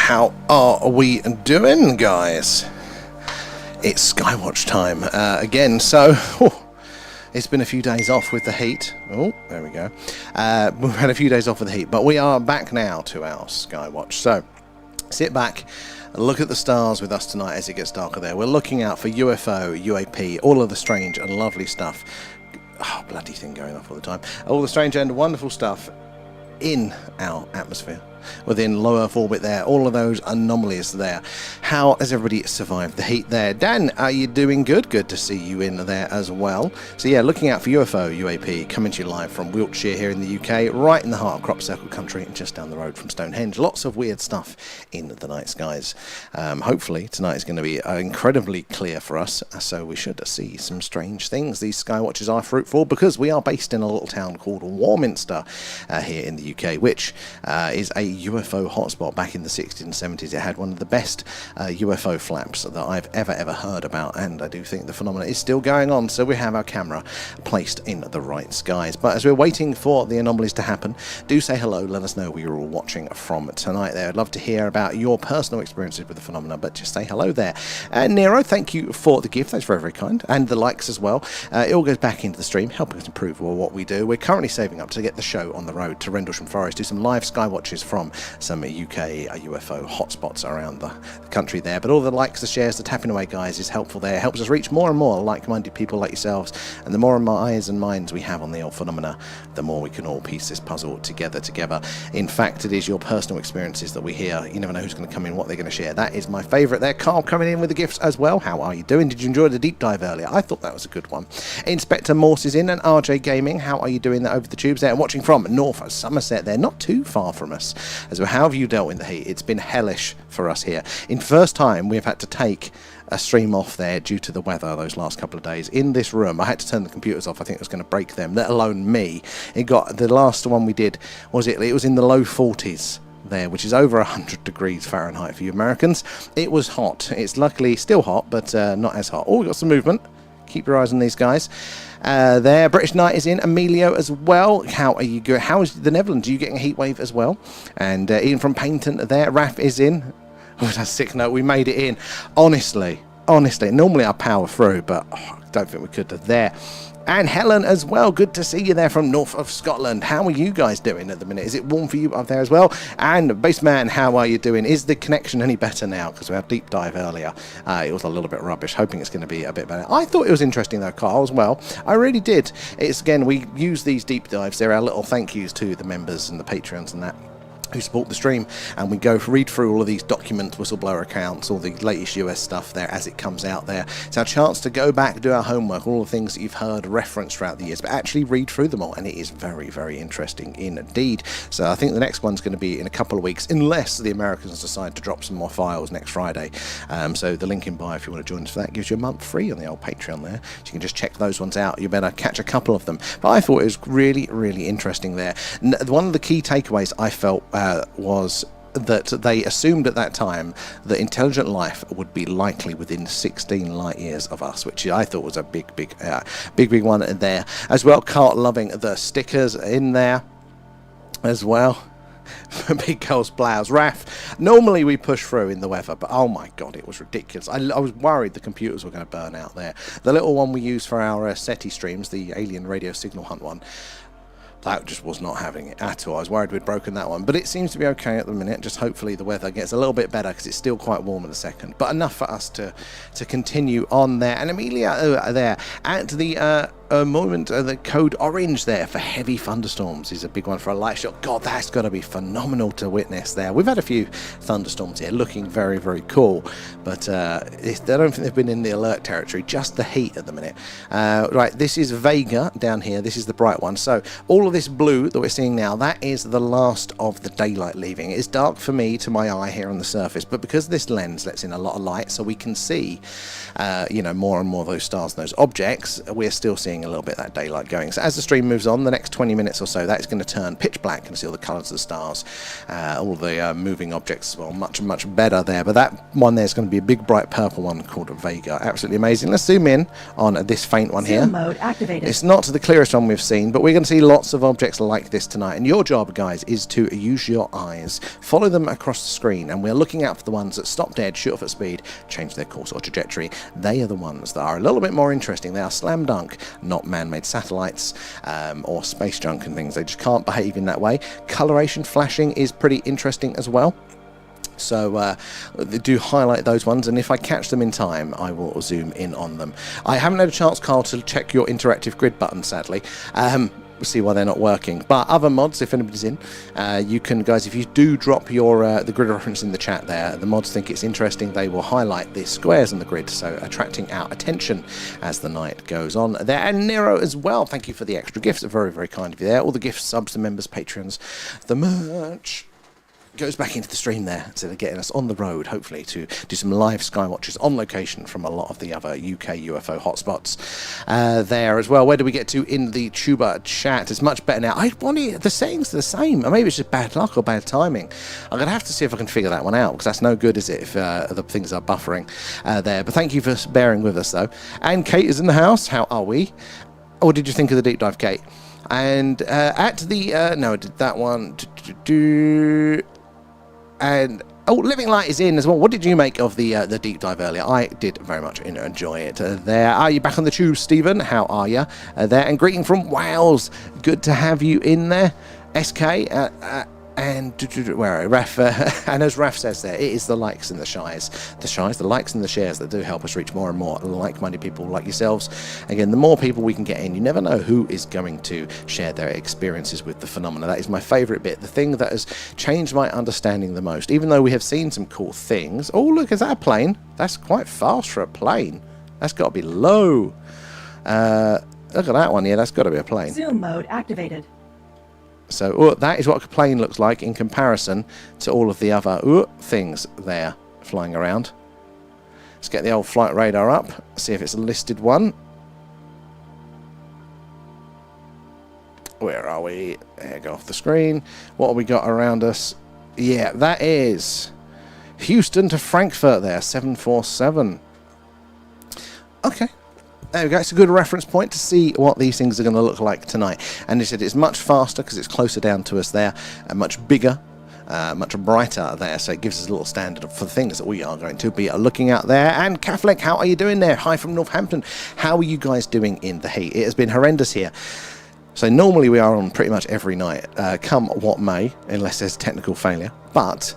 How are we doing, guys? It's Skywatch time again, so it's been a few days off with the heat. Oh, there we go. We've had a few days off with the heat, but we are back now to our Skywatch. So sit back and look at the stars with us tonight as it gets darker there. We're looking out for UFO, UAP, all of the strange and lovely stuff. Oh, bloody thing going off all the time. All the strange and wonderful stuff in our atmosphere, within low Earth orbit there, all of those anomalies there. How has everybody survived the heat there? Dan, are you doing good? Good to see you in there as well. So yeah, looking out for UFO, UAP, coming to you live from Wiltshire here in the UK, right in the heart of Crop Circle country, and just down the road from Stonehenge. Lots of weird stuff in the night skies. Hopefully tonight is going to be incredibly clear for us, so we should see some strange things. These Skywatches are fruitful because we are based in a little town called Warminster here in the UK, which is a UFO hotspot. Back in the 60s and 70s, it had one of the best UFO flaps that I've ever heard about, and I do think the phenomenon is still going on, so we have our camera placed in the right skies. But as we're waiting for the anomalies to happen, do say hello, let us know where you're all watching from tonight there. I'd love to hear about your personal experiences with the phenomena, but just say hello there. Nero, thank you for the gift, that's very, very kind, and the likes as well. It all goes back into the stream, helping us improve what we do. We're currently saving up to get the show on the road to Rendlesham Forest, do some live Skywatches from some UK UFO hotspots around the country there. But all the likes, the shares, the tapping away, guys, is helpful there. It helps us reach more and more like-minded people like yourselves, and the more and more eyes and minds we have on the old phenomena, the more we can all piece this puzzle together. In fact, it is your personal experiences that we hear. You never know who's going to come in, what they're going to share. That is my favourite there. Carl coming in with the gifts as well. How are you doing? Did you enjoy the deep dive earlier? I thought that was a good one. Inspector Morse is in, and RJ Gaming, how are you doing there over the tubes there? And watching from North Somerset there, not too far from us. As well, how have you dealt in the heat? It's been hellish for us here. In first time, we've had to take a stream off there due to the weather those last couple of days. In this room, I had to turn the computers off. I think it was going to break them, let alone me. It got, the last one we did, it was in the low 40s there, which is over 100 degrees Fahrenheit for you Americans. It was hot. It's luckily still hot, but not as hot. Oh, we've got some movement. Keep your eyes on these guys. There, British Knight is in, Emilio as well. How are you going? How is the Netherlands? Are you getting a heat wave as well? And Ian from Paynton there. Raf is in. With a sick note, we made it in. Honestly, normally I power through, but I don't think we could there. And Helen as well, good to see you there from north of Scotland. How are you guys doing at the minute? Is it warm for you up there as well? And Baseman, how are you doing? Is the connection any better now? Because we had deep dive earlier. It was a little bit rubbish, hoping it's going to be a bit better. I thought it was interesting though, Carl, as well. I really did. It's, again, we use these deep dives. They're our little thank yous to the members and the Patreons and that who support the stream, and we go read through all of these documents, whistleblower accounts, all the latest US stuff there as it comes out there. It's our chance to go back, do our homework, all the things that you've heard referenced throughout the years, but actually read through them all, and it is very, very interesting indeed. So I think the next one's going to be in a couple of weeks, unless the Americans decide to drop some more files next Friday. So the link in bio if you want to join us for that. Gives you a month free on the old Patreon there, so you can just check those ones out. You better catch a couple of them. But I thought it was really, really interesting there. One of the key takeaways I felt was that they assumed at that time that intelligent life would be likely within 16 light years of us, which I thought was a big one there as well. Cart loving the stickers in there as well. Big girl's blouse. Raf, normally we push through in the weather, but oh my god, it was ridiculous. I was worried the computers were going to burn out there. The little one we use for our SETI streams, the alien radio signal hunt one, that just was not having it at all. I was worried we'd broken that one, but it seems to be okay at the minute. Just hopefully the weather gets a little bit better, because it's still quite warm in a second. But enough for us to continue on there. And Amelia there at the moment, the code orange there for heavy thunderstorms is a big one for a light shot. God, that's got to be phenomenal to witness there. We've had a few thunderstorms here, looking very, very cool, but I don't think they've been in the alert territory, just the heat at the minute. Right, this is Vega down here. This is the bright one. So all of this blue that we're seeing now, that is the last of the daylight leaving. It's dark for me to my eye here on the surface, but because this lens lets in a lot of light, so we can see more and more of those stars and those objects, we're still seeing getting a little bit of that daylight going. So as the stream moves on, the next 20 minutes or so, that's going to turn pitch black and see all the colours of the stars, all the moving objects, well, much better there. But that one there is going to be a big bright purple one called Vega. Absolutely amazing. Let's zoom in on this faint one here. Zoom mode activated. It's not the clearest one we've seen, but we're going to see lots of objects like this tonight. And your job, guys, is to use your eyes, follow them across the screen, and we're looking out for the ones that stop dead, shoot off at speed, change their course or trajectory. They are the ones that are a little bit more interesting. They are slam dunk, not man-made satellites or space junk and things. They just can't behave in that way. Coloration flashing is pretty interesting as well. So they do highlight those ones, and if I catch them in time, I will zoom in on them. I haven't had a chance, Carl, to check your interactive grid button, sadly. We'll see why they're not working. But other mods, if anybody's in, you can, guys, if you do drop your the grid reference in the chat there, the mods think it's interesting, they will highlight the squares on the grid, so attracting our attention as the night goes on there. And Nero as well, thank you for the extra gifts. Very, very kind of you there. All the gifts, subs, the members, patrons, the merch goes back into the stream there, so they're getting us on the road, hopefully, to do some live skywatches on location from a lot of the other UK UFO hotspots there as well. Where do we get to in the Tuba chat? It's much better now. I wonder, the settings are the same, or maybe it's just bad luck or bad timing. I'm going to have to see if I can figure that one out, because that's no good, is it, if the things are buffering there. But thank you for bearing with us, though. And Kate is in the house. How are we? What did you think of the deep dive, Kate? And at the... no, I did that one. And Living Light is in as well. What did you make of the deep dive earlier? I did very much enjoy it. There, are you back on the tube, Stephen? How are you there? And greeting from Wales. Good to have you in there, SK. And where are Raf? And as Raf says there, it is the likes and the likes and the shares that do help us reach more and more like-minded people like yourselves. Again, the more people we can get in, you never know who is going to share their experiences with the phenomena. That is my favourite bit, the thing that has changed my understanding the most. Even though we have seen some cool things. Oh, look, is that a plane? That's quite fast for a plane. That's got to be low. Look at that one. Yeah, that's got to be a plane. Zoom mode activated. So that is what a plane looks like in comparison to all of the other things there flying around. Let's get the old flight radar up, see if it's a listed one. Where are we? There, go off the screen. What have we got around us? Yeah, that is Houston to Frankfurt there, 747. Okay. There we go. It's a good reference point to see what these things are going to look like tonight. And they said it's much faster because it's closer down to us there, and much bigger, much brighter there. So it gives us a little standard for the things that we are going to be looking at there. And Catholic, how are you doing there? Hi from Northampton. How are you guys doing in the heat? It has been horrendous here. So normally we are on pretty much every night, come what may, unless there's technical failure. But...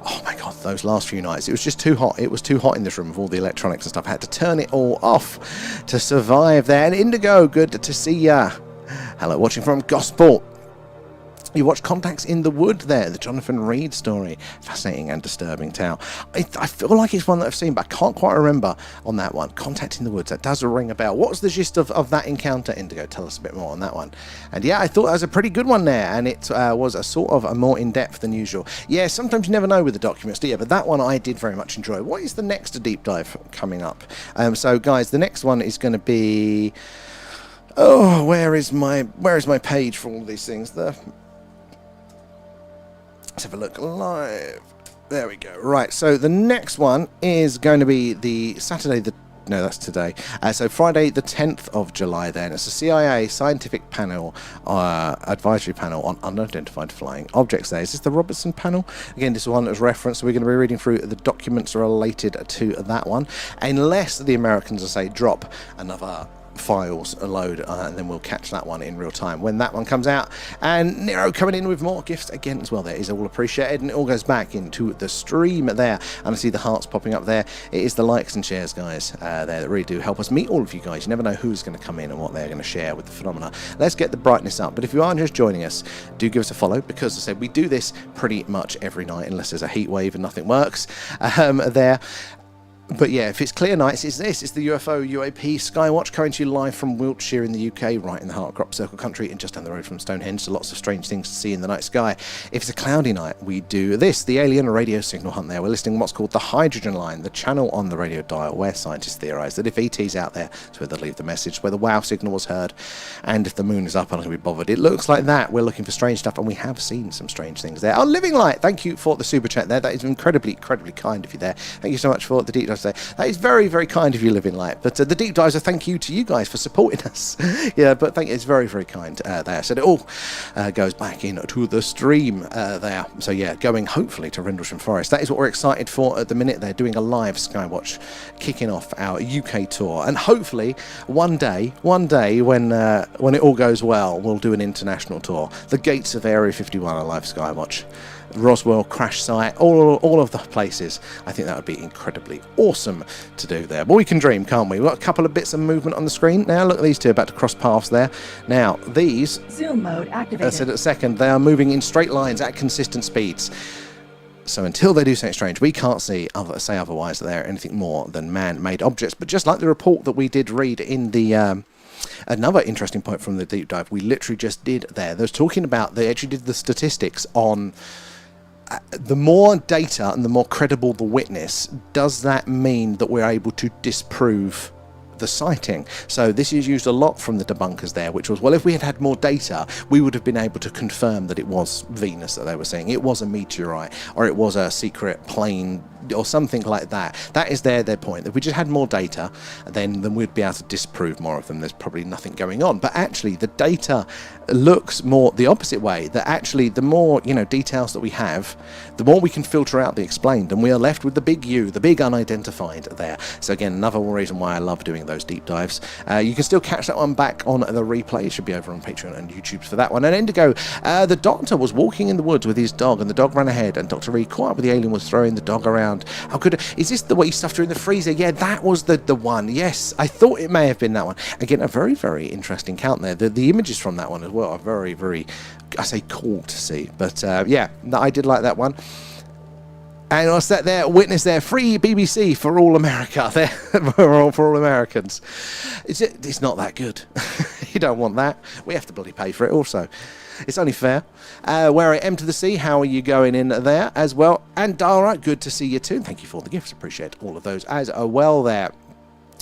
oh my god, those last few nights, it was just too hot. It was too hot in this room with all the electronics and stuff. I had to turn it all off to survive there. And Indigo, good to see ya. Hello, watching from Gosport. You watched Contacts in the Wood there, the Jonathan Reed story. Fascinating and disturbing tale. I feel like it's one that I've seen, but I can't quite remember on that one. Contact in the Woods, that does ring a bell. What's the gist of that encounter, Indigo? Tell us a bit more on that one. And yeah, I thought that was a pretty good one there, and it was a sort of a more in-depth than usual. Yeah, sometimes you never know with the documents, do you? But that one I did very much enjoy. What is the next deep dive coming up? So guys, the next one is going to be... oh, where is my page for all these things? Let's have a look live. There we go. Right, so the next one is going to be the Saturday, no, that's today. So Friday, the 10th of July then. It's a CIA scientific panel, advisory panel on unidentified flying objects there. Is this the Robertson panel? Again, this is one that was referenced, so we're going to be reading through the documents related to that one. Unless the Americans, as I say, drop another files a load, and then we'll catch that one in real time when that one comes out. And Nero coming in with more gifts again as well. There is all appreciated, and it all goes back into the stream there. And I see the hearts popping up there. It is the likes and shares, guys, there that really do help us meet all of you guys. You never know who's going to come in and what they're going to share with the phenomena. Let's get the brightness up. But if you are just joining us, do give us a follow, because as I said, we do this pretty much every night unless there's a heat wave and nothing works there. But yeah, if it's clear nights, it's this. It's the UFO UAP Skywatch coming to you live from Wiltshire in the UK, right in the heart of Crop Circle country and just down the road from Stonehenge, so lots of strange things to see in the night sky. If it's a cloudy night, we do this, the alien radio signal hunt there. We're listening to what's called the hydrogen line, the channel on the radio dial where scientists theorise that if ET's out there, it's where they'll leave the message, where the wow signal was heard, and if the moon is up, I'm not going to be bothered. It looks like that. We're looking for strange stuff, and we have seen some strange things there. Oh, Living Light, thank you for the super chat there. That is incredibly kind of you there. Thank you so much for the deep dives there. That is very, very kind of you, Living Light. But the deep dives are thank you to you guys for supporting us. Yeah, but thank you. It's very, very kind there. So it all goes back into the stream there. So yeah, going hopefully to Rendlesham Forest. That is what we're excited for at the minute. They're doing a live Skywatch, kicking off our UK tour, and hopefully one day when it all goes well, we'll do an international tour. The gates of Area 51 are live Skywatch. Roswell crash site, all of the places. I think that would be incredibly awesome to do there. But we can dream, can't we? We've got a couple of bits of movement on the screen. Now look at these two about to cross paths there. Now these, zoom mode activated. I said at a second, they are moving in straight lines at consistent speeds. So until they do something strange, we can't say otherwise that they're anything more than man-made objects. But just like the report that we did read in the another interesting point from the deep dive we literally just did there, they was talking about, they actually did the statistics on the more data and the more credible the witness, does that mean that we're able to disprove the sighting? So this is used a lot from the debunkers there, which was, well, if we had had more data, we would have been able to confirm that it was Venus that they were saying, it was a meteorite, or it was a secret plane, or something like that. That is their point. If we just had more data, then we'd be able to disprove more of them. There's probably nothing going on. But actually, the data looks more the opposite way. That actually, the more details that we have, the more we can filter out the explained, and we are left with the big U, the big unidentified there. So again, another reason why I love doing those deep dives. You can still catch that one back on the replay. It should be over on Patreon and YouTube for that one. And Indigo, the doctor was walking in the woods with his dog, and the dog ran ahead, and Dr. Reed, caught up with the alien, was throwing the dog around. How good is this? The way he stuffed her in the freezer? Yeah, that was the one. Yes, I thought it may have been that one. Again, a very, very interesting count there. The images from that one as well are very, very, I say, cool to see. But yeah, I did like that one. And I sat there, witness there, free BBC for all America, there for all Americans. It's not that good. You don't want that. We have to bloody pay for it also. It's only fair. Where I am to the sea, how are you going in there as well? And Dara, good to see you too. Thank you for the gifts. Appreciate all of those as well there.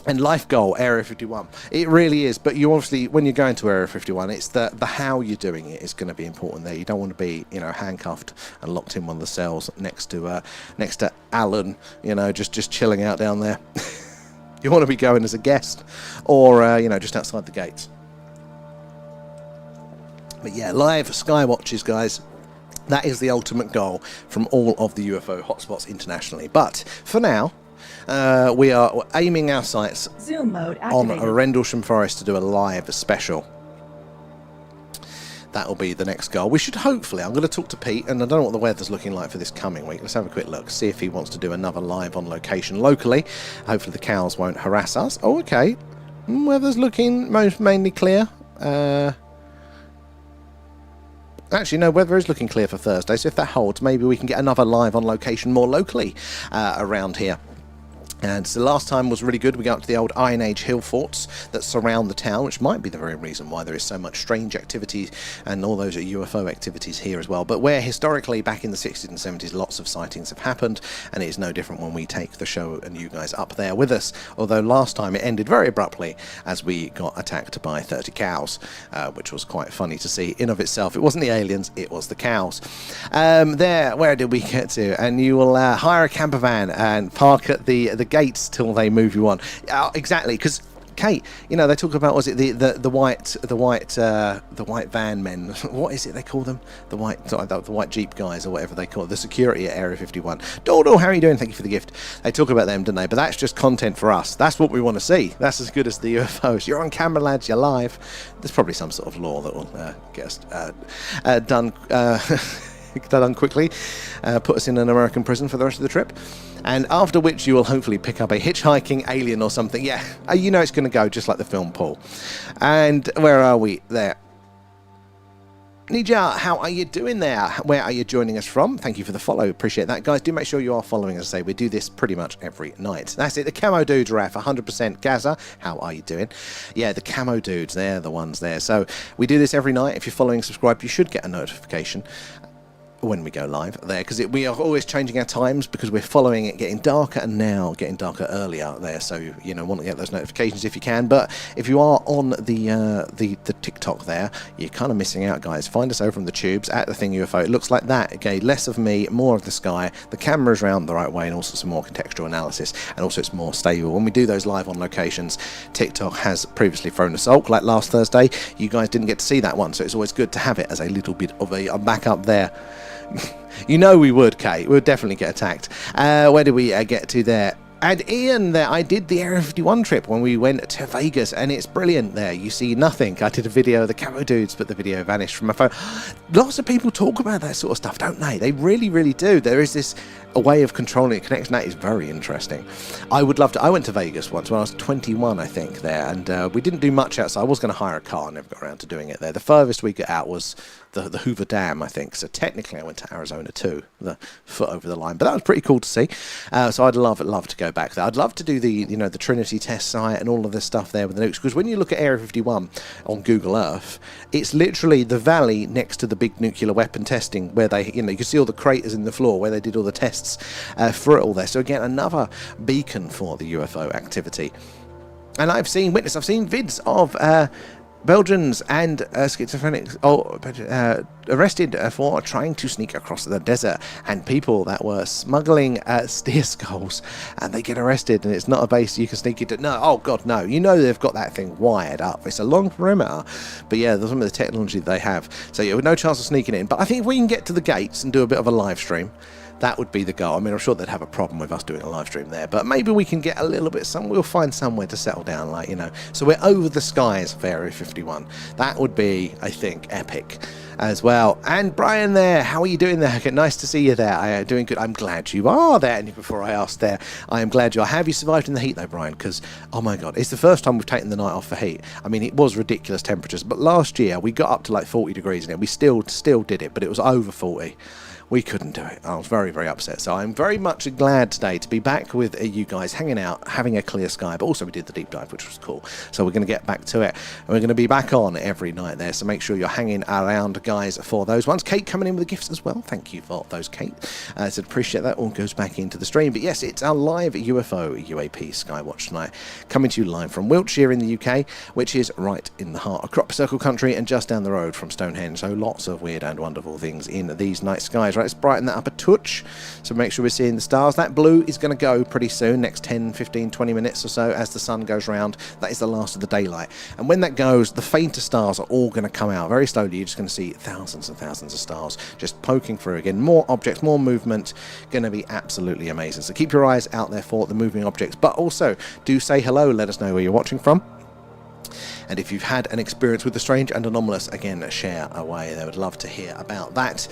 And life goal, Area 51. It really is, but you obviously, when you're going to Area 51, it's the how you're doing it is going to be important there. You don't want to be, handcuffed and locked in one of the cells next to Alan, just chilling out down there. You want to be going as a guest, or just outside the gates. But yeah, live Skywatches, guys. That is the ultimate goal from all of the UFO hotspots internationally. But for now, we are aiming our sights zoom mode on Rendlesham Forest to do a live special. That will be the next goal. We should hopefully, I'm going to talk to Pete, and I don't know what the weather's looking like for this coming week. Let's have a quick look, see if he wants to do another live on location locally. Hopefully the cows won't harass us. Oh, okay. Weather's looking mainly clear. Actually, no, weather is looking clear for Thursday, so if that holds, maybe we can get another live on location more locally around here. And so the last time was really good. We got up to the old Iron Age hill forts that surround the town, which might be the very reason why there is so much strange activity and all those UFO activities here as well. But where historically back in the 60s and 70s lots of sightings have happened, and it is no different when we take the show and you guys up there with us. Although last time it ended very abruptly as we got attacked by 30 cows, which was quite funny to see in of itself. It wasn't the aliens, it was the cows. There, where did we get to? And you will hire a camper van and park at the gates till they move you on. Exactly, because Kate, they talk about, was it the white van men? What is it they call them? The white Jeep guys or whatever they call it. The security at Area 51. Dodo, how are you doing? Thank you for the gift. They talk about them, don't they? But that's just content for us. That's what we want to see. That's as good as the UFOs. You're on camera, lads. You're live. There's probably some sort of law that will get us done. Done quickly, put us in an American prison for the rest of the trip, and after which you will hopefully pick up a hitchhiking alien or something. Yeah, it's going to go just like the film Paul. And where are we? There. Nija, how are you doing there? Where are you joining us from? Thank you for the follow. Appreciate that, guys. Do make sure you are following. As I say, we do this pretty much every night. That's it. The Camo Dudes, Raf, 100% Gaza. How are you doing? Yeah, the Camo Dudes, they're the ones there. So we do this every night. If you're following, subscribe, you should get a notification when we go live there, because we are always changing our times because we're following it getting darker, and now getting darker earlier there, so you know, want to get those notifications if you can. But if you are on the TikTok there, you're kind of missing out, guys. Find us over on the tubes at the Thing UFO. It looks like that. Okay, less of me, more of the sky, the camera's round the right way, and also some more contextual analysis, and also it's more stable when we do those live on locations. TikTok has previously thrown a sulk like last Thursday. You guys didn't get to see that one, so it's always good to have it as a little bit of a backup there. You know we would, Kate. We would definitely get attacked. Where did we get to there? And Ian there, I did the Area 51 trip when we went to Vegas, and it's brilliant there. You see nothing. I did a video of the Camo Dudes, but the video vanished from my phone. Lots of people talk about that sort of stuff, don't they? They really, really do. There is this a way of controlling a connection. That is very interesting. I would love to. I went to Vegas once when I was 21, I think, there, and we didn't do much outside. I was going to hire a car, never got around to doing it there. The furthest we got out was the Hoover Dam, I think. So technically I went to Arizona too, the foot over the line, but that was pretty cool to see. So I'd love to go back there. I'd love to do the the Trinity test site and all of this stuff there with the nukes, because when you look at Area 51 on Google Earth, it's literally the valley next to the big nuclear weapon testing where they, you can see all the craters in the floor where they did all the tests for it all there. So again, another beacon for the UFO activity. And I've seen vids of Belgians and schizophrenics arrested for trying to sneak across the desert, and people that were smuggling steer skulls, and they get arrested, and it's not a base you can sneak into. No, oh god, no. You know they've got that thing wired up. It's a long perimeter, but yeah, there's some of the technology they have. So yeah, with no chance of sneaking in. But I think if we can get to the gates and do a bit of a live stream, that would be the goal. I mean, I'm sure they'd have a problem with us doing a live stream there, but maybe we can get a little bit, we'll find somewhere to settle down, like, so we're over the skies of Area 51. That would be, I think, epic as well. And Brian there, how are you doing there? Okay, nice to see you there. I am doing good. I'm glad you are there. And before I ask there, I am glad you are. Have you survived in the heat though, Brian? Because, oh my god, it's the first time we've taken the night off for heat. I mean, it was ridiculous temperatures, but last year we got up to like 40 degrees in it. We still did it, but it was over 40. We couldn't do it. I was very, very upset. So I'm very much glad today to be back with you guys, hanging out, having a clear sky. But also we did the deep dive, which was cool. So we're going to get back to it. And we're going to be back on every night there. So make sure you're hanging around, guys, for those ones. Kate coming in with the gifts as well. Thank you for those, Kate. So appreciate that. All goes back into the stream. But yes, it's our live UFO UAP Skywatch tonight. Coming to you live from Wiltshire in the UK, which is right in the heart of Crop Circle country and just down the road from Stonehenge. So lots of weird and wonderful things in these night skies. Right, let's brighten that up a touch, so make sure we're seeing the stars. That blue is going to go pretty soon, next 10, 15, 20 minutes or so as the sun goes round. That is the last of the daylight, and when that goes, the fainter stars are all going to come out very slowly. You're just going to see thousands and thousands of stars just poking through. Again, more objects, more movement, going to be absolutely amazing. So keep your eyes out there for the moving objects, but also do say hello, let us know where you're watching from. And if you've had an experience with the strange and anomalous, again, share away. They would love to hear about that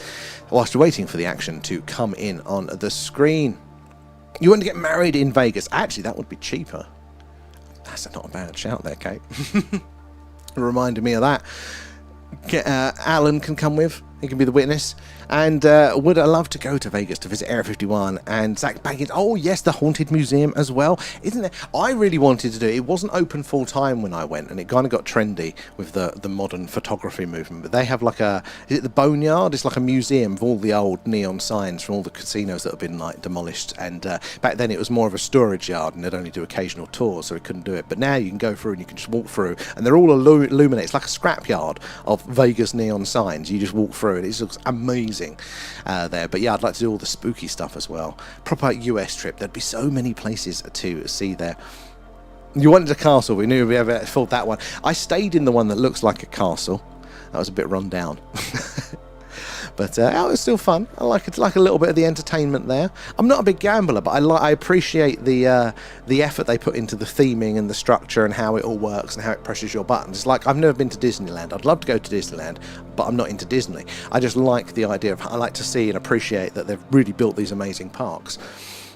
whilst you're waiting for the action to come in on the screen. You want to get married in Vegas? Actually, that would be cheaper. That's not a bad shout there, Kate. Reminded me of that. Alan can come with. He can be the witness. And would I love to go to Vegas to visit Area 51 and Zach Baggins. Oh yes, the Haunted Museum as well, isn't it? I really wanted to do it. It wasn't open full time when I went, and it kind of got trendy with the modern photography movement. But they have like is it the Boneyard? It's like a museum of all the old neon signs from all the casinos that have been like demolished. And back then it was more of a storage yard, and they'd only do occasional tours, so we couldn't do it. But now you can go through and you can just walk through, and they're all illuminated. It's like a scrapyard of Vegas neon signs. You just walk through, and it looks amazing there. But yeah, I'd like to do all the spooky stuff as well. Proper US trip. There'd be so many places to see there. You wanted a castle. We knew we ever afford that one. I stayed in the one that looks like a castle. That was a bit run down. But it was still fun. I like it, like a little bit of the entertainment there. I'm not a big gambler, but I appreciate the effort they put into the theming and the structure and how it all works and how it presses your buttons. It's like, I've never been to Disneyland. I'd love to go to Disneyland, but I'm not into Disney. I just like the idea of, I like to see and appreciate that they've really built these amazing parks.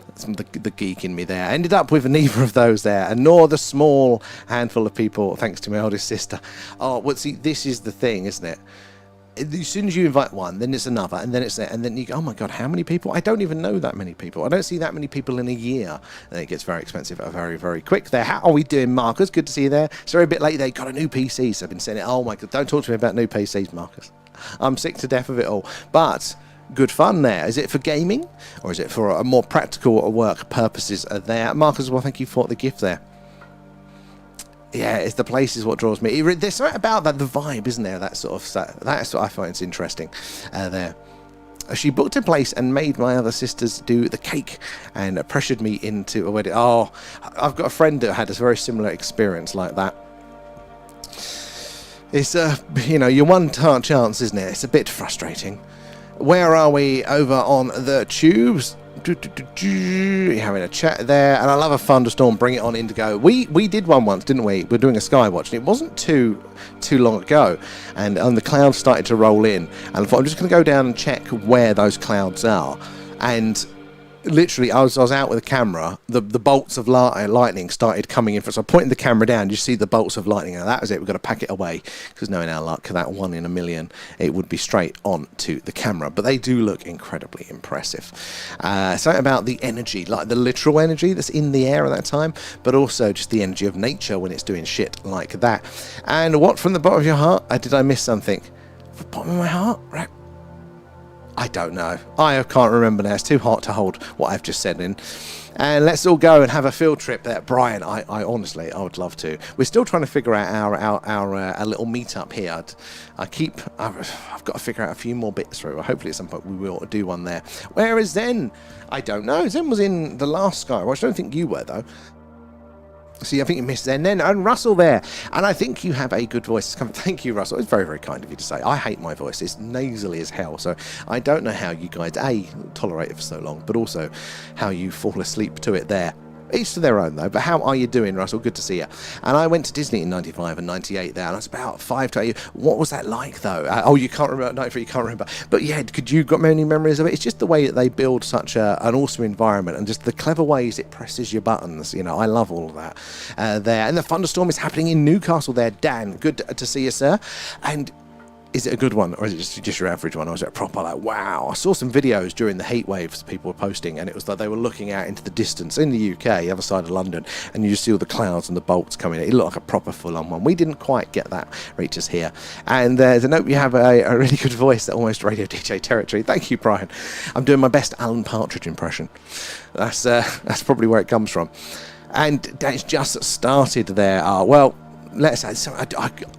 That's the geek in me there. I ended up with neither of those there, and nor the small handful of people, thanks to my oldest sister. Oh, well, see, this is the thing, isn't it? as soon as you invite one, then it's another, and then it's there, and then you go, oh my god, how many people? I don't even know that many people. I don't see that many people in a year. And it gets very expensive very, very quick there. How are we doing, Marcus? Good to see you there. Sorry, a bit late. They got a new PC, so I've been saying it. Oh my god, don't talk to me about new PCs, Marcus. I'm sick to death of it all. But good fun there. Is it for gaming, or is it for a more practical work purposes there? Marcus, well, thank you for the gift there. Yeah, it's the place is what draws me. There's something about that, the vibe, isn't there? That sort of, that's what I find is interesting there. She booked a place and made my other sisters do the cake and pressured me into a wedding. Oh, I've got a friend that had a very similar experience like that. It's, you know, your one chance, isn't it? It's a bit frustrating. Where are we over on the tubes? You're having a chat there, and I love a thunderstorm. Bring it on, Indigo. We did one once, didn't we? We're doing a skywatch, and it wasn't too long ago, and the clouds started to roll in, and I thought I'm just going to go down and check where those clouds are, and literally I was out with a camera. The bolts of lightning started coming in. So I pointed the camera down. You see the bolts of lightning, and that was it. We've got to pack it away because knowing our luck, that 1 in a million, it would be straight on to the camera. But they do look incredibly impressive. Something about the energy, like the literal energy that's in the air at that time, but also just the energy of nature when it's doing shit like that. And what from the bottom of your heart? Did I miss something? From the bottom of my heart, right? I don't know. I can't remember now. It's too hard to hold what I've just said in. And let's all go and have a field trip there. Brian, I honestly, I would love to. We're still trying to figure out our little meet-up here. I've got to figure out a few more bits through. Hopefully at some point we will do one there. Where is Zen? I don't know. Zen was in the last Skywatch. I don't think you were, though. See, I think you missed Zen then, and Russell there. And I think you have a good voice. Thank you, Russell. It's very, very kind of you to say. I hate my voice. It's nasally as hell. So I don't know how you guys, A, tolerate it for so long, but also how you fall asleep to it there. Each to their own, though. But how are you doing, Russell? Good to see you. And I went to Disney in 95 and 98 there, and I was about 5 to 8 years. What was that like, though? Oh, you can't remember. 93, you can't remember. But yeah, you got many memories of it? It's just the way that they build such an awesome environment, and just the clever ways it presses your buttons. You know, I love all of that there. And the thunderstorm is happening in Newcastle there. Dan, good to see you, sir. And is it a good one, or is it just your average one, or is it proper like, wow? I saw some videos during the heat waves people were posting, and it was like they were looking out into the distance in the UK, the other side of London, and you just see all the clouds and the bolts coming in. It looked like a proper full-on one. We didn't quite get that reach us here. And there's a note, you have a really good voice, that almost radio DJ territory. Thank you, Brian. I'm doing my best Alan Partridge impression. That's probably where it comes from. And it's just started there. Well, let's say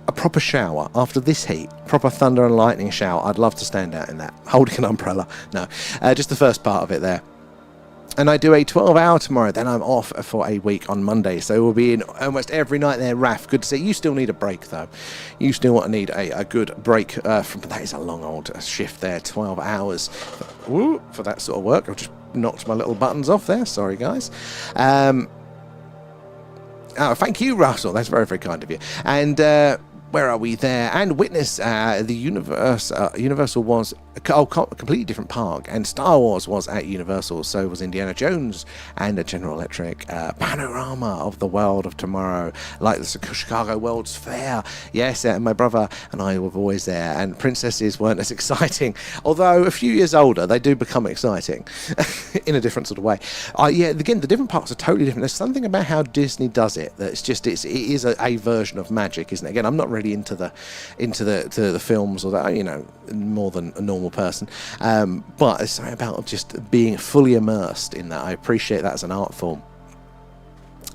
a proper shower after this heat, proper thunder and lightning shower. I'd love to stand out in that, holding an umbrella. No, just the first part of it there. And I do a 12-hour tomorrow, then I'm off for a week on Monday, so we'll be in almost every night there. Raf, good to see you. Still need a break, though. You still need a good break from that. Is a long old shift there, 12 hours for that sort of work. I've just knocked my little buttons off there, sorry guys. Oh, thank you, Russell. That's very, very kind of you. And where are we there? And Witness, the Universal was a completely different park, and Star Wars was at Universal, so was Indiana Jones and General Electric. Panorama of the world of tomorrow, like the Chicago World's Fair. Yes, my brother and I were always there, and princesses weren't as exciting, although a few years older, they do become exciting in a different sort of way. Yeah, again, the different parks are totally different. There's something about how Disney does it that it is a version of magic, isn't it? Again, I'm not really into the films or that, you know, more than a normal person, but it's something about just being fully immersed in that. I appreciate that as an art form.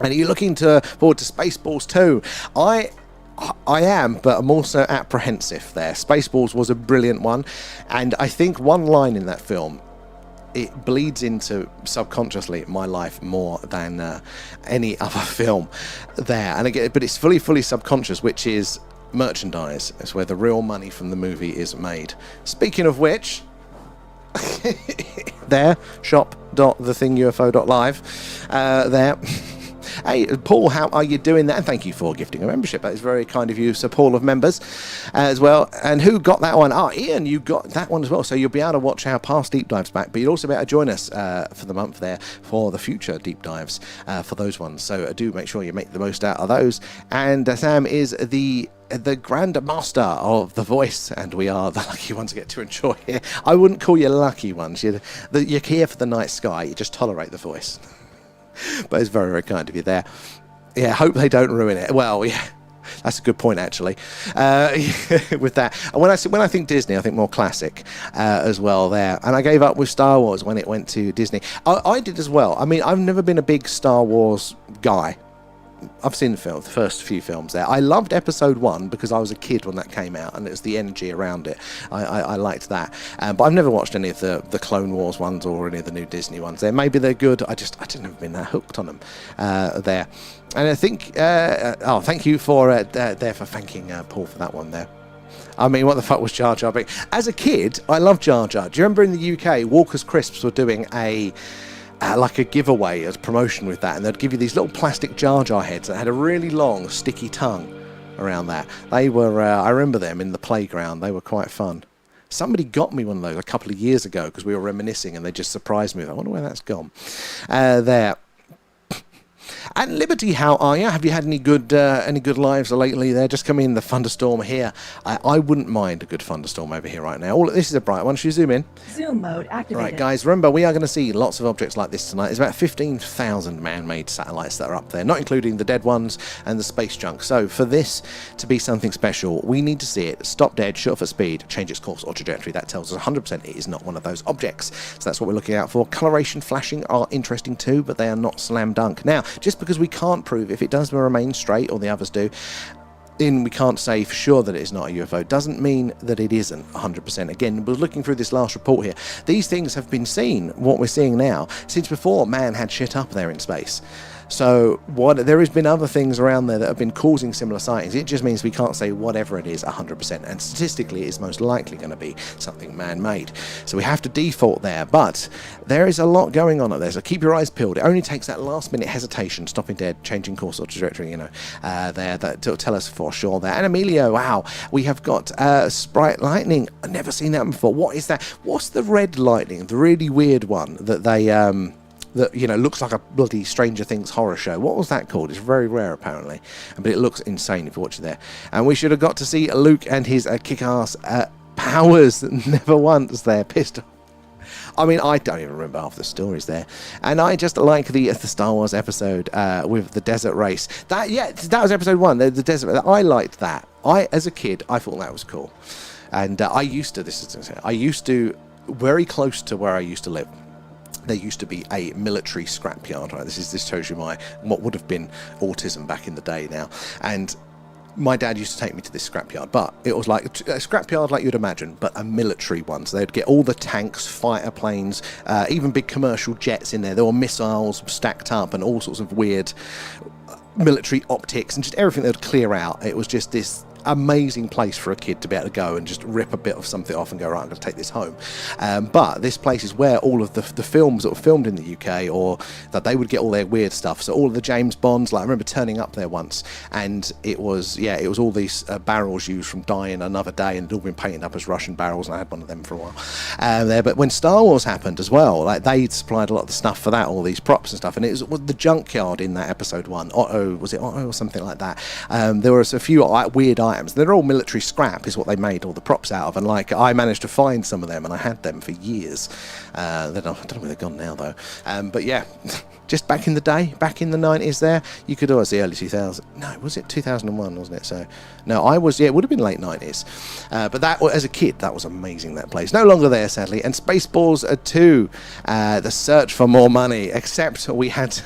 And are you looking forward to Spaceballs 2? I am, but I'm also apprehensive there. Spaceballs was a brilliant one, and I think one line in that film, it bleeds into subconsciously my life more than any other film there. And again, but it's fully subconscious, which is merchandise. It's where the real money from the movie is made. Speaking of which, there, shop.thethingufo.live there. Hey, Paul, how are you doing there? And thank you for gifting a membership. That is very kind of you, so Paul of members as well. And who got that one? Oh, Ian, you got that one as well. So you'll be able to watch our past deep dives back, but you'll also be able to join us for the month there for the future deep dives for those ones. So do make sure you make the most out of those. And Sam is the Grand Master of the voice, and we are the lucky ones to get to enjoy it. I wouldn't call you lucky ones. You're here for the night sky. You just tolerate the voice. But it's very, very kind of you there. Yeah, hope they don't ruin it. Well, yeah, that's a good point, actually. With that, when I think Disney, I think more classic as well there. And I gave up with Star Wars when it went to Disney. I did as well. I mean, I've never been a big Star Wars guy. I've seen the first few films there. I loved episode 1 because I was a kid when that came out, and it was the energy around it. I liked that. But I've never watched any of the Clone Wars ones or any of the new Disney ones there. Maybe they're good. I just never been that hooked on them there. And I think, thank you for thanking Paul for that one there. I mean, what the fuck was Jar Jar Binks? As a kid, I loved Jar Jar. Do you remember in the UK, Walker's Crisps were doing like a giveaway as promotion with that, and they'd give you these little plastic Jar Jar heads that had a really long sticky tongue around that. They were I remember them in the playground. They were quite fun. Somebody got me one of those a couple of years ago because we were reminiscing, and they just surprised me. I wonder where that's gone. There. And Liberty, how are you? Have you had any good lives lately there? Just come in, the thunderstorm here. I wouldn't mind a good thunderstorm over here right now. This is a bright one. Should you zoom in? Zoom mode activated. Right, guys, remember, we are going to see lots of objects like this tonight. There's about 15,000 man-made satellites that are up there, not including the dead ones and the space junk. So for this to be something special, we need to see it stop dead, shoot off at speed, change its course or trajectory. That tells us 100% it is not one of those objects. So that's what we're looking out for. Coloration, flashing are interesting too, but they are not slam dunk. Now, just because we can't prove if it does remain straight, or the others do, then we can't say for sure that it's not a UFO. Doesn't mean that it isn't 100%. Again, we're looking through this last report here. These things have been seen, what we're seeing now, since before man had shit up there in space. So there has been other things around there that have been causing similar sightings. It just means we can't say whatever it is 100%, and statistically it's most likely going to be something man-made. So we have to default there, but there is a lot going on up there, so keep your eyes peeled. It only takes that last-minute hesitation, stopping dead, changing course or trajectory, there, that to tell us for sure there. And Emilio, wow, we have got Sprite Lightning. I've never seen that before. What is that? What's the red lightning, the really weird one that they... that looks like a bloody Stranger Things horror show. What was that called? It's very rare apparently, but it looks insane if you watch it there. And we should have got to see Luke and his kick-ass powers never once there. Pissed off. I mean, I don't even remember half the stories there. And I just like the Star Wars episode with the desert race. That was episode 1, the desert. I liked that. As a kid, I thought that was cool. And I used to, very close to where I used to live, there used to be a military scrapyard, right? This shows you what would have been autism back in the day now. And my dad used to take me to this scrapyard, but it was like a scrapyard like you'd imagine, but a military one. So they'd get all the tanks, fighter planes, even big commercial jets in there. There were missiles stacked up and all sorts of weird military optics and just everything they would clear out. It was just this amazing place for a kid to be able to go and just rip a bit of something off and go, right, I'm going to take this home. But this place is where all of the films that were filmed in the UK, or that they would get all their weird stuff. So all of the James Bonds, like I remember turning up there once, and it was all these barrels used from Die Another Day, and it'd all been painted up as Russian barrels, and I had one of them for a while there. But when Star Wars happened as well, like they'd supplied a lot of the stuff for that, all these props and stuff, and it was the junkyard in that episode 1. Was it Otto or something like that? There was a few weird items. They're all military scrap is what they made all the props out of, and like I managed to find some of them and I had them for years. I don't know where they're gone now though, but yeah, just back in the day, back in the 90s there, you could always the early 2000s. No, was it 2001, wasn't it? So no, it would have been late 90s, but that, as a kid, that was amazing. That place no longer there, sadly. And Spaceballs 2, the search for more money, except we had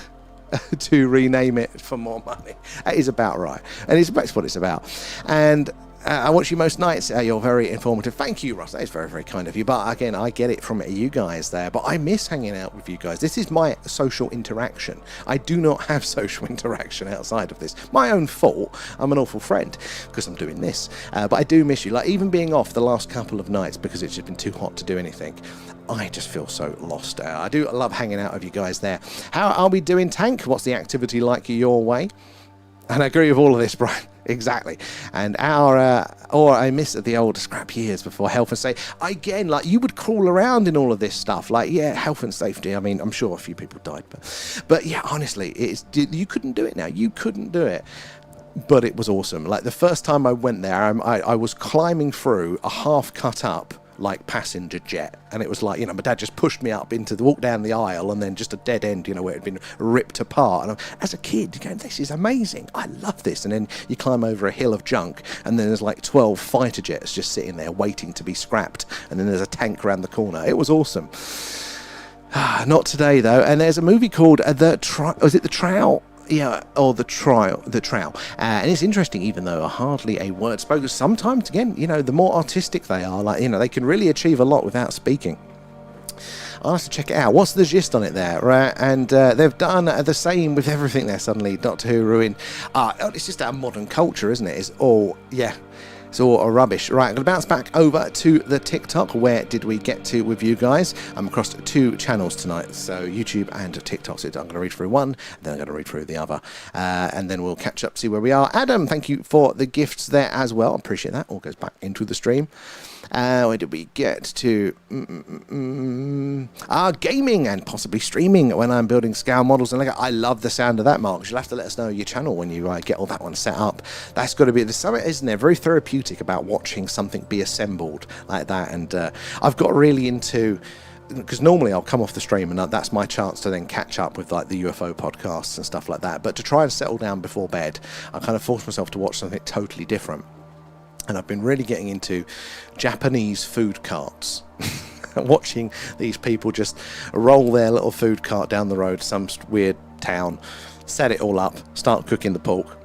to rename it for more money. That is about right, and that's what it's about. And I watch you most nights. You're very informative. Thank you, Ross. That is very, very kind of you. But again, I get it from you guys there. But I miss hanging out with you guys. This is my social interaction. I do not have social interaction outside of this. My own fault. I'm an awful friend because I'm doing this. But I do miss you. Like even being off the last couple of nights because it's just been too hot to do anything. I just feel so lost. I do love hanging out with you guys there. How are we doing, Tank? What's the activity like your way? And I agree with all of this, Brian. Exactly. And I miss the old scrap years before health and safety. Again, like, you would crawl around in all of this stuff. Like, yeah, health and safety. I mean, I'm sure a few people died, but yeah, honestly, you couldn't do it now. You couldn't do it. But it was awesome. Like, the first time I went there, I was climbing through a half cut up, like, passenger jet, and it was like, my dad just pushed me up into the walk down the aisle, and then just a dead end, where it had been ripped apart. And as a kid, you're going, this is amazing, I love this. And then you climb over a hill of junk, and then there's like 12 fighter jets just sitting there waiting to be scrapped, and then there's a tank around the corner. It was awesome. Not today though. And there's a movie called The Trowel? Yeah, or the trial, and it's interesting, even though hardly a word spoken. Sometimes, again, the more artistic they are, like, they can really achieve a lot without speaking. I'll have to check it out. What's the gist on it there, right? And they've done the same with everything there. Suddenly, Doctor Who ruined. It's just our modern culture, isn't it? It's all, yeah. It's all rubbish. Right, I'm going to bounce back over to the TikTok. Where did we get to with you guys? I'm across 2 channels tonight, so YouTube and TikTok. So I'm going to read through one, then I'm going to read through the other, and then we'll catch up, see where we are. Adam, thank you for the gifts there as well. Appreciate that. All goes back into the stream. Where did we get to? Gaming and possibly streaming when I'm building scale models. And I love the sound of that, Mark. You'll have to let us know your channel when you get all that one set up. That's got to be, there's something, isn't there, very therapeutic about watching something be assembled like that. And I've got really into, because normally I'll come off the stream and that's my chance to then catch up with like the UFO podcasts and stuff like that. But to try and settle down before bed, I kind of force myself to watch something totally different. And I've been really getting into Japanese food carts. Watching these people just roll their little food cart down the road to some weird town, set it all up, start cooking the pork,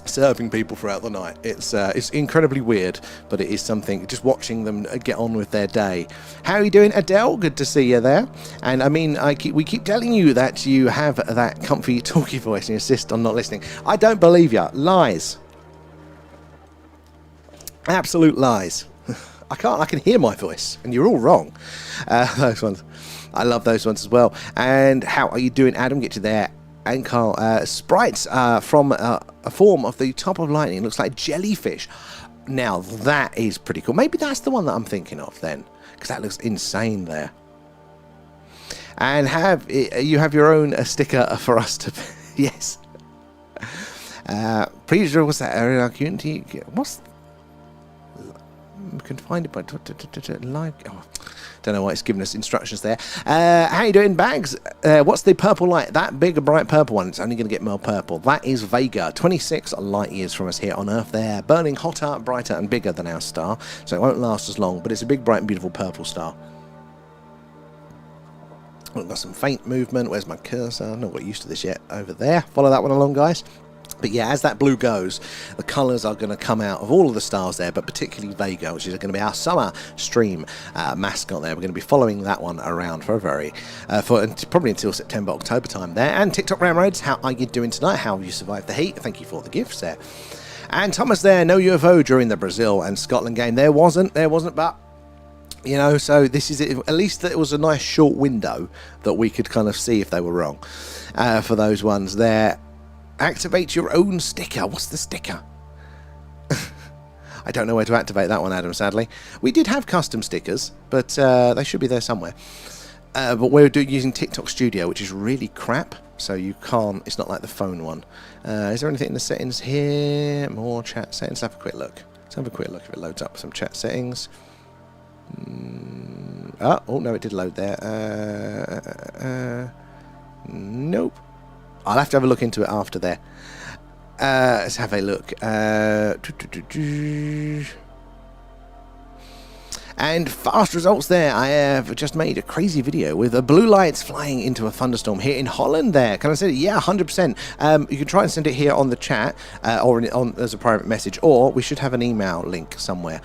serving people throughout the night. It's incredibly weird, but it is something, just watching them get on with their day. How are you doing, Adele? Good to see you there. And I mean, we keep telling you that you have that comfy talky voice and you insist on not listening. I don't believe you. Lies. Absolute lies. I can hear my voice, and you're all wrong. Those ones, I love those ones as well. And how are you doing, Adam? Get you there. And Carl, sprites from a form of the top of lightning. It looks like jellyfish. Now that is pretty cool. Maybe that's the one that I'm thinking of then, because that looks insane there. And you have your own sticker for us to? Yes. Please, what's that area? What's we can find it by live. Oh, don't know why it's giving us instructions there. How you doing, Bags? What's the purple light? That big, bright purple one. It's only going to get more purple. That is Vega, 26 light years from us here on Earth. There, burning hotter, brighter, and bigger than our star. So it won't last as long. But it's a big, bright, and beautiful purple star. We've got some faint movement. Where's my cursor? I've not got used to this yet. Over there. Follow that one along, guys. But yeah, as that blue goes, the colours are going to come out of all of the stars there, but particularly Vega, which is going to be our summer stream mascot there. We're going to be following that one around for probably until September, October time there. And TikTok Ramroads, how are you doing tonight? How have you survived the heat? Thank you for the gifts there. And Thomas there, no UFO during the Brazil and Scotland game. There wasn't, but so this is it. At least it was a nice short window that we could kind of see if they were wrong for those ones there. Activate your own sticker. What's the sticker? I don't know where to activate that one, Adam, sadly. We did have custom stickers, but they should be there somewhere. But we're using TikTok Studio, which is really crap, so you can't, it's not like the phone one. Is there anything in the settings here? More chat settings. Let's have a quick look. Let's have a quick look if it loads up some chat settings. Oh, no, it did load there. Nope. I'll have to have a look into it after there. Let's have a look. And fast results there. I have just made a crazy video with blue lights flying into a thunderstorm here in Holland there. Can I say it? Yeah, 100%. You can try and send it here on the chat or as a private message, or we should have an email link somewhere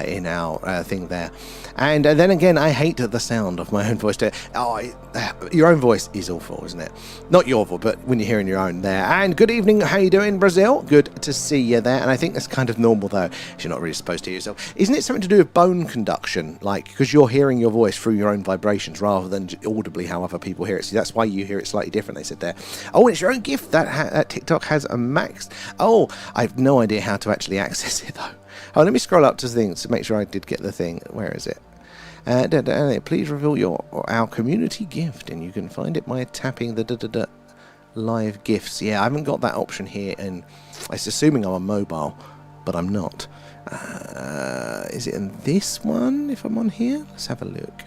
in our thing there. And then again, I hate the sound of my own voice. Your own voice is awful, isn't it? Not your voice, but when you're hearing your own there. And good evening. How you doing, Brazil? Good to see you there. And I think that's kind of normal, though. You're not really supposed to hear yourself. Isn't it something to do with bone conduction? abduction, like, because you're hearing your voice through your own vibrations rather than audibly how other people hear it. See, that's why you hear it slightly different, they said there. Oh, it's your own gift. That TikTok has a max. Oh, I have no idea how to actually access it, though. Oh, let me scroll up to things to make sure I did get the thing. Where is it? Please reveal our community gift, and you can find it by tapping the live gifts. Yeah, I haven't got that option here, and it's assuming I'm on mobile, but I'm not. Is it in this one, if I'm on here? Let's have a look.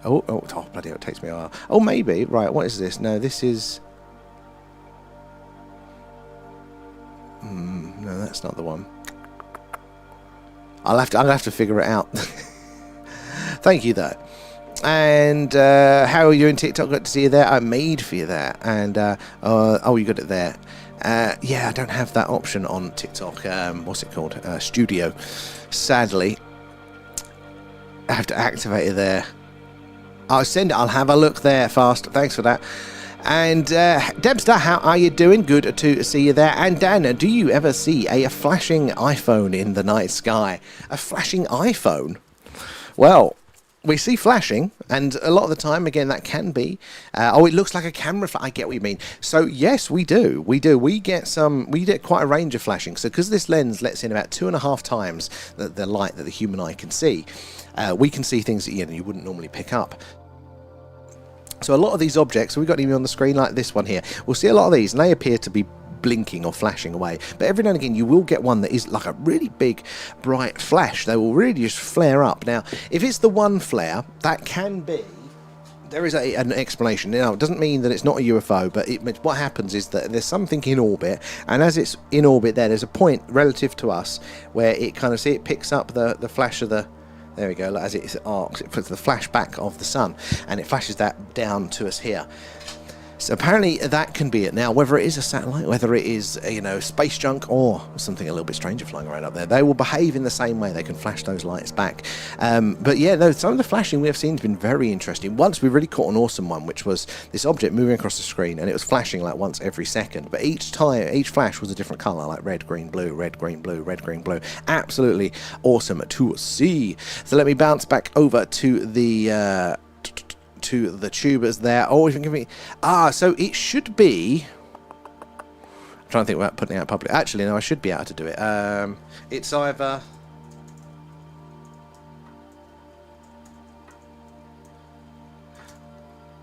Oh, bloody hell, it takes me a while. Oh, maybe. Right, what is this? No, this is... no, that's not the one. I'll have to figure it out. Thank you, though. And how are you in TikTok? Good to see you there. I made for you there. And oh, you got it there. Yeah, I don't have that option on TikTok. What's it called? Studio. Sadly, I have to activate it there. I'll have a look there fast. Thanks for that. And Debster, how are you doing? Good to see you there. And Dan, do you ever see a flashing iPhone in the night sky? A flashing iPhone? Well, we see flashing, and a lot of the time, again, that can be. It looks like a camera. I get what you mean. So yes, we do. We get quite a range of flashing. So because this lens lets in about 2.5 times the light that the human eye can see, we can see things that you wouldn't normally pick up. So a lot of these objects, we've got even on the screen like this one here, we'll see a lot of these, and they appear to be blinking or flashing away. But every now and again, you will get one that is like a really big, bright flash. They will really just flare up. Now, if it's the one flare, that can be... There is an explanation. Now, it doesn't mean that it's not a UFO, but what happens is that there's something in orbit, and as it's in orbit there's a point relative to us where it kind of, it picks up the flash of the... There we go, as it arcs, it puts the flashback of the sun, and it flashes that down to us here. So apparently that can be it. Now, whether it is a satellite, whether it is, space junk, or something a little bit stranger flying around up there, they will behave in the same way. They can flash those lights back. But yeah, no, some of the flashing we have seen has been very interesting. Once we really caught an awesome one, which was this object moving across the screen, and it was flashing like once every second. But each flash was a different color, like red, green, blue, red, green, blue, red, green, blue. Absolutely awesome to see. So let me bounce back over to the tubers there. Oh, you can give me... so it should be... I'm trying to think about putting it out public. Actually, no, I should be able to do it. It's either...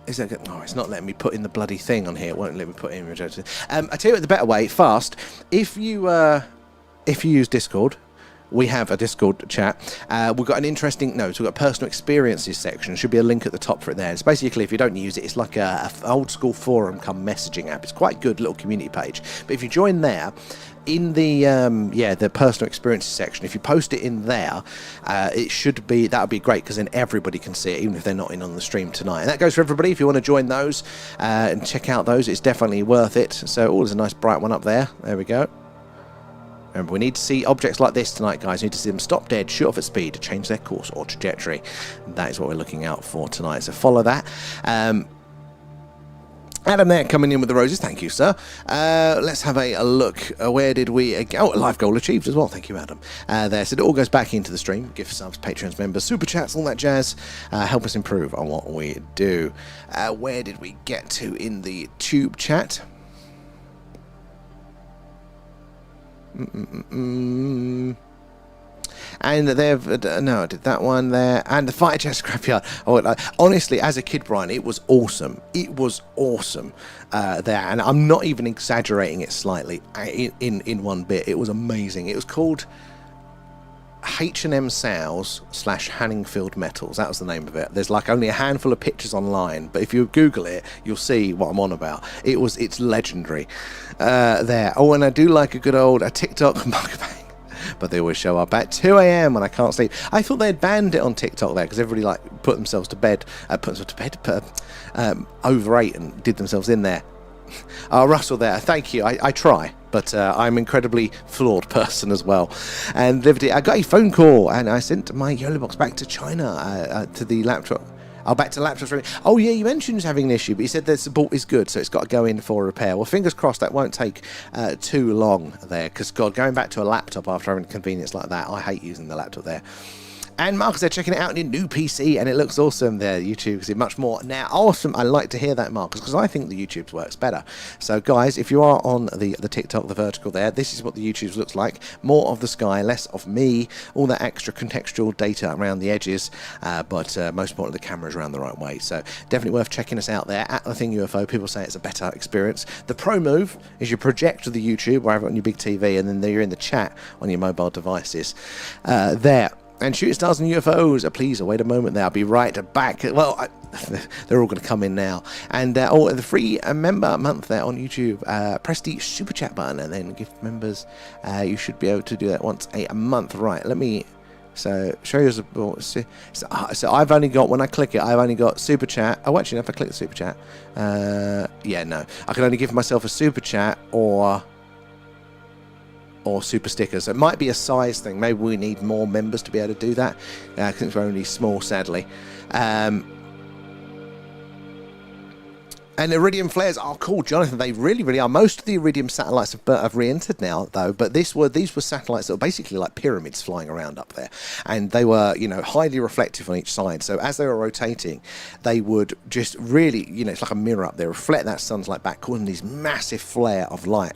Is that good? No, it's not letting me put in the bloody thing on here. It won't let me put in... I tell you what, the better way, fast. If you use Discord... We have a Discord chat. We've got an interesting... No, so we've got a personal experiences section. There should be a link at the top for it there. It's basically, if you don't use it, it's like a old school forum come messaging app. It's quite a good little community page. But if you join there, in the personal experiences section, if you post it in there, it should be... That would be great, because then everybody can see it, even if they're not in on the stream tonight. And that goes for everybody. If you want to join those and check out those, it's definitely worth it. So, there's a nice bright one up there. There we go. Remember, we need to see objects like this tonight, guys. We need to see them stop dead, shoot off at speed to change their course or trajectory. That is what we're looking out for tonight. So follow that. Adam there coming in with the roses. Thank you, sir. Let's have a look. Where did we go? A life goal achieved as well. Thank you, Adam. There. So it all goes back into the stream. Gift subs, Patreons, members, super chats, all that jazz. Help us improve on what we do. Where did we get to in the tube chat? And they've no, I did that one there, and the fighter jet scrapyard. Honestly, as a kid, Brian, it was awesome. It was awesome there, and I'm not even exaggerating it slightly. In one bit, it was amazing. It was called H&M Sales / Hanningfield Metals. That was the name of it. There's like only a handful of pictures online, but if you Google it, you'll see what I'm on about. It's legendary there. Oh, and I do like a good old TikTok mukbang, but they always show up at 2 a.m. when I can't sleep. I thought they'd banned it on TikTok there, because everybody put themselves to bed, overate and did themselves in there. Russell there, thank you. I try, but I'm an incredibly flawed person as well. And Liberty, I got a phone call, and I sent my YOLO box back to China, to the laptop. Oh, back to laptops. Oh, yeah, you mentioned having an issue, but you said the support is good, so it's got to go in for repair. Well, fingers crossed that won't take too long there, because, God, going back to a laptop after having a convenience like that, I hate using the laptop there. And Marcus, they're checking it out in your new PC, and it looks awesome there. YouTube is much more now. Awesome. I like to hear that, Marcus, because I think the YouTube's works better. So, guys, if you are on the TikTok, the vertical there, this is what the YouTube's looks like. More of the sky, less of me. All that extra contextual data around the edges, but most importantly, the camera's around the right way. So, definitely worth checking us out there at The Thing UFO. People say it's a better experience. The pro move is you project the YouTube wherever on your big TV, and then you're in the chat on your mobile devices there. And Shooting Stars and UFOs, please wait a moment there. I'll be right back. Well, they're all going to come in now. And the free member month there on YouTube, press the super chat button and then give members. You should be able to do that once a month. Right, let me show you. So I've only got, when I click it, I've only got super chat. Oh, actually, if I click the super chat, yeah, no. I can only give myself a super chat or super stickers. So it might be a size thing. Maybe we need more members to be able to do that, since we're only small, sadly. And Iridium flares are cool, Jonathan. They really, really are. Most of the Iridium satellites have re-entered now, though. But these were satellites that were basically like pyramids flying around up there, and they were, highly reflective on each side. So as they were rotating, they would just really, it's like a mirror up there, reflect that sun's light back, causing these massive flare of light,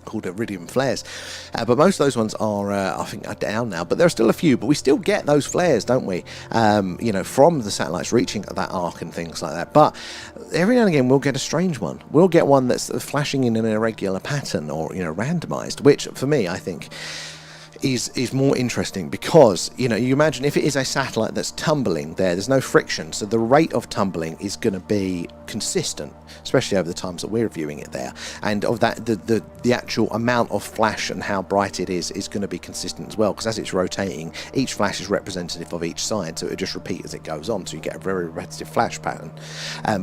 called Iridium flares. But most of those ones are, I think, are down now, but there are still a few, but we still get those flares, don't we? From the satellites reaching that arc and things like that. But every now and again we'll get a strange one. We'll get one that's flashing in an irregular pattern or, randomized, which for me, I think, is more interesting, because you imagine if it is a satellite that's tumbling there's no friction, so the rate of tumbling is going to be consistent, especially over the times that we're viewing it there, and of that the actual amount of flash and how bright it is going to be consistent as well, because as it's rotating, each flash is representative of each side, so it just repeat as it goes on, so you get a very repetitive flash pattern.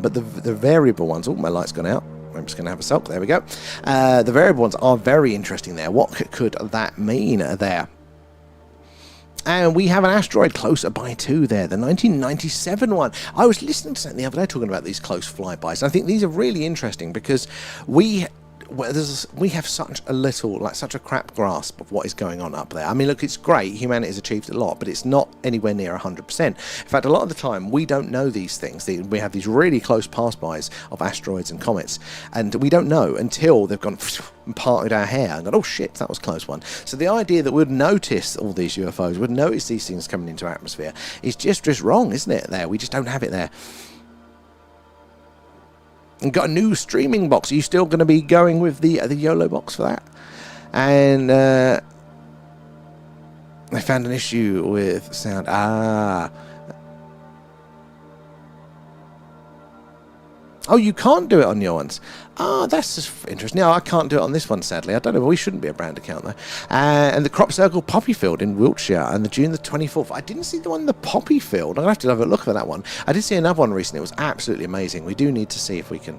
But the variable ones, oh, my light's gone out, I'm just going to have a sulk. There we go. The variable ones are very interesting there. What could that mean there? And we have an asteroid closer by too there, the 1997 one. I was listening to something the other day talking about these close flybys. I think these are really interesting because we have such a crap grasp of what is going on up there. I mean, look, it's great. Humanity has achieved a lot, but it's not anywhere near 100%. In fact, a lot of the time, we don't know these things. We have these really close pass-bys of asteroids and comets, and we don't know until they've gone and parted our hair and gone, oh shit, that was a close one. So the idea that we'd notice all these UFOs, would notice these things coming into our atmosphere, is just wrong, isn't it? There, we just don't have it there. And got a new streaming box. Are you still going to be going with the YOLO box for that? And I found an issue with sound. Oh, you can't do it on your ones. Oh, that's just interesting. No, I can't do it on this one, sadly. I don't know, but we shouldn't be a brand account, though. And the Crop Circle Poppy Field in Wiltshire on the June the 24th. I didn't see the one in the Poppy Field. I'm going to have to have a look for that one. I did see another one recently. It was absolutely amazing. We do need to see if we can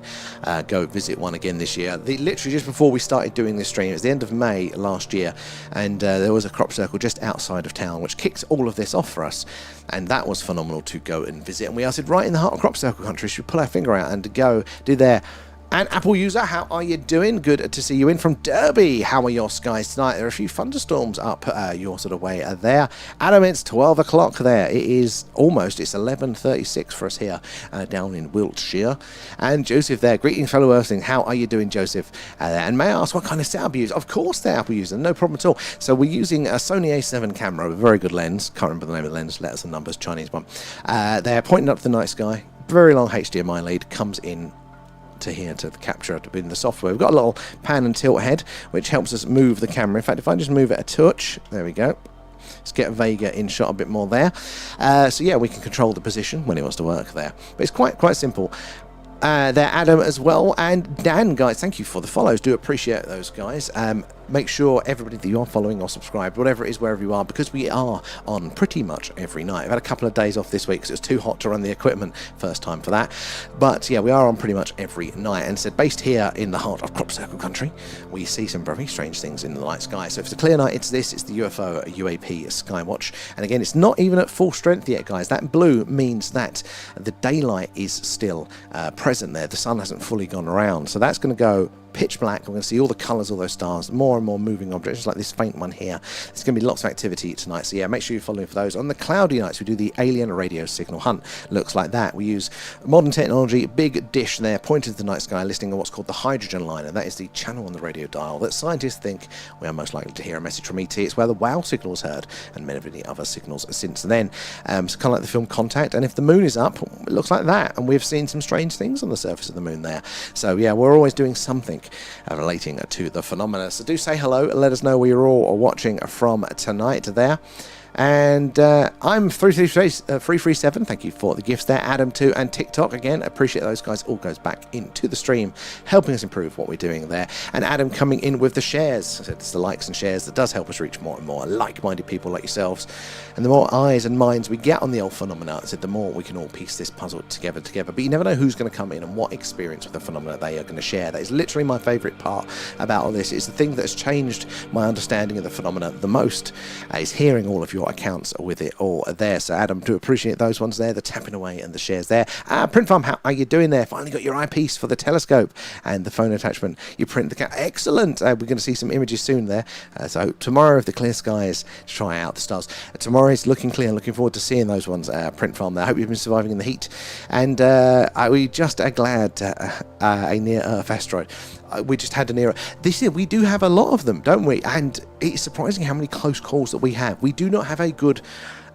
go visit one again this year. Literally just before we started doing this stream, it was the end of May last year, and there was a crop circle just outside of town, which kicked all of this off for us. And that was phenomenal to go and visit. And we said, right in the heart of crop circle country, should we pull our finger out and go do there. And Apple user, how are you doing? Good to see you in from Derby. How are your skies tonight? There are a few thunderstorms up your sort of way there. Adam, it's 12 o'clock there. It is almost, it's 11:36 for us here down in Wiltshire. And Joseph there, greetings fellow Earthlings. How are you doing, Joseph? And may I ask what kind of setup you use? Of course they're Apple user, no problem at all. So we're using a Sony A7 camera with a very good lens. Can't remember the name of the lens, letters and numbers, Chinese one. They're pointing up to the night sky. Very long HDMI lead, comes in to here to capture it in the software. We've got a little pan and tilt head which helps us move the camera. In fact, if I just move it a touch, there we go. Let's get Vega in shot a bit more there. So yeah, we can control the position when it wants to work there. But it's quite simple. There, Adam as well, and Dan, guys, thank you for the follows. Do appreciate those, guys. make sure everybody that you are following or subscribed, whatever it is, wherever you are, because we are on pretty much every night. I've had a couple of days off this week because it was too hot to run the equipment, first time for that. But yeah, we are on pretty much every night. And so based here in the heart of Crop Circle country, we see some very strange things in the night sky. So if it's a clear night, it's this. It's the UFO UAP Skywatch. And again, it's not even at full strength yet, guys. That blue means that the daylight is still present there. The sun hasn't fully gone around. So that's going to go pitch black. We're going to see all the colours of those stars, more and more moving objects, like this faint one here. There's going to be lots of activity tonight, so yeah, make sure you're following for those. On the cloudy nights, we do the alien radio signal hunt. Looks like that. We use modern technology, big dish there, pointed to the night sky, listing on what's called the hydrogen line, and that is the channel on the radio dial that scientists think we are most likely to hear a message from ET. It's where the WOW signal is heard, and many other signals since then. So kind of like the film Contact, and if the moon is up, it looks like that, and we've seen some strange things on the surface of the moon there. So yeah, we're always doing something relating to the phenomena. So do say hello and let us know where you're all watching from tonight there. And I'm 337. Thank you for the gifts there. Adam too, and TikTok again. Appreciate those guys. All goes back into the stream, helping us improve what we're doing there. And Adam coming in with the shares. So it's the likes and shares that does help us reach more and more like-minded people like yourselves. And the more eyes and minds we get on the old phenomena, so the more we can all piece this puzzle together. But you never know who's going to come in and what experience with the phenomena they are going to share. That is literally my favourite part about all this. It's the thing that has changed my understanding of the phenomena the most, is hearing all of your accounts with it all there. So Adam, do appreciate those ones there, the tapping away and the shares there. Print Farm, how are you doing there? Finally got your eyepiece for the telescope and the phone attachment. You print the excellent. We're going to see some images soon there. So tomorrow, if the clear skies, try out the stars. Tomorrow is looking clear. Looking forward to seeing those ones. Print Farm there. I hope you've been surviving in the heat. And we just are glad a near-Earth asteroid. We just had an era. This year we do have a lot of them, don't we? And it's surprising how many close calls that we have. We do not have a good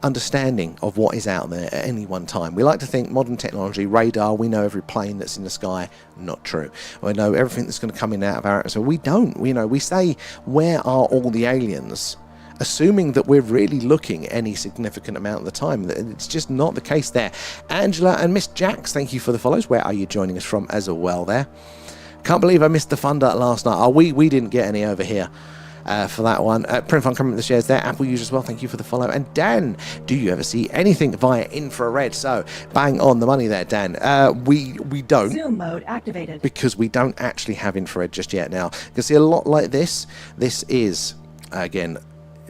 understanding of what is out there at any one time. We like to think modern technology, radar, we know every plane that's in the sky. Not true. We know everything that's going to come in and out of our atmosphere. We don't. We say, where are all the aliens? Assuming that we're really looking any significant amount of the time. It's just not the case there. Angela and Miss Jax, thank you for the follows. Where are you joining us from as well there? Can't believe I missed the thunder last night. Oh, we didn't get any over here for that one. Print Fun coming with the shares there. Apple user as well. Thank you for the follow. And Dan, do you ever see anything via infrared? So bang on the money there, Dan. We don't. Zoom mode activated. Because we don't actually have infrared just yet. Now you can see a lot like this. This is again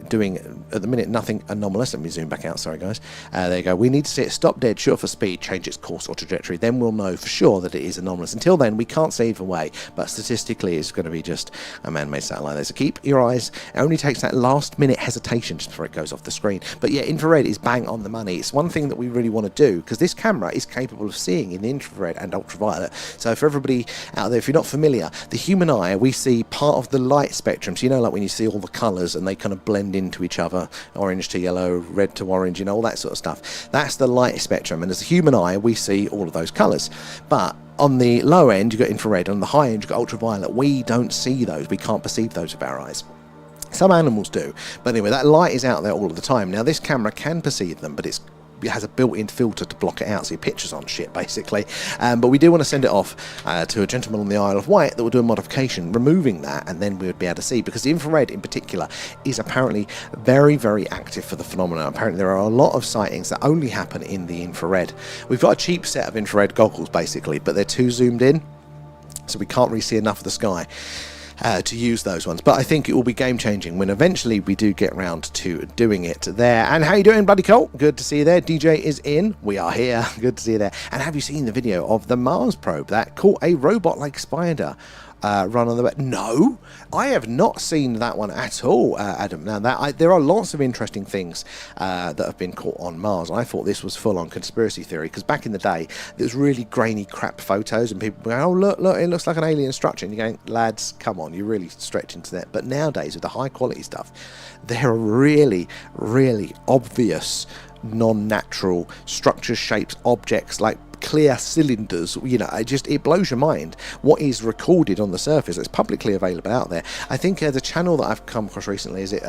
doing at the minute nothing anomalous. Let me zoom back out, sorry guys. There you go. We need to see it stop dead short for speed, change its course or trajectory, then we'll know for sure that it is anomalous. Until then we can't see either way, but statistically it's going to be just a man-made satellite there. So keep your eyes, it only takes that last minute hesitation just before it goes off the screen. But yeah, infrared is bang on the money. It's one thing that we really want to do, because this camera is capable of seeing in infrared and ultraviolet. So for everybody out there, if you're not familiar, the human eye, we see part of the light spectrum. So like when you see all the colours and they kind of blend into each other, orange to yellow, red to orange, all that sort of stuff. That's the light spectrum, and as a human eye we see all of those colours. But on the low end you've got infrared, on the high end you've got ultraviolet. We don't see those, we can't perceive those with our eyes. Some animals do, but anyway, that light is out there all of the time. Now this camera can perceive them, but it has a built-in filter to block it out, so your picture's on shit basically. But we do want to send it off to a gentleman on the Isle of Wight that will do a modification removing that, and then we would be able to see, because the infrared in particular is apparently very active for the phenomenon. Apparently there are a lot of sightings that only happen in the infrared. We've got a cheap set of infrared goggles basically, but they're too zoomed in, so we can't really see enough of the sky to use those ones. But I think it will be game changing when eventually we do get round to doing it there. And how you doing, Bloody Colt? Good to see you there. DJ is in. We are here. Good to see you there. And have you seen the video of the Mars probe that caught a robot-like spider run on the bed? No, I have not seen that one at all, Adam. Now there are lots of interesting things that have been caught on Mars. I thought this was full-on conspiracy theory, because back in the day there was really grainy crap photos and people going, oh look, it looks like an alien structure, and you're going, lads, come on, you're really stretching to that. But nowadays with the high quality stuff, there are really obvious non-natural structures, shapes, objects, like clear cylinders. You know, it blows your mind what is recorded on the surface. It's publicly available out there. I think the channel that I've come across recently, is it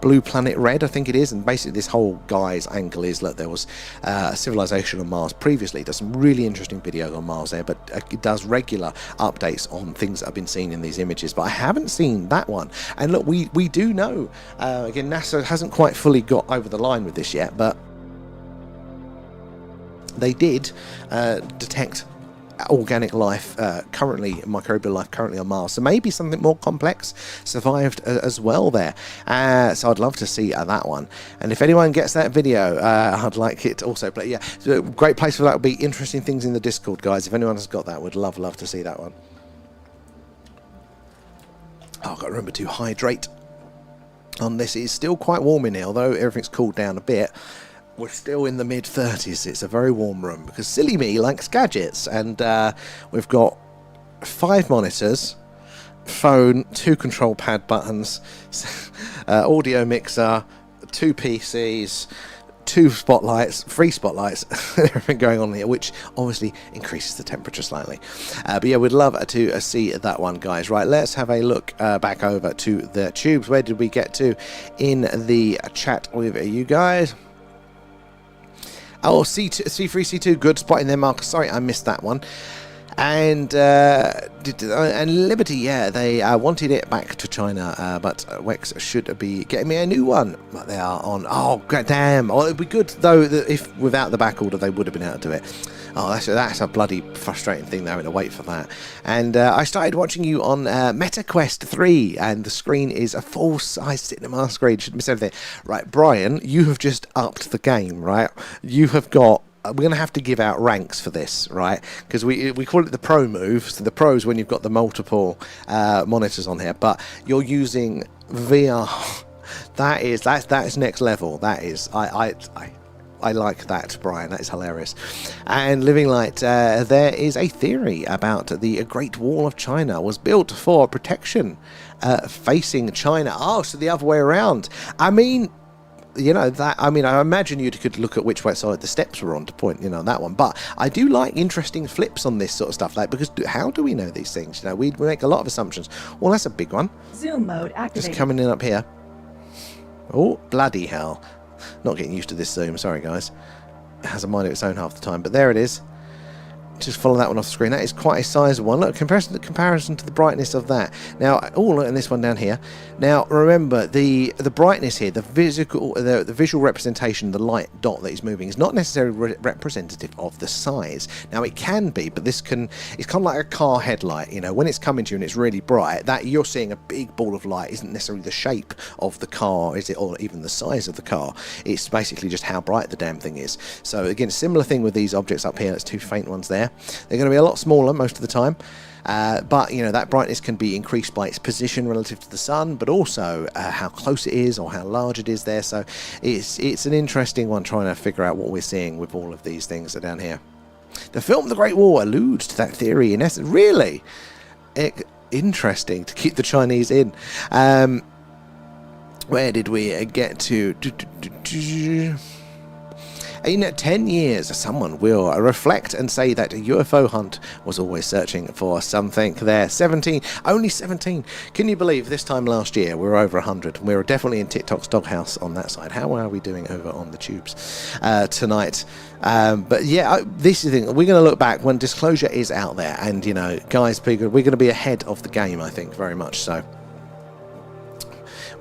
Blue Planet Red, I think it is, and basically this whole guy's angle is that there was a civilization on Mars previously. Does some really interesting videos on Mars there, but it does regular updates on things that have been seen in these images. But I haven't seen that one. And look, we do know, again, NASA hasn't quite fully got over the line with this yet, but they did detect organic life currently, microbial life currently on Mars, so maybe something more complex survived as well there. So I'd love to see that one, and if anyone gets that video, I'd like it to also play. Yeah, so great place for that would be interesting things in the Discord, guys. If anyone has got that, would love to see that one. Oh, I've got to remember to hydrate on this. It's still quite warm in here, although everything's cooled down a bit. We're still in the mid-30s. It's a very warm room because silly me likes gadgets, and we've got 5 monitors, phone, 2 control pad buttons, audio mixer, 2 PCs, 2 spotlights, 3 spotlights, everything going on here, which obviously increases the temperature slightly. But yeah, we'd love to see that one, guys. Right, let's have a look back over to the tubes. Where did we get to in the chat with you guys? Oh, C2, C3, C2, good spot in there, Marcus. Sorry, I missed that one. And Liberty, yeah, they wanted it back to China, but Wex should be getting me a new one. But they are on. Oh, god damn! Oh, it'd be good though that if without the back order they would have been able to do it. Oh, that's a bloody frustrating thing. They're having to wait for that. And I started watching you on MetaQuest 3, and the screen is a full-size cinema screen. Should miss everything. Right, Brian, you have just upped the game, right? You have got. We're going to have to give out ranks for this, right? Because we call it the pro move. So the pros when you've got the multiple monitors on here, but you're using VR. That's next level. That is I like that, Brian. That is hilarious. And Living Light, there is a theory about the Great Wall of China was built for protection facing China. Oh, so the other way around. I mean, you know, that, I mean, I imagine you could look at which way side the steps were on to point, you know, that one. But I do like interesting flips on this sort of stuff, like, because how do we know these things? You know, we make a lot of assumptions. Well, that's a big one. Zoom mode activated. Just coming in up here. Oh, bloody hell. Not getting used to this zoom, sorry guys. It has a mind of its own half the time, but there it is. Just follow that one off the screen. That is quite a sizable one. Look, comparison to the brightness of that. Now, oh, look, and this one down here. Now, remember the brightness here, the visual representation, the light dot that is moving, is not necessarily representative of the size. Now, it can be, but it's kind of like a car headlight. You know, when it's coming to you and it's really bright, that you're seeing a big ball of light isn't necessarily the shape of the car, is it, or even the size of the car. It's basically just how bright the damn thing is. So again, similar thing with these objects up here. There's 2 faint ones there. They're going to be a lot smaller most of the time, but you know, that brightness can be increased by its position relative to the sun, but also how close it is or how large it is there. So it's an interesting one, trying to figure out what we're seeing with all of these things that are down here. The film The Great Wall alludes to that theory in essence. Really interesting to keep the Chinese in. Where did we get to? In 10 years, someone will reflect and say that a UFO hunt was always searching for something there. 17, only 17. Can you believe this time last year we were over 100? We were definitely in TikTok's doghouse on that side. How are we doing over on the tubes tonight? But yeah, this is the thing. We're going to look back when disclosure is out there. And, you know, guys, we're going to be ahead of the game, I think, very much so.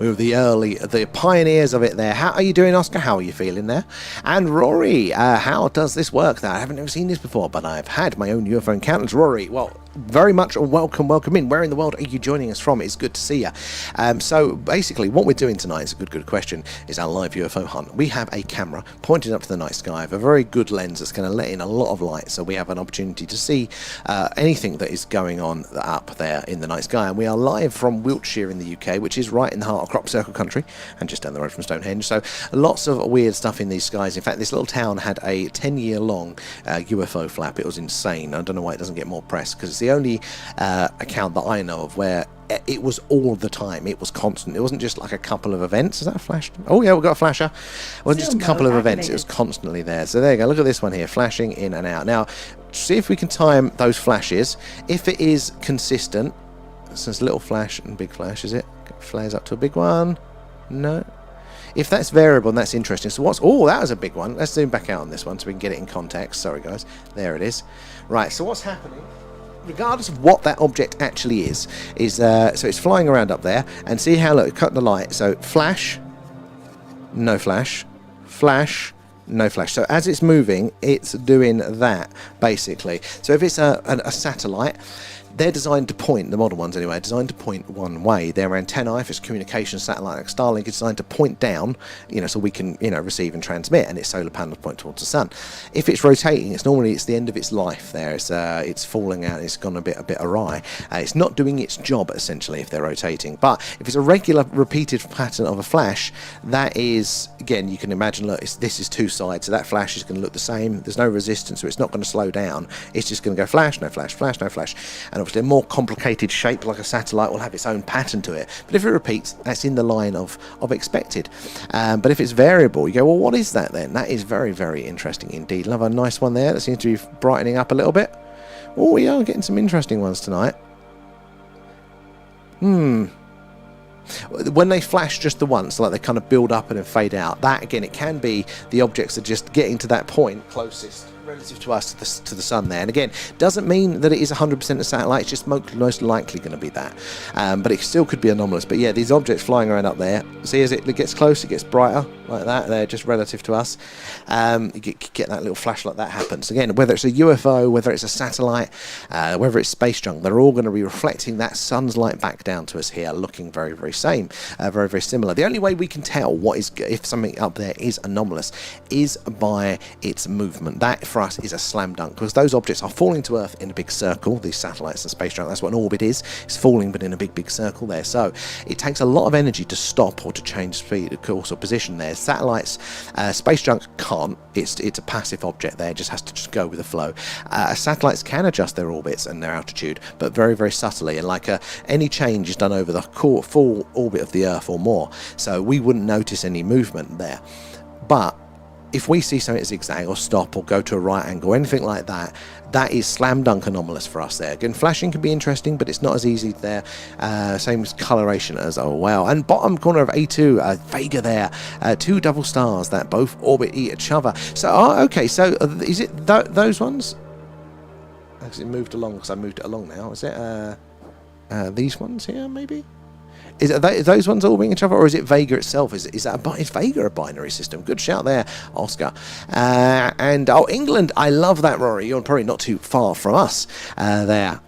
We were the pioneers of it there. How are you doing, Oscar? How are you feeling there? And Rory, how does this work? Now, I haven't ever seen this before, but I've had my own UFO encounters. Rory, well, very much welcome in. Where in the world are you joining us from? It's good to see you. So basically, what we're doing tonight is a good question, is our live UFO hunt. We have a camera pointed up to the night sky, with a very good lens that's going to let in a lot of light, so we have an opportunity to see anything that is going on up there in the night sky. And we are live from Wiltshire in the UK, which is right in the heart of Crop Circle country, and just down the road from Stonehenge. So lots of weird stuff in these skies. In fact, this little town had a 10-year-long UFO flap. It was insane. I don't know why it doesn't get more press, because it's the only account that I know of where it was all the time. It was constant. It wasn't just like a couple of events. Is that a flash? Oh yeah, we've got a flasher. It wasn't just a couple of events. It was constantly there. So there you go. Look at this one here, flashing in and out. Now, see if we can time those flashes. If it is consistent, so it's a little flash and big flash, is it? Flares up to a big one. No. If that's variable, and that's interesting. So what's... Oh, that was a big one. Let's zoom back out on this one so we can get it in context. Sorry, guys. There it is. Right, so what's happening, regardless of what that object actually is so it's flying around up there, and see how, look, cut the light. So flash, no flash, flash, no flash. So as it's moving, it's doing that, basically. So if it's a satellite, they're designed to point, the modern ones anyway, are designed to point one way. Their antennae, if it's a communication satellite like Starlink, is designed to point down, so we can, receive and transmit, and its solar panels point towards the sun. If it's rotating, it's the end of its life there. It's falling out, it's gone a bit awry. It's not doing its job, essentially, if they're rotating. But if it's a regular, repeated pattern of a flash, that is, again, you can imagine, look, this is two sides, so that flash is going to look the same. There's no resistance, so it's not going to slow down. It's just going to go flash, no flash, flash, no flash. And obviously a more complicated shape like a satellite will have its own pattern to it, but if it repeats, that's in the line of expected. But if it's variable, you go, well, what is that then? That is very, very interesting indeed. Love a nice one there that seems to be brightening up a little bit. Oh, we are getting some interesting ones tonight. When they flash just the once, like they kind of build up and then fade out, that again, it can be the objects are just getting to that point closest relative to us to the sun there. And again, doesn't mean that it is 100% a satellite, it's just most likely going to be that. But it still could be anomalous. But yeah, these objects flying around up there, see, as it gets close, it gets brighter like that there, just relative to us. You get that little flash like that happens. Again, whether it's a UFO, whether it's a satellite, whether it's space junk, they're all going to be reflecting that sun's light back down to us here, looking very, very same, very, very similar. The only way we can tell if something up there is anomalous is by its movement. That for us is a slam dunk, because those objects are falling to Earth in a big circle. These satellites and space junk, that's what an orbit is. It's falling but in a big circle there. So it takes a lot of energy to stop or to change speed, course, or position there. Satellites, space junk can't. It's a passive object there. It just has to just go with the flow. Satellites can adjust their orbits and their altitude, but very, very subtly, and like any change is done over the full orbit of the Earth or more, so we wouldn't notice any movement there. But if we see something zigzag or stop or go to a right angle or anything like that, that is slam dunk anomalous for us there. Again, flashing can be interesting, but it's not as easy there. Same as coloration as, oh wow. And bottom corner of A2, Vega there, two double stars that both orbit each other. So, okay, so is it those ones? Has it moved along? Because I moved it along now. Is it these ones here, maybe? Is it those ones orbiting each other, or is it Vega itself? Is Vega a binary system? Good shout there, Oscar. And England, I love that, Rory. You're probably not too far from us there.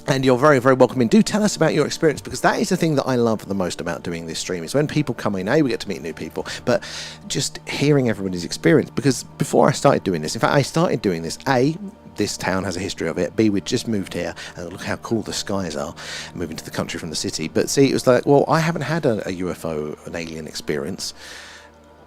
And you're very, very welcome in. Do tell us about your experience, because that is the thing that I love the most about doing this stream, is when people come in, we get to meet new people, but just hearing everybody's experience. Because before I started doing this, in fact, I started doing this, this town has a history of it. B, we'd just moved here, and look how cool the skies are, moving to the country from the city. But see, it was like, well, I haven't had a UFO, an alien experience.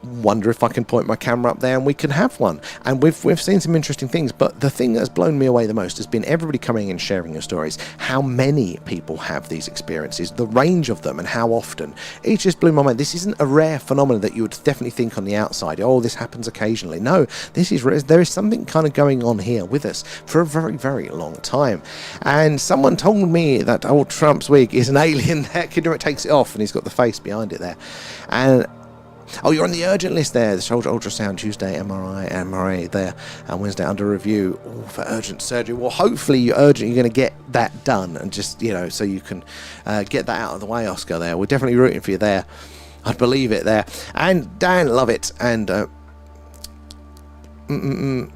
Wonder if I can point my camera up there and we can have one. And we've seen some interesting things, but the thing that's blown me away the most has been everybody coming and sharing their stories. How many people have these experiences, the range of them, and how often. It just blew my mind. This isn't a rare phenomenon that you would definitely think on the outside, oh, this happens occasionally. No, this is there is something kind of going on here with us for a very, very long time. And someone told me that old Trump's wig is an alien there. Kidder takes it off and he's got the face behind it there. And oh, you're on the urgent list there. The shoulder ultrasound Tuesday, MRI there, and Wednesday under review for urgent surgery. Well, hopefully you're going to get that done, and just, so you can get that out of the way, Oscar, there. We're definitely rooting for you there. I believe it there. And Dan, love it. And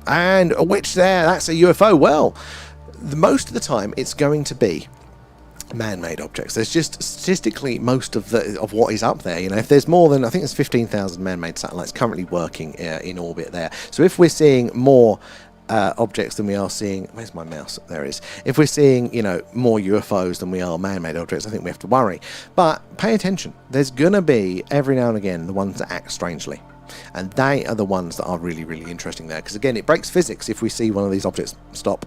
and a witch there. That's a UFO. Well, most of the time it's going to be man-made objects. There's just statistically most of what is up there. If there's more than, I think there's 15,000 man-made satellites currently working in orbit there. So if we're seeing more objects than we are seeing, where's my mouse? There it is. If we're seeing, more UFOs than we are man-made objects, I think we have to worry. But pay attention. There's gonna be every now and again the ones that act strangely. And they are the ones that are really, really interesting there. Because again, it breaks physics if we see one of these objects stop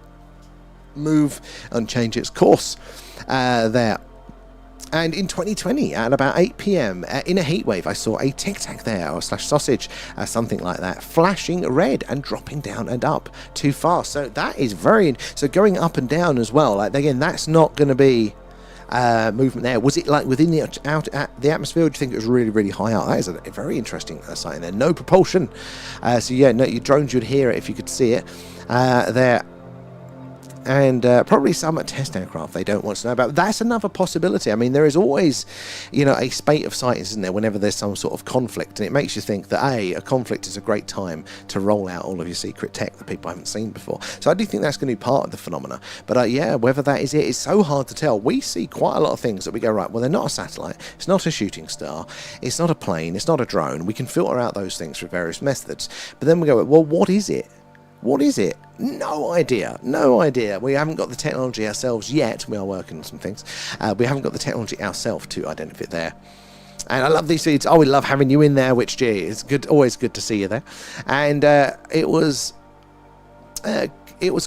move and change its course there. And in 2020, at about 8 p.m, in a heat wave, I saw a Tic Tac there, or slash sausage, something like that, flashing red and dropping down and up too fast. So that is so going up and down as well. Like, again, that's not going to be movement there. Was it like within the atmosphere? Or do you think it was really, really high up? That is a very interesting sighting there. No propulsion. So yeah, no, your drones, you'd hear it if you could see it there. And probably some test aircraft they don't want to know about. That's another possibility. I mean, there is always, a spate of sightings, isn't there, whenever there's some sort of conflict. And it makes you think that, a conflict is a great time to roll out all of your secret tech that people haven't seen before. So I do think that's going to be part of the phenomena. But yeah, whether that is it, it's so hard to tell. We see quite a lot of things that we go, right, well, they're not a satellite, it's not a shooting star, it's not a plane, it's not a drone. We can filter out those things through various methods. But then we go, well, what is it? What is it? No idea. No idea. We haven't got the technology ourselves yet. We are working on some things. We haven't got the technology ourselves to identify it there. And I love these feeds. Oh, we love having you in there, which, gee, it's good. Always good to see you there. And it was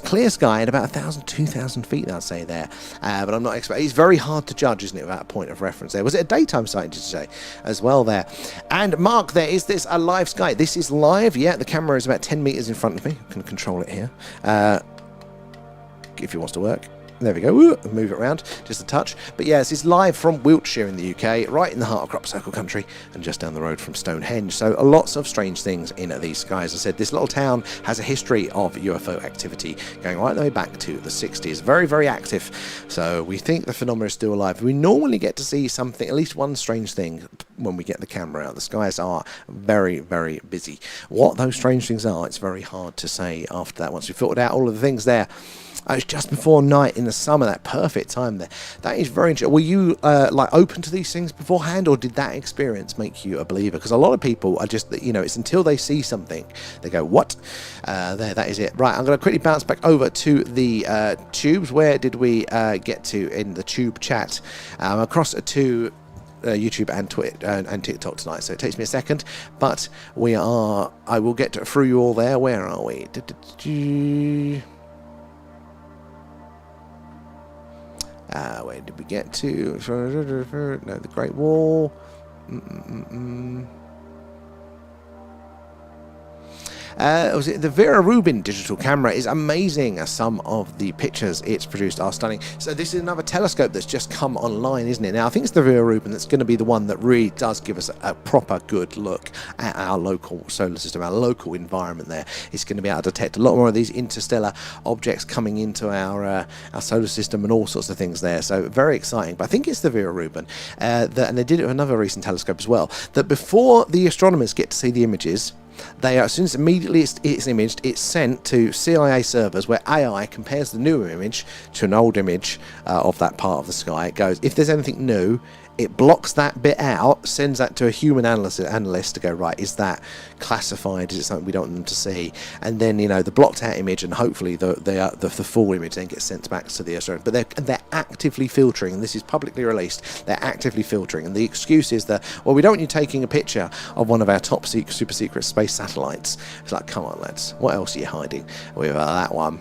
clear sky at about 1,000, 2,000 feet, I'd say there. But I'm not expecting. It's very hard to judge, isn't it, without a point of reference there. Was it a daytime sighting, did you say, as well there? And Mark, there, is this a live sky? This is live. Yeah, the camera is about 10 meters in front of me. I can control it here. If it wants to work. There we go. Woo, move it around just a touch. But yes, it's live from Wiltshire in the UK, right in the heart of crop circle country, and just down the road from Stonehenge. So lots of strange things in these skies. As I said, this little town has a history of UFO activity going right the way back to the 60s. Very, very active. So we think the phenomena is still alive. We normally get to see something, at least one strange thing, when we get the camera out. The skies are very, very busy. What those strange things are, it's very hard to say after that. Once we've filtered out all of the things there, it's just before night in the summer, that perfect time there. That is very interesting. Were you like open to these things beforehand, or did that experience make you a believer? Because a lot of people are just, it's until they see something, they go, what? There, that is it. Right, I'm going to quickly bounce back over to the tubes. Where did we get to in the tube chat? Across to YouTube and Twitter and TikTok tonight, so it takes me a second, but I will get through you all there. Where are we? Where did we get to? No, the Great Wall. Was it the Vera Rubin digital camera is amazing. Some of the pictures it's produced are stunning. So this is another telescope that's just come online, isn't it? Now I think it's the Vera Rubin that's going to be the one that really does give us a proper good look at our local solar system, our local environment there. It's going to be able to detect a lot more of these interstellar objects coming into our solar system and all sorts of things there. So very exciting. But I think it's the Vera Rubin, and they did it with another recent telescope as well, that before the astronomers get to see the images, as soon as immediately it's imaged, it's sent to CIA servers where AI compares the new image to an old image of that part of the sky. It goes, if there's anything new, it blocks that bit out, sends that to a human analyst to go, right, is that classified? Is it something we don't want them to see? And then, the blocked out image and hopefully the full image then gets sent back to the astronomer. But they're actively filtering, and this is publicly released. They're actively filtering, and the excuse is that, well, we don't want you taking a picture of one of our top super secret space satellites. It's like, come on, lads, what else are you hiding with that one?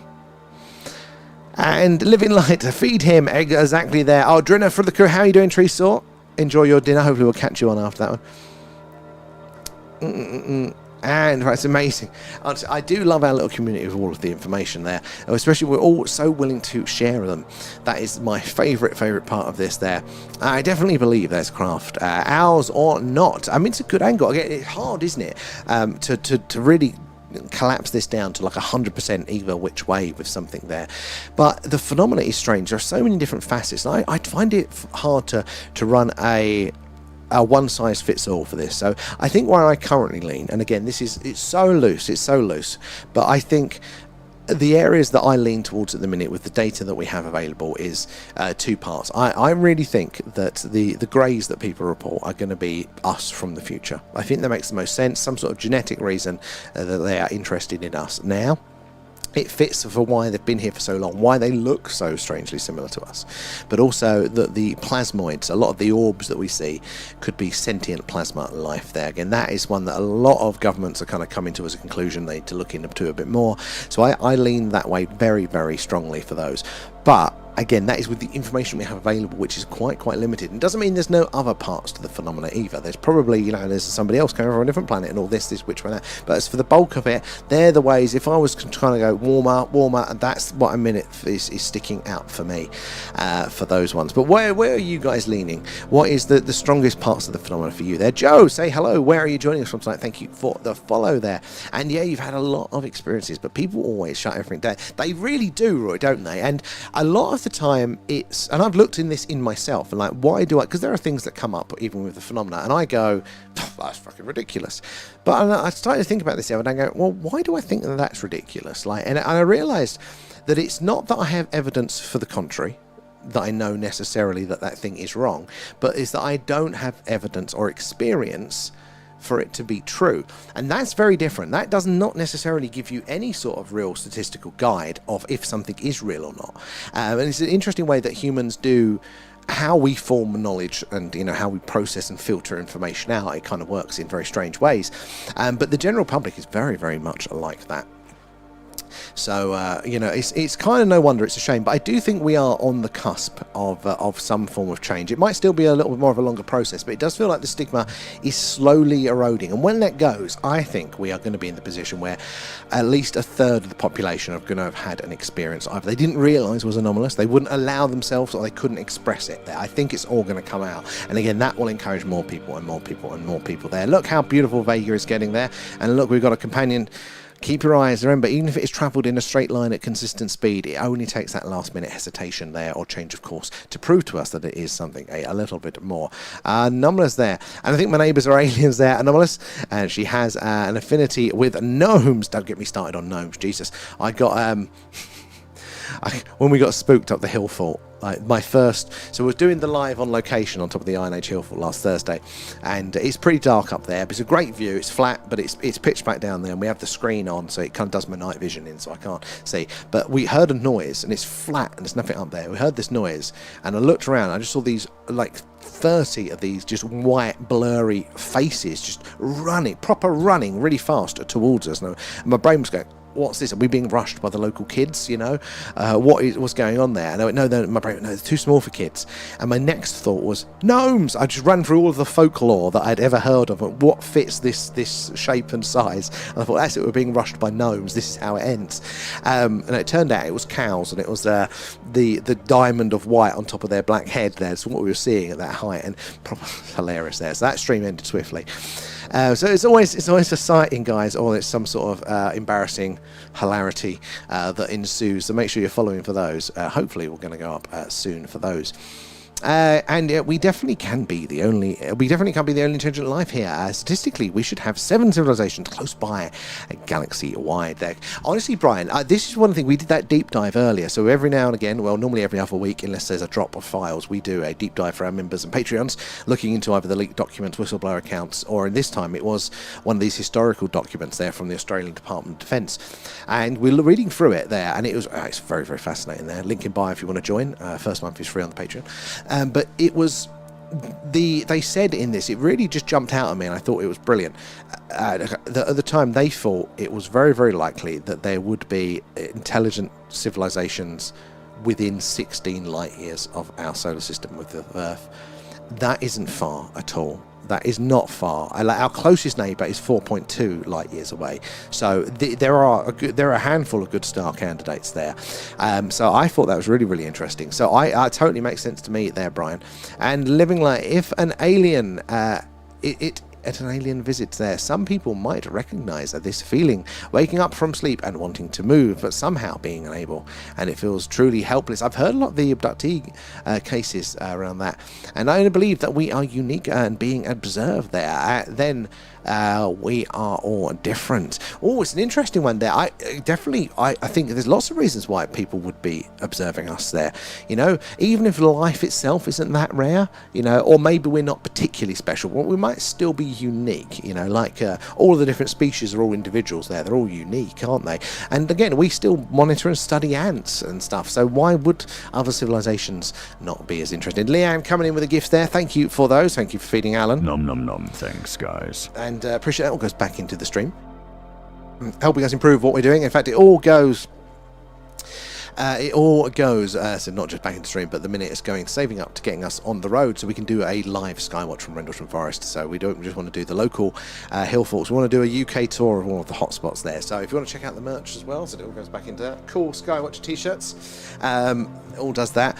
And Living Light, feed him exactly there. Oh, Drinner for the crew, how are you doing, Treesaw? Enjoy your dinner. Hopefully we'll catch you on after that one. And it's amazing. I do love our little community with all of the information there, especially we're all so willing to share them. That is my favourite part of this there. I definitely believe there's craft, ours or not. I mean, it's a good angle. Again, it's hard, isn't it, to really collapse this down to like 100% either which way with something there. But the phenomena is strange. There are so many different facets. And I find it hard to run a one size fits all for this. So I think where I currently lean, and again, it's so loose, but I think the areas that I lean towards at the minute with the data that we have available is two parts. I really think that the greys that people report are going to be us from the future. I think that makes the most sense. Some sort of genetic reason that they are interested in us now. it fits for why they've been here for so long, why they look so strangely similar to us. But also that the plasmoids, a lot of the orbs that we see, could be sentient plasma life there. Again, that is one that a lot of governments are kind of coming to as a conclusion they need to look into a bit more. So I lean that way very, very strongly for those. But again, that is with the information we have available, which is quite limited. And doesn't mean there's no other parts to the phenomena either. There's probably, there's somebody else coming from a different planet and all this, which one, that. But as for the bulk of it, they're the ways. If I was trying to go warmer, and that's what is sticking out for me for those ones. But where are you guys leaning? What is the strongest parts of the phenomena for you there? Joe, say hello. Where are you joining us from tonight? Thank you for the follow there. And yeah, you've had a lot of experiences, but people always shut everything down. They really do, Roy, don't they? And a lot of the time and I've looked in this in myself and like, why do I, because there are things that come up even with the phenomena and I go, that's fucking ridiculous. But I started to think about this the other day and I go, well, why do I think that that's ridiculous? Like, and I realized that it's not that I have evidence for the contrary, that I know necessarily that thing is wrong, but it's that I don't have evidence or experience for it to be true. And that's very different. That does not necessarily give you any sort of real statistical guide of if something is real or not. And it's an interesting way that humans do how we form knowledge and how we process and filter information out. It kind of works in very strange ways. But the general public is very, very much like that. So, it's kind of no wonder, it's a shame, but I do think we are on the cusp of some form of change. It might still be a little bit more of a longer process, but it does feel like the stigma is slowly eroding. And when that goes, I think we are going to be in the position where at least a third of the population are going to have had an experience either they didn't realise was anomalous, they wouldn't allow themselves, or they couldn't express it there. I think it's all going to come out. And again, that will encourage more people and more people and more people there. Look how beautiful Vega is getting there. And look, we've got a companion. Keep your eyes, remember, even if it is travelled in a straight line at consistent speed, it only takes that last minute hesitation there or change of course to prove to us that it is something a little bit more. Anomalous there. And I think my neighbours are aliens there, Anomalous. And she has an affinity with gnomes. Don't get me started on gnomes, Jesus. I got, when we got spooked up the hill fort, so we're doing the live on location on top of the Iron Age Hill Fort last Thursday, and it's pretty dark up there, but it's a great view. It's flat, but it's pitch black down there, and we have the screen on, so it kind of does my night vision in, so I can't see. But we heard a noise, and it's flat, and there's nothing up there. We heard this noise, and I looked around, and I just saw these, 30 of these just white, blurry faces just proper running really fast towards us. And my brain was going, what's this? Are we being rushed by the local kids? What's going on there? And I went, no, my brain, no, it's too small for kids. And my next thought was gnomes. I just ran through all of the folklore that I'd ever heard of, and what fits this shape and size. And I thought, that's it. We're being rushed by gnomes. This is how it ends. And it turned out it was cows, and it was the diamond of white on top of their black head there. So what we were seeing at that height, and hilarious there. So that stream ended swiftly. So it's always a sighting, guys, or it's some sort of embarrassing hilarity that ensues. So make sure you're following for those. Hopefully we're going to go up soon for those. And we definitely can be the only intelligent life here. Statistically, we should have 7 civilizations close by, a galaxy wide. There, honestly, Brian, this is one thing. We did that deep dive earlier. So every now and again, well, normally every other week, unless there's a drop of files, we do a deep dive for our members and Patreons, looking into either the leaked documents, whistleblower accounts, or in this time it was one of these historical documents there from the Australian Department of Defence. And we're reading through it there, and it's very, very fascinating there. Link in bio if you want to join. First month is free on the Patreon. But it was they said in this, it really just jumped out at me, and I thought it was brilliant. At the time, they thought it was very, very likely that there would be intelligent civilizations within 16 light years of our solar system with the Earth. That isn't far at all. That is not far. Our closest neighbour is 4.2 light years away. So there are a handful of good star candidates there. So I thought that was really, really interesting. So I totally makes sense to me there, Brian. And living like if an alien at an alien visit there, some people might recognise this feeling, waking up from sleep and wanting to move, but somehow being unable, and it feels truly helpless. I've heard a lot of the abductee cases around that, and I believe that we are unique and being observed there. Then We are all different. Oh, it's an interesting one there. I think there's lots of reasons why people would be observing us there. You know, even if life itself isn't that rare, you know, or maybe we're not particularly special, well, we might still be unique. You know, like all of the different species are all individuals there. They're all unique, aren't they? And again, we still monitor and study ants and stuff. So why would other civilizations not be as interested? Leanne coming in with a gift there. Thank you for those. Thank you for feeding Alan. Nom nom nom. Thanks, guys. And appreciate that. All goes back into the stream, helping us improve what we're doing. In fact, it all goes so not just back into stream, but the minute it's going, saving up to getting us on the road so we can do a live Skywatch from Rendlesham Forest. So we don't just want to do the local hill forts, we want to do a UK tour of all of the hotspots there. So if you want to check out the merch as well, so it all goes back into that. Cool Skywatch t-shirts, all does that.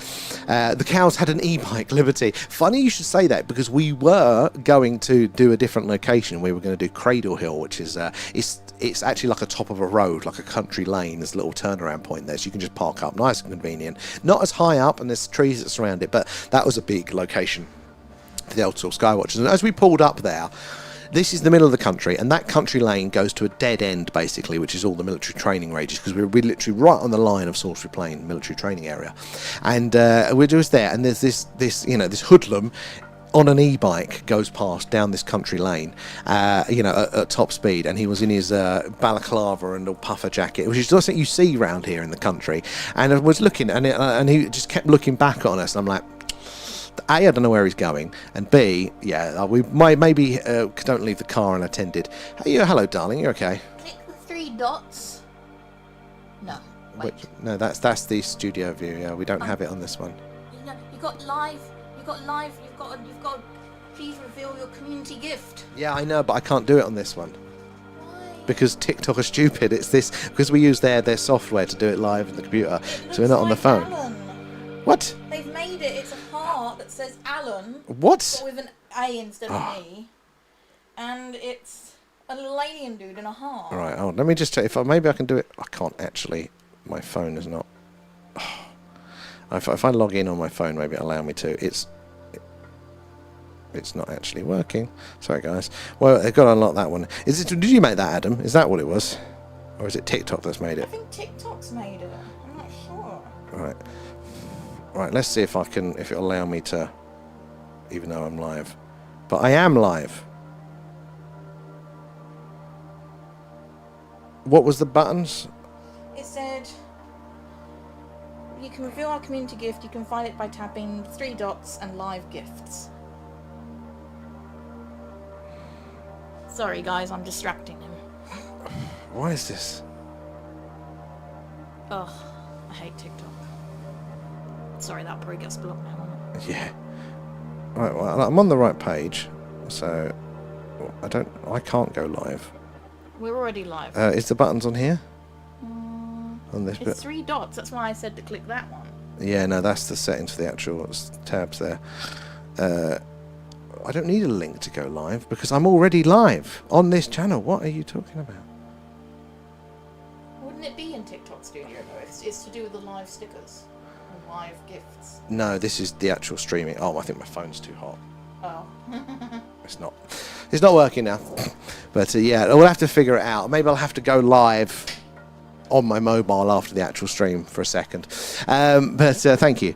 The cows had an e-bike, Liberty. Funny you should say that, because we were going to do a different location. We were going to do Cradle Hill, which is it's actually like a top of a road, like a country lane. There's a little turnaround point there, so you can just park up, nice and convenient. Not as high up, and there's trees that surround it, but that was a big location for the old school Skywatchers. And as we pulled up there, this is the middle of the country, and that country lane goes to a dead end, basically, which is all the military training ranges, because we're literally right on the line of Salisbury Plain military training area. And we're just there, and there's this this hoodlum on an e-bike goes past down this country lane, at top speed, and he was in his balaclava and a puffer jacket, which is something you see around here in the country. And I was looking, and he just kept looking back on us, and I'm like, A, I don't know where he's going, and B, yeah, we maybe don't leave the car unattended. Hey, hello, darling, you okay? Click the 3 dots. No, wait. No, that's the studio view. Yeah, we don't have it on this one. No, you've got live. You've got please reveal your community gift. Yeah, I know, but I can't do it on this one. Why? Because TikTok are stupid. It's this, because we use their software to do it live on the computer, so we're not on the phone. Alan. What? They've made it. It's a heart that says Alan. What? But with an A instead of an E. And it's a little alien dude in a heart. All right, let me just check. Maybe I can do it. I can't actually. My phone is not. If I log in on my phone, maybe it'll allow me to. It's not actually working. Sorry, guys. Well, they've got to unlock that one. Did you make that, Adam? Is that what it was? Or is it TikTok that's made it? I think TikTok's made it. I'm not sure. Right, let's see if it'll allow me to, even though I'm live. But I am live. What was the buttons? It said, you can reveal our community gift. You can find it by tapping 3 dots and live gifts. Sorry, guys, I'm distracting him. Why is this? Ugh, I hate TikTok. Sorry, that probably gets blocked now, won't it? Yeah. Right, well, I'm on the right page, so I can't go live. We're already live. Is the buttons on here? On this bit? It's 3 dots, that's why I said to click that one. Yeah, no, that's the settings for the actual tabs there. I don't need a link to go live because I'm already live on this channel. What are you talking about? Wouldn't it be in TikTok Studio though? It's to do with the live stickers and live gifts. No, this is the actual streaming. Oh, I think my phone's too hot. Oh. It's not working now. But yeah, we'll have to figure it out. Maybe I'll have to go live on my mobile after the actual stream for a second. But thank you.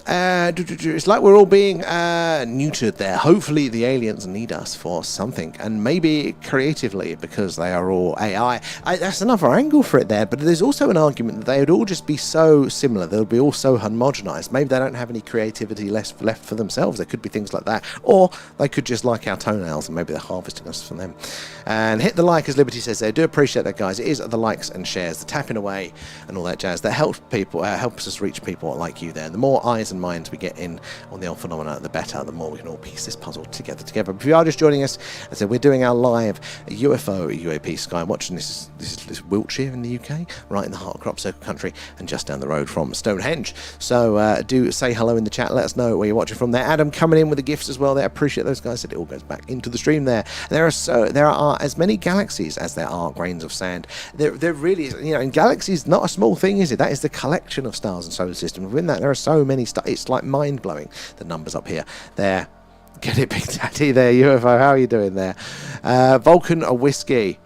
It's like we're all being neutered there. Hopefully the aliens need us for something, and maybe creatively, because they are all AI. That's another angle for it there, but there's also an argument that they would all just be so similar, they would be all so homogenized. Maybe they don't have any creativity left for themselves. There could be things like that, or they could just like our toenails and maybe they're harvesting us from them. And hit the like, as Liberty says there. Do appreciate that, guys. It is the likes and shares, the tapping away and all that jazz that helps people, helps us reach people like you there. The more eyes and minds we get in on the old phenomena, the better, the more we can all piece this puzzle together. But if you are just joining us, as I said, we're doing our live UFO UAP Skywatch, and this is Wiltshire in the UK, right in the heart of Crop Circle country, and just down the road from Stonehenge. So do say hello in the chat, let us know where you're watching from there. Adam coming in with the gifts as well there, appreciate those guys. It all goes back into the stream there. There are as many galaxies as there are grains of sand. There really is, and galaxies not a small thing, is it? That is the collection of stars and solar systems. Within that there are so many stars, it's like mind-blowing, the numbers up here. There Get it, Big Daddy there, UFO. How are you doing there? Vulcan a whiskey.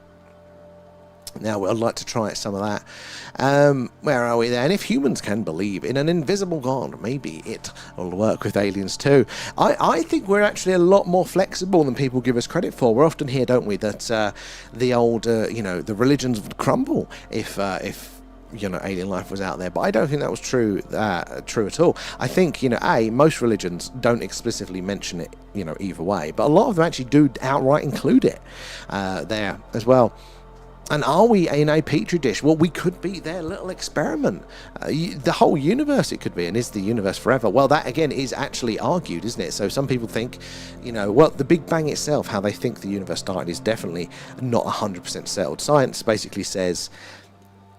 Now, I'd like to try some of that. Where are we there? And if humans can believe in an invisible God, maybe it will work with aliens too. I think we're actually a lot more flexible than people give us credit for. We're often hear, don't we, that the old, the religions would crumble if alien life was out there, but I don't think that was true at all. I think, most religions don't explicitly mention it, either way, but a lot of them actually do outright include it there as well. And are we in a petri dish? Well, we could be their little experiment. The whole universe it could be, and is the universe forever? Well, that again is actually argued, isn't it? So some people think, the Big Bang itself, how they think the universe started, is definitely not 100% settled. Science basically says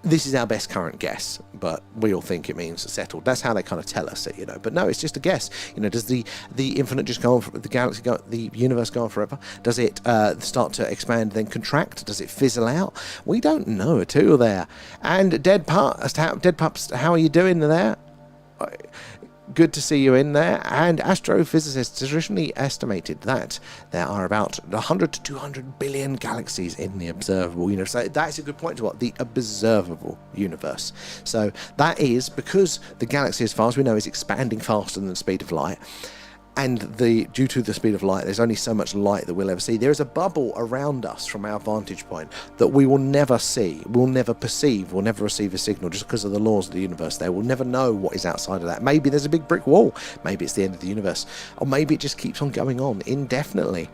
this is our best current guess, but we all think it means settled. That's how they kind of tell us it, But no, it's just a guess. Does the infinite just go on, the universe go on forever? Does it start to expand, then contract? Does it fizzle out? We don't know at all there. And Dead Pups, how are you doing there? Good to see you in there. And astrophysicists traditionally estimated that there are about 100 to 200 billion galaxies in the observable universe. So that's a good point to what the observable universe. So that is because the galaxy, as far as we know, is expanding faster than the speed of light. And due to the speed of light, there's only so much light that we'll ever see. There is a bubble around us from our vantage point that we will never see, we'll never perceive, we'll never receive a signal just because of the laws of the universe there. We'll never know what is outside of that. Maybe there's a big brick wall. Maybe it's the end of the universe. Or maybe it just keeps on going on indefinitely.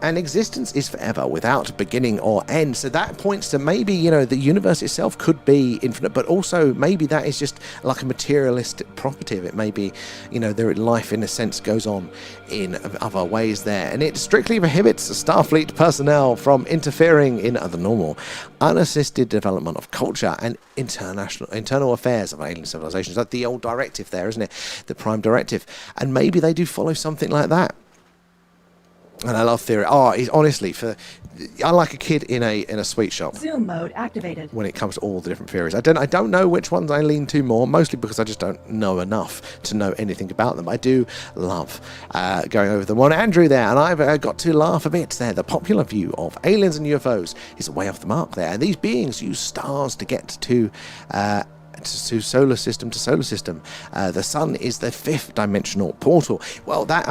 And existence is forever without beginning or end. So that points to maybe, the universe itself could be infinite, but also maybe that is just like a materialistic property of it. Maybe, life in a sense goes on in other ways there. And it strictly prohibits Starfleet personnel from interfering in the normal, unassisted development of culture and internal affairs of alien civilizations. Like the old directive there, isn't it? The prime directive. And maybe they do follow something like that. And I love theory. Honestly, I like a kid in a sweet shop. Zoom mode activated. When it comes to all the different theories, I don't know which ones I lean to more. Mostly because I just don't know enough to know anything about them. I do love going over them. Well, Andrew there, and I've got to laugh a bit there. The popular view of aliens and UFOs is way off the mark there, and these beings use stars to get to solar system to solar system. The sun is the fifth dimensional portal. Well, that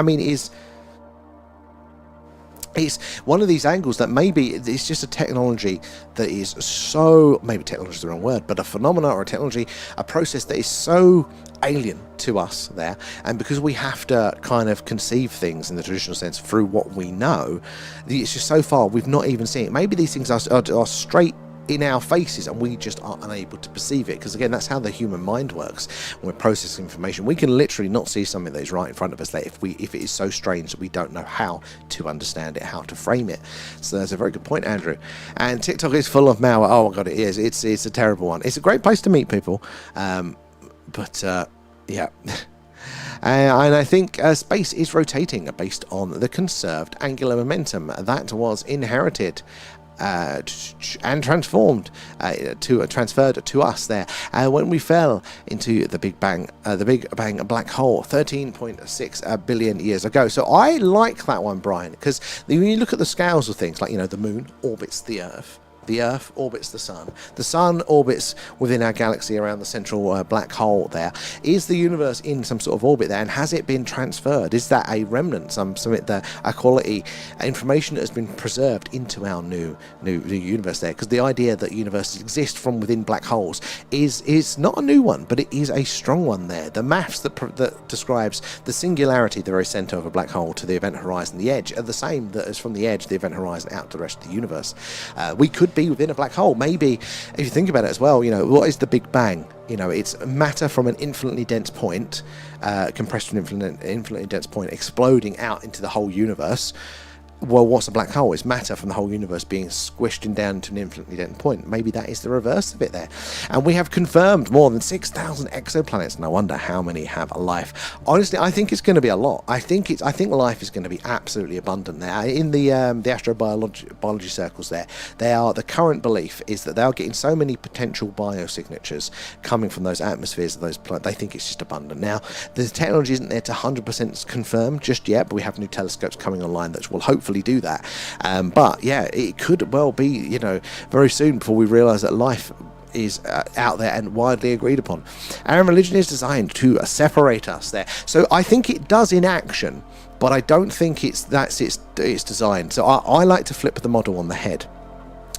it's one of these angles that maybe it's just a technology that is so, maybe technology is the wrong word, but a phenomena or a technology, a process that is so alien to us there. And because we have to kind of conceive things in the traditional sense through what we know, it's just so far we've not even seen it. Maybe these things are straight in our faces and we just are unable to perceive it, because again, that's how the human mind works. When we're processing information, we can literally not see something that is right in front of us that if it is so strange that we don't know how to understand it, how to frame it. So that's a very good point, Andrew. And TikTok is full of malware. Oh my god, it is. It's a terrible one. It's a great place to meet people, but yeah. And I think space is rotating based on the conserved angular momentum that was inherited and transformed transferred to us there when we fell into the Big Bang black hole 13.6 billion years ago. So I like that one, Brian, because when you look at the scales of things, like the moon orbits the Earth orbits the sun orbits within our galaxy around the central black hole there. Is the universe in some sort of orbit there, and has it been transferred? Is that a remnant, something that a quality information that has been preserved into our new universe there? Because the idea that universes exist from within black holes is not a new one, but it is a strong one there. The maths that describes the singularity, the very center of a black hole, to the event horizon, the edge, are the same that is from the edge, the event horizon, out to the rest of the universe. We could be within a black hole. Maybe if you think about it as well, what is the Big Bang? It's matter from an infinitely dense point, compressed to an infinitely dense point, exploding out into the whole universe. well, what's a black hole? It's matter from the whole universe being squished down to an infinitely distant point. Maybe that is the reverse of it there. And we have confirmed more than 6,000 exoplanets. No wonder how many have a life. Honestly, I think it's going to be a lot. I think life is going to be absolutely abundant there. In the astrobiology circles there, the current belief is that they are getting so many potential biosignatures coming from those atmospheres of those planets. They think it's just abundant. Now, the technology isn't there to 100% confirm just yet, but we have new telescopes coming online that will hopefully do that. But yeah, it could well be, you know, very soon before we realise that life is out there and widely agreed upon. And religion is designed to separate us there. So I think it does in action, but I don't think it's design. So I like to flip the model on the head.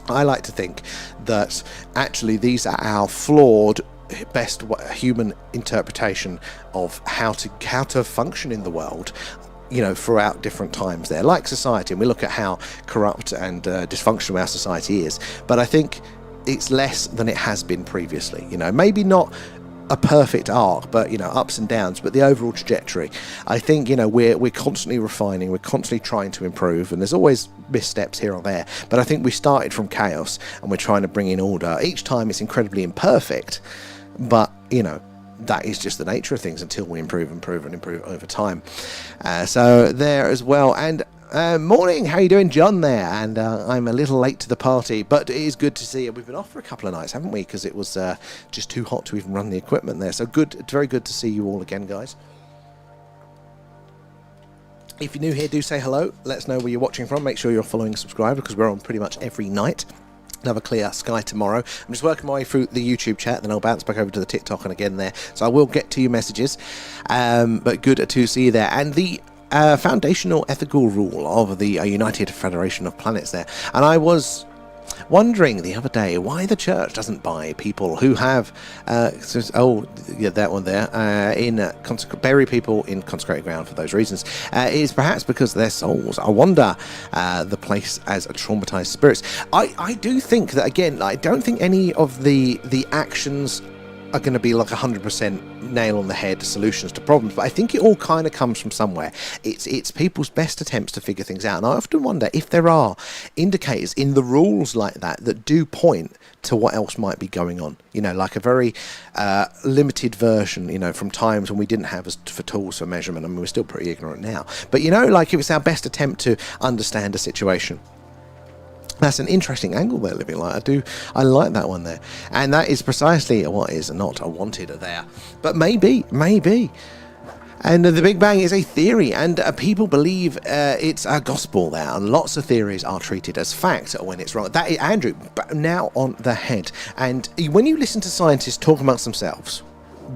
I like to think that actually these are our flawed best human interpretation of how to function in the world, you know, throughout different times there, like society, and we look at how corrupt and dysfunctional our society is. But I think it's less than it has been previously. You know, maybe not a perfect arc, but, you know, ups and downs, but the overall trajectory. I think, you know, we're constantly refining, we're constantly trying to improve, and there's always missteps here or there. But I think we started from chaos, and we're trying to bring in order. Each time it's incredibly imperfect, but, you know, that is just the nature of things until we improve over time. So there as well. And morning, how you doing, John there? And I'm a little late to the party, but it is good to see you. We've been off for a couple of nights, haven't we? Because it was just too hot to even run the equipment there. So good, very good to see you all again, guys. If you're new here, do say hello. Let us know where you're watching from. Make sure you're following and subscribe, because we're on pretty much every night. Have a clear sky tomorrow. I'm just working my way through the YouTube chat, then I'll bounce back over to the TikTok and again there. So I will get to your messages, but good to see you there. And the foundational ethical rule of the United Federation of Planets there. And I was wondering the other day why the church doesn't buy people who have that one there bury people in consecrated ground for those reasons. Is perhaps because their souls, I wonder, the place as a traumatized spirits. I do think that, again, I don't think any of the actions are going to be like 100% nail on the head solutions to problems, but I think it all kind of comes from somewhere. It's people's best attempts to figure things out, and I often wonder if there are indicators in the rules like that do point to what else might be going on, you know, like a very limited version, you know, from times when we didn't have for tools for measurement. I mean, we're still pretty ignorant now, but, you know, like if it's our best attempt to understand a situation. That's an interesting angle they're living like. I like that one there. And that is precisely what is not wanted there. But maybe. And the Big Bang is a theory, and people believe it's a gospel there. And lots of theories are treated as fact when it's wrong. That is, Andrew, now on the head. And when you listen to scientists talk amongst themselves,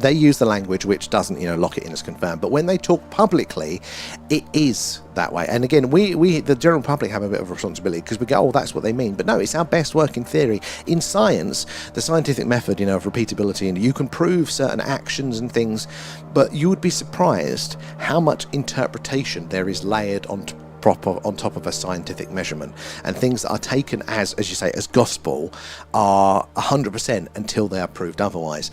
they use the language which doesn't, you know, lock it in as confirmed. But when they talk publicly, it is that way. And again, we the general public have a bit of a responsibility, because we go, oh, that's what they mean. But no, it's our best working theory. In science, the scientific method, you know, of repeatability, and you can prove certain actions and things, but you would be surprised how much interpretation there is layered on top of a scientific measurement, and things that are taken as you say, as gospel are 100% until they are proved otherwise.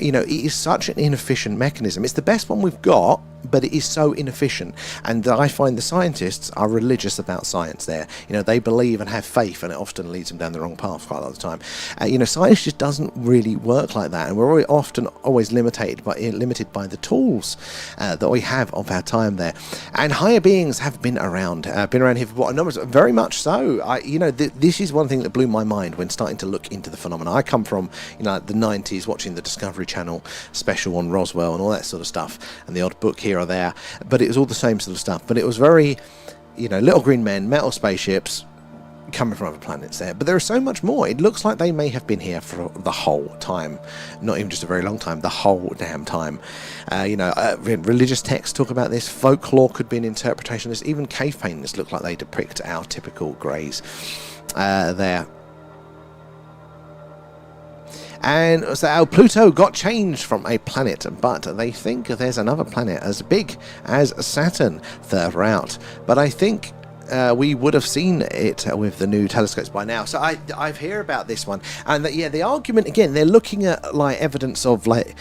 You know, it is such an inefficient mechanism. It's the best one we've got, but it is so inefficient, and I find the scientists are religious about science there. You know, they believe and have faith, and it often leads them down the wrong path quite a lot of the time. You know, science just doesn't really work like that, and we're always limited by the tools that we have of our time there. And higher beings have been around here for what, numbers, very much so. You know, this is one thing that blew my mind when starting to look into the phenomena. I come from, you know, the 90s, watching the Discovery Channel special on Roswell and all that sort of stuff, and the odd book here or there, but it was all the same sort of stuff. But it was very, you know, little green men, metal spaceships coming from other planets there. But there is so much more. It looks like they may have been here for the whole time, not even just a very long time, the whole damn time. You know, religious texts talk about this. Folklore could be an interpretation of this. Even cave paintings look like they depict our typical greys there. And so our Pluto got changed from a planet, but they think there's another planet as big as Saturn further out. But I think we would have seen it with the new telescopes by now. So I've heard about this one, and the argument again, they're looking at like evidence of like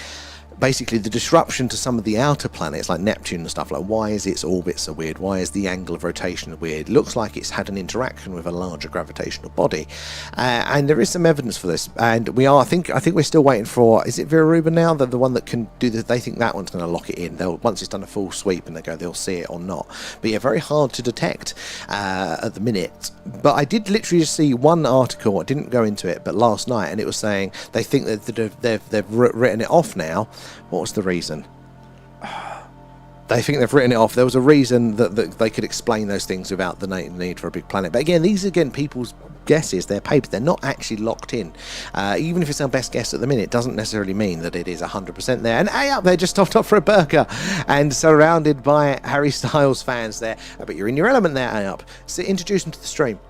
basically the disruption to some of the outer planets like Neptune and stuff. Like, why is its orbit so weird? Why is the angle of rotation weird? Looks like it's had an interaction with a larger gravitational body, and there is some evidence for this. And we are, I think we're still waiting for, is it Vera Rubin now, the one that can do this? They think that one's going to lock it in. They'll, once it's done a full sweep, and they'll see it or not. But yeah, very hard to detect at the minute. But I did literally just see one article, I didn't go into it, but last night, and it was saying they think that they've written it off now. What was the reason? They think they've written it off. There was a reason that they could explain those things without the need for a big planet. But again, these are people's guesses, their papers. They're not actually locked in. Even if it's our best guess at the minute, it doesn't necessarily mean that it is 100% there. And hey, up there, just stopped off for a burger and surrounded by Harry Styles fans there. But you're in your element there, hey, up. So introduce them to the stream.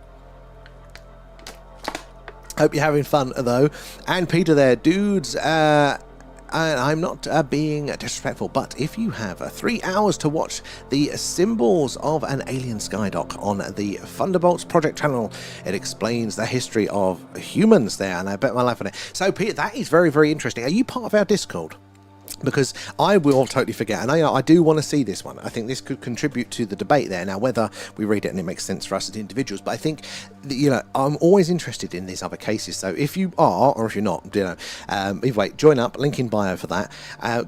Hope you're having fun though. And Peter there, dudes. I'm not being disrespectful, but if you have 3 hours to watch the Symbols of an Alien Skydock on the Thunderbolts Project channel, it explains the history of humans there, and I bet my life on it. So, Peter, that is very, very interesting. Are you part of our Discord? Because I will totally forget, and I do want to see this one. I think this could contribute to the debate there. Now, whether we read it and it makes sense for us as individuals, but I think, I'm always interested in these other cases. So if you are, or if you're not, either way, join up, link in bio for that.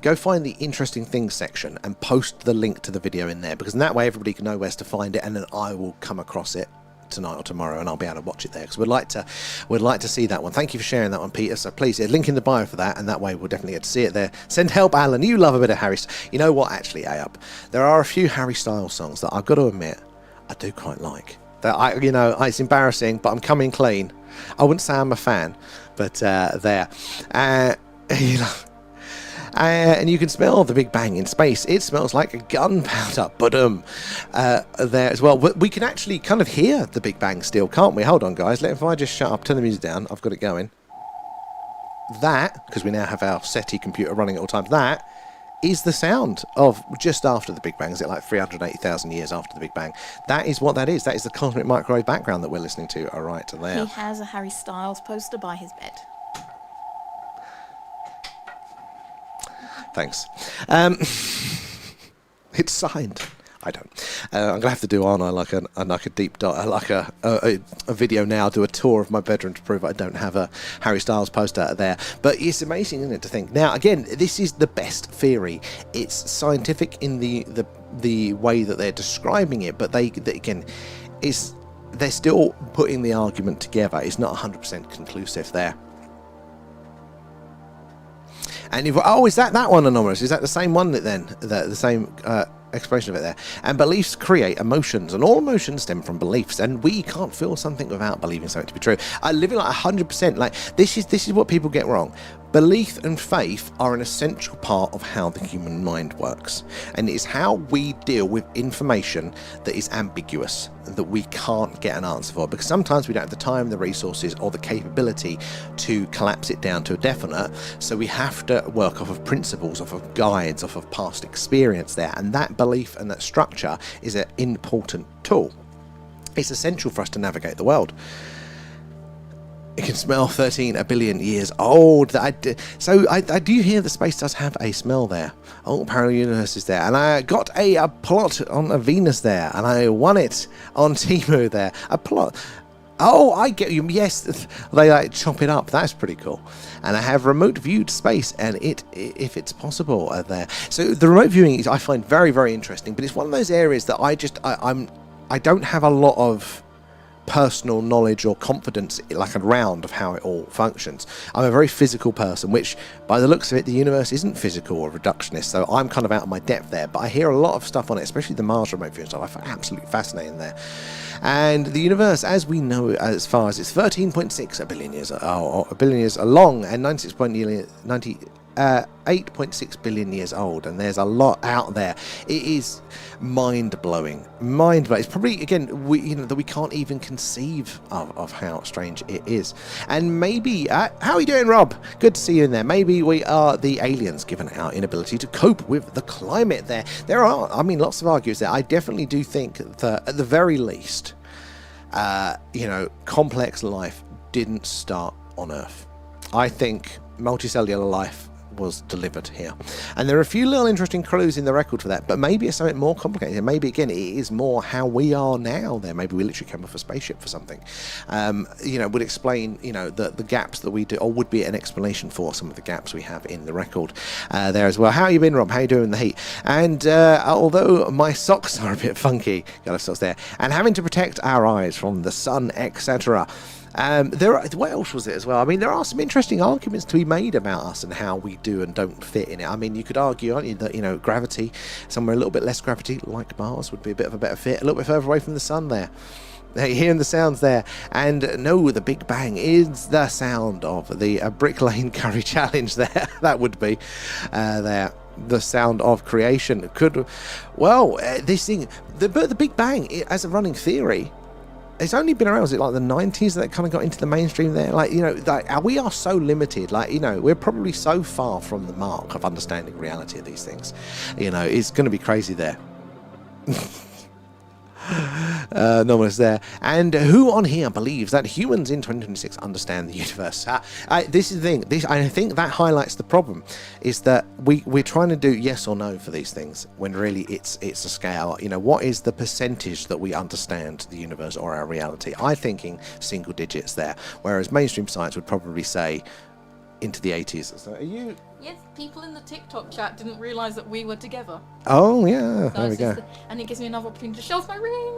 Go find the interesting things section and post the link to the video in there, because in that way everybody can know where to find it, and then I will come across it tonight or tomorrow, and I'll be able to watch it there, because we'd like to see that one. Thank you for sharing that one, Peter. So please, link in the bio for that, and that way we'll definitely get to see it there. Send help, Alan. You love a bit of Harry. You know what? Actually, there are a few Harry Styles songs that I've got to admit I do quite like. That it's embarrassing, but I'm coming clean. I wouldn't say I'm a fan, but there. And you can smell the Big Bang in space. It smells like a gunpowder, but there as well. We can actually kind of hear the Big Bang still, can't we? Hold on, guys. If I just shut up, turn the music down. I've got it going. That, because we now have our SETI computer running at all times, that is the sound of just after the Big Bang. Is it like 380,000 years after the Big Bang? That is what that is. That is the cosmic microwave background that we're listening to right there. He has a Harry Styles poster by his bed. Thanks. It's signed. I don't. I'm gonna have to do, aren't I? Like a deep dive, like a video now. Do a tour of my bedroom to prove I don't have a Harry Styles poster there. But it's amazing, isn't it, to think. Now, again, this is the best theory. It's scientific in the way that they're describing it, but they again, they're still putting the argument together. It's not 100% conclusive there. And is that one, Anomalous? Is that the same one then? The same explanation of it there? And beliefs create emotions, and all emotions stem from beliefs, and we can't feel something without believing something to be true. I live in like 100%. Like this is what people get wrong. Belief and faith are an essential part of how the human mind works, and it is how we deal with information that is ambiguous, that we can't get an answer for, because sometimes we don't have the time, the resources, or the capability to collapse it down to a definite, so we have to work off of principles, off of guides, off of past experience there, and that belief and that structure is an important tool. It's essential for us to navigate the world. It can smell 13 billion years old. So I do hear that space does have a smell there. Oh, Parallel Universe is there. And I got a plot on a Venus there. And I won it on Temu there. A plot. Oh, I get you. Yes, they like chop it up. That's pretty cool. And I have remote viewed space, and if it's possible, there. So the remote viewing is, I find, very, very interesting. But it's one of those areas that I don't have a lot of personal knowledge or confidence like around of how it all functions. I'm a very physical person, which by the looks of it, the universe isn't physical or reductionist, so I'm kind of out of my depth there, but I hear a lot of stuff on it, especially the Mars remote viewing stuff. I find absolutely fascinating there. And the universe, as we know it, as far as it's 13.6 billion years long, and 8.6 billion years old, and there's a lot out there. It is mind-blowing. It's probably, again, that we can't even conceive of how strange it is. And maybe, how are you doing, Rob? Good to see you in there. Maybe we are the aliens, given our inability to cope with the climate there. There are, lots of arguments there. I definitely do think that, at the very least, complex life didn't start on Earth. I think multicellular life was delivered here. And there are a few little interesting clues in the record for that, but maybe it's something more complicated. Maybe, again, it is more how we are now there. Maybe we literally came off a spaceship for something. Would explain, the gaps that we do, or would be an explanation for some of the gaps we have in the record there as well. How you been, Rob? How you doing in the heat? And although my socks are a bit funky, got socks there, and having to protect our eyes from the sun, etc., what else was it as well? I mean, there are some interesting arguments to be made about us and how we do and don't fit in it. I mean, you could argue, aren't you, that, gravity, somewhere a little bit less gravity, like Mars, would be a bit of a better fit, a little bit further away from the sun there. Hearing the sounds there. And no, the Big Bang is the sound of the Brick Lane Curry Challenge there. That would be there. The sound of creation. This thing, the Big Bang, as a running theory, it's only been around, was it like the 90s that kind of got into the mainstream there? We are so limited. We're probably so far from the mark of understanding reality of these things. It's going to be crazy there. Anomalies there. And who on here believes that humans in 2026 understand the universe? This is the thing. I think that highlights the problem, is that we're trying to do yes or no for these things when really it's a scale. What is the percentage that we understand the universe or our reality? I'm thinking single digits there, whereas mainstream science would probably say into the 80s. So are you? Yes, people in the TikTok chat didn't realise that we were together. Oh, yeah, there we go. And it gives me another opportunity to show off my ring.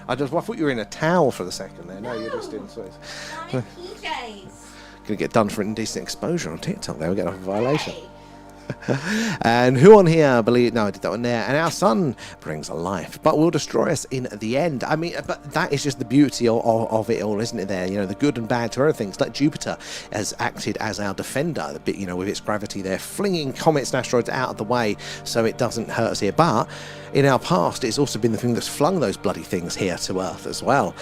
I thought you were in a towel for the second there. No, you're just in sweats. I'm in PJs. Gonna get done for indecent exposure on TikTok there. We'll get off a violation. And who on here believe? No, I did that one there. And our sun brings a life, but will destroy us in the end. I mean, but that is just the beauty of it all, isn't it? There, the good and bad to other things. Like Jupiter has acted as our defender, the bit, with its gravity there, flinging comets and asteroids out of the way so it doesn't hurt us here. But in our past, it's also been the thing that's flung those bloody things here to Earth as well.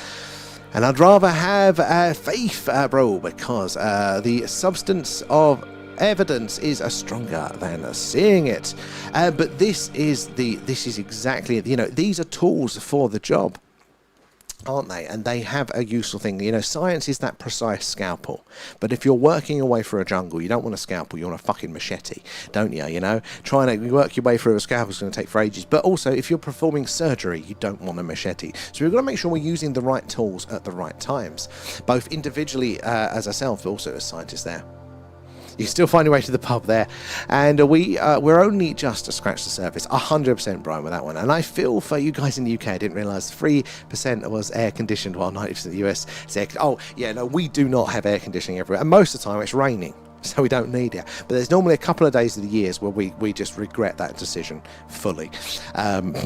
And I'd rather have faith, bro, because the substance of evidence is stronger than seeing it. But this is exactly, these are tools for the job, aren't they? And they have a useful thing. Science is that precise scalpel. But if you're working your way through a jungle, you don't want a scalpel, you want a fucking machete, don't you? Trying to work your way through a scalpel is going to take for ages. But also, if you're performing surgery, you don't want a machete. So we've got to make sure we're using the right tools at the right times, both individually as ourselves, but also as scientists there. You still find your way to the pub there. And we're only just to scratch the surface. 100% Brian with that one. And I feel for you guys in the UK. I didn't realise 3% was air conditioned while 90% of the US is air conditioned. Oh, yeah, no, we do not have air conditioning everywhere. And most of the time it's raining, so we don't need it. But there's normally a couple of days of the years where we just regret that decision fully. And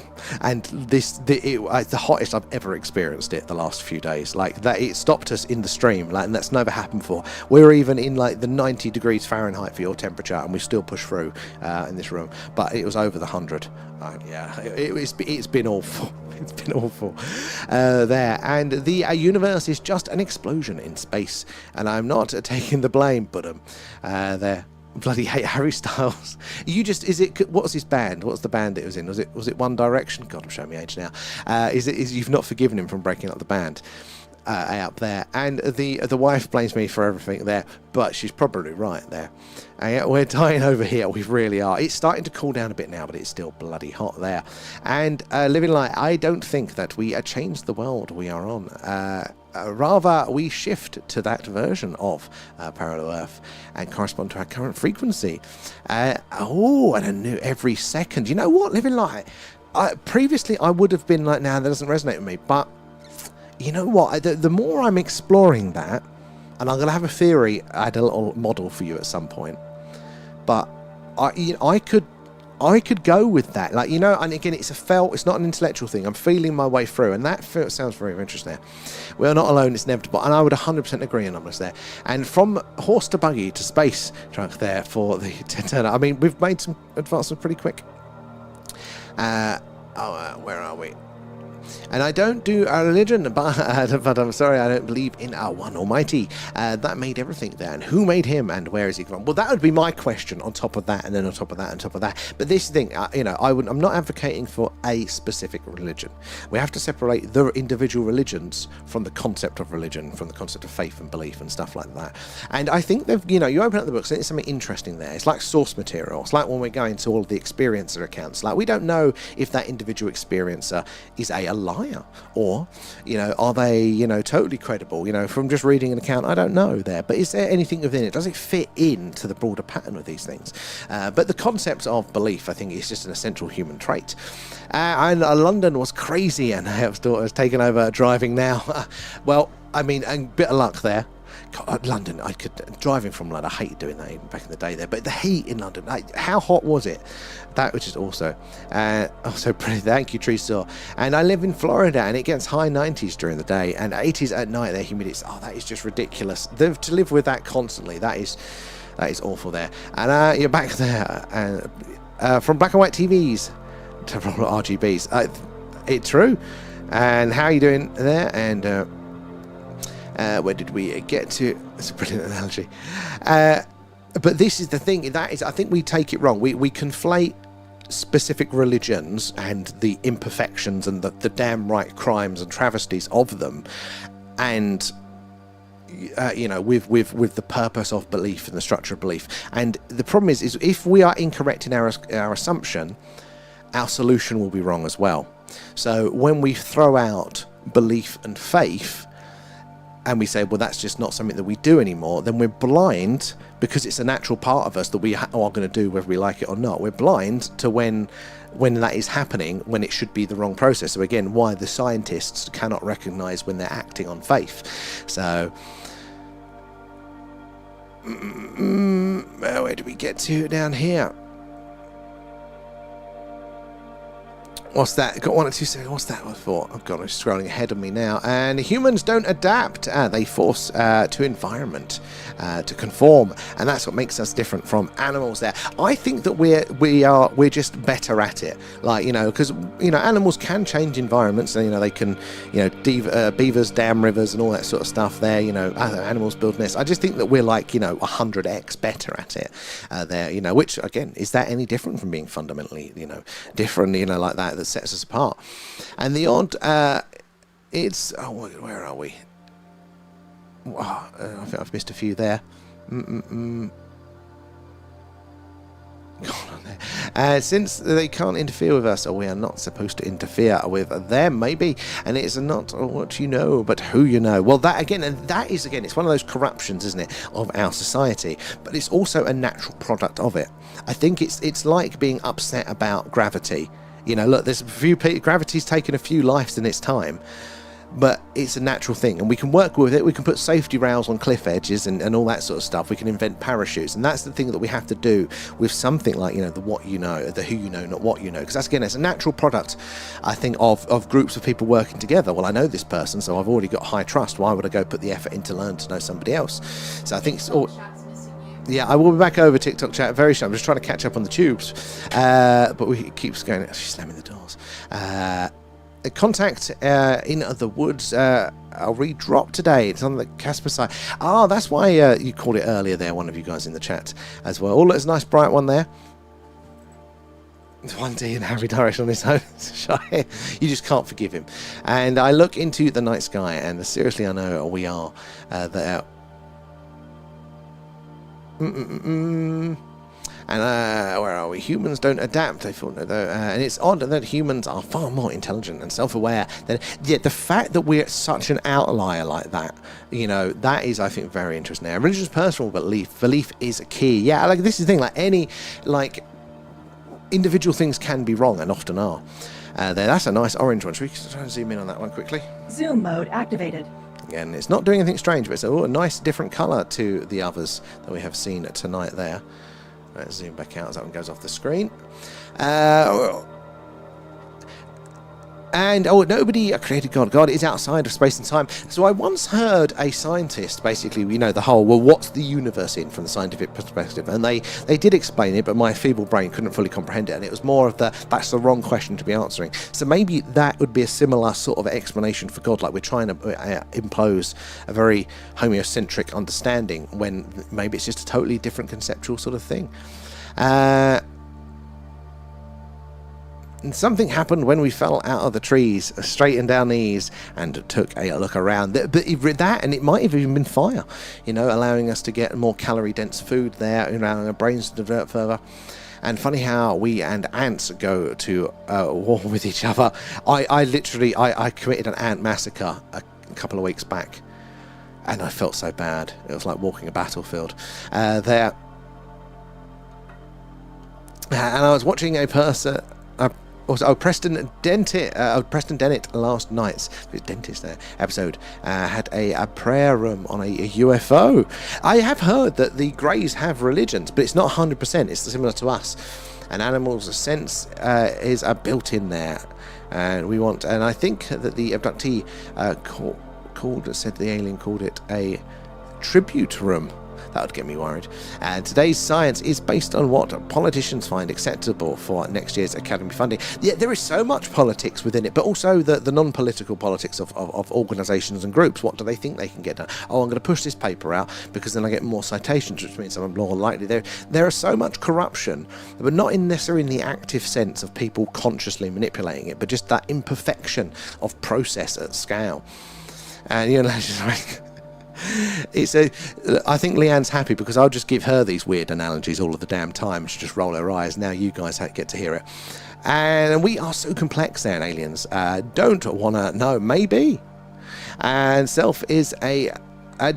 the hottest I've ever experienced it the last few days. Like that, it stopped us in the stream, and that's never happened before. We're even in the 90 degrees Fahrenheit for your temperature, and we still push through in this room. But it was over the 100. Yeah, it's been awful. It's been awful there. And the universe is just an explosion in space. And I'm not taking the blame, but there. Bloody hate Harry Styles. What's his band? What's the band it was in? Was it One Direction? God, I'm showing my age now. Is you've not forgiven him from breaking up the band? Up there, and the wife blames me for everything there, but she's probably right there. We're dying over here, we really are. It's starting to cool down a bit now, but it's still bloody hot there. And living light, I don't think that we change the world we are on. Rather, we shift to that version of parallel Earth and correspond to our current frequency. And a new every second. You know what? Living light. Previously, I would have been like, nah, that doesn't resonate with me, but you know what? The more I'm exploring that, and I'm going to have a theory, I had a little model for you at some point, but I could go with that. And again, it's not an intellectual thing. I'm feeling my way through, and that sounds very interesting. We're not alone, it's inevitable, and I would 100% agree on this there. And from horse to buggy to space truck there for the Turner. I mean, we've made some advancements pretty quick. Where are we? And I don't do a religion, but I'm sorry, I don't believe in our one almighty that made everything there. And who made him and where is he from? Well, that would be my question on top of that, and then on top of that, and on top of that. But this thing, I'm not advocating for a specific religion. We have to separate the individual religions from the concept of religion, from the concept of faith and belief and stuff like that. And I think they've, you open up the books and there's something interesting there. It's like source material. It's like when we're going to all of the experiencer accounts. Like, we don't know if that individual experiencer is a liar, or are they totally credible. From just reading an account, I don't know there. But is there anything within it? Does it fit into the broader pattern of these things? But the concept of belief, I think, is just an essential human trait. And London was crazy, and I was taken over driving now. Well, I mean, a bit of luck there. God, London, driving from London, I hated doing that even back in the day there, but the heat in London, how hot was it? That was just also pretty. Thank you, Tree Saw. And I live in Florida, and it gets high 90s during the day and 80s at night. Their humidity, that is just ridiculous. To live with that constantly, that is awful there. And you're back there, and from black and white TVs to RGBs. It's true. And how are you doing there? And where did we get to? That's a brilliant analogy. But this is the thing. That is, I think we take it wrong. We conflate specific religions and the imperfections and the damn right crimes and travesties of them, and with the purpose of belief and the structure of belief. And the problem is if we are incorrect in our assumption, our solution will be wrong as well. So when we throw out belief and faith, and we say, well, that's just not something that we do anymore, then we're blind, because it's a natural part of us that we are going to do whether we like it or not. We're blind to when that is happening, when it should be the wrong process. So again, why the scientists cannot recognize when they're acting on faith. So where do we get to down here? What's that? Got 1 or 2 seconds. What's that for? Oh god, I'm scrolling ahead of me now. And humans don't adapt. They force to environment, to conform, and that's what makes us different from animals. There, I think that we're just better at it. Like, because animals can change environments, and they can, beavers dam rivers and all that sort of stuff. There, other animals build nests. I just think that we're like 100x better at it. There, which again, is that any different from being fundamentally different? Like that sets us apart. And the odd where are we? I think I've missed a few there. Since they can't interfere with us, or we are not supposed to interfere with them, maybe, and it's not what you know, but who you know. Well, that again, it's one of those corruptions, isn't it, of our society, but it's also a natural product of it. I think it's like being upset about gravity. Look, there's gravity's taken a few lives in its time, but it's a natural thing, and we can work with it. We can put safety rails on cliff edges and all that sort of stuff. We can invent parachutes, and that's the thing that we have to do with something like the what you know, the who you know, not what you know, because that's again, it's a natural product, I think, of groups of people working together. Well, I know this person, so I've already got high trust. Why would I go put the effort in to learn to know somebody else? So I think it's all. Yeah, I will be back over TikTok chat very soon. I'm just trying to catch up on the tubes, but it keeps going. She's slamming the doors. Contact in the woods. I'll re-drop today. It's on the Casper side. Oh, that's why you called it earlier there, one of you guys in the chat as well. Oh, there's a nice bright one there. 1D in every direction on his own. You just can't forgive him. And I look into the night sky, and seriously, I know we are there. And where are we? Humans don't adapt. I thought, and it's odd that humans are far more intelligent and self-aware than. Yet the fact that we're such an outlier like that, that is, I think, very interesting. Now, religion's personal belief is a key. Yeah, like this is the thing. Like any, individual things can be wrong and often are. That's a nice orange one. Should we try and zoom in on that one quickly? Zoom mode activated. Again, it's not doing anything strange, but it's a nice different colour to the others that we have seen tonight there. Let's zoom back out as that one goes off the screen. And, oh, nobody created God. God is outside of space and time. So I once heard a scientist, basically, the whole, well, what's the universe in from the scientific perspective? And they did explain it, but my feeble brain couldn't fully comprehend it. And it was more of that's the wrong question to be answering. So maybe that would be a similar sort of explanation for God, like we're trying to impose a very homocentric understanding when maybe it's just a totally different conceptual sort of thing. And something happened when we fell out of the trees, straightened our knees, and took a look around. But that, and it might have even been fire, allowing us to get more calorie-dense food there, allowing our brains to develop further. And funny how we and ants go to war with each other. I literally committed an ant massacre a couple of weeks back, and I felt so bad. It was like walking a battlefield there. And I was watching a person. Preston Dennett last night's dentist episode had a prayer room on a UFO. I have heard that the Greys have religions, but it's not 100%. It's similar to us. And animals' sense is built in there, and I think that the abductee said the alien called it a tribute room. That would get me worried. And today's science is based on what politicians find acceptable for next year's Academy funding. Yeah, there is so much politics within it, but also the non-political politics of organisations and groups. What do they think they can get done? Oh, I'm going to push this paper out because then I get more citations, which means I'm more likely. There is so much corruption, but not necessarily in the active sense of people consciously manipulating it, but just that imperfection of process at scale. And just like... I think Leanne's happy because I'll just give her these weird analogies all of the damn time. She'll just roll her eyes. Now you guys get to hear it. And we are so complex there, and aliens don't want to know. Maybe. And self is a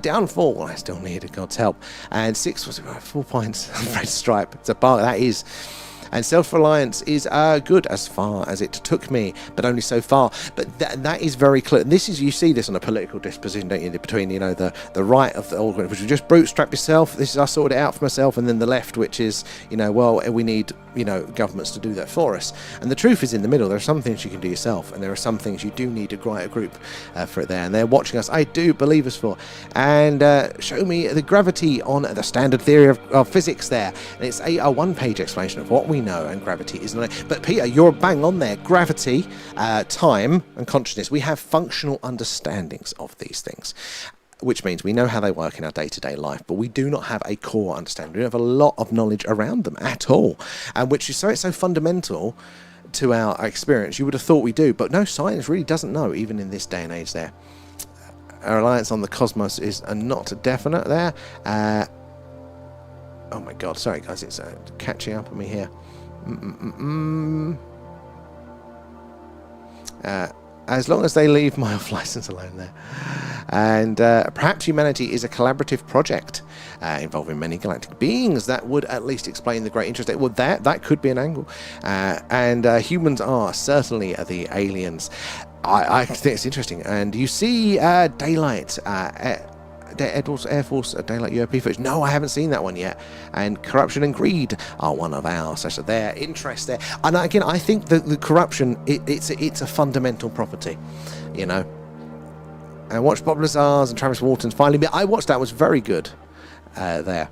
downfall. I still needed God's help. And 6 was 4 points. Red stripe. It's a bar. That is. And self-reliance is good as far as it took me, but only so far. But that is very clear. And you see this on a political disposition, don't you? Between the right of the old, which is just bootstrap yourself. This is I sorted it out for myself, and then the left, which is well, we need governments to do that for us. And the truth is in the middle. There are some things you can do yourself, and there are some things you do need a group for it there. And they're watching us. I do believe us for. And show me the gravity on the standard theory of physics there. And it's a one-page explanation of what we know, and gravity is not. But Peter, you're bang on there. Gravity, time, and consciousness. We have functional understandings of these things, which means we know how they work in our day-to-day life, but we do not have a core understanding. We don't have a lot of knowledge around them at all, and which is so fundamental to our experience. You would have thought we do, but no, science really doesn't know, even in this day and age there. Our reliance on the cosmos is not definite there. Oh my god, sorry guys, it's catching up on me here. As long as they leave my off-license alone there. And perhaps humanity is a collaborative project involving many galactic beings. That would at least explain the great interest. Well, that could be an angle. And humans are certainly the aliens. I think it's interesting. And you see daylight... Air Force Daylight UAP footage. No, I haven't seen that one yet. And corruption and greed are one of our such their interest there. And again, I think that the corruption it's a fundamental property, And watched Bob Lazar's and Travis Walton's finally. I watched that. It was very good there.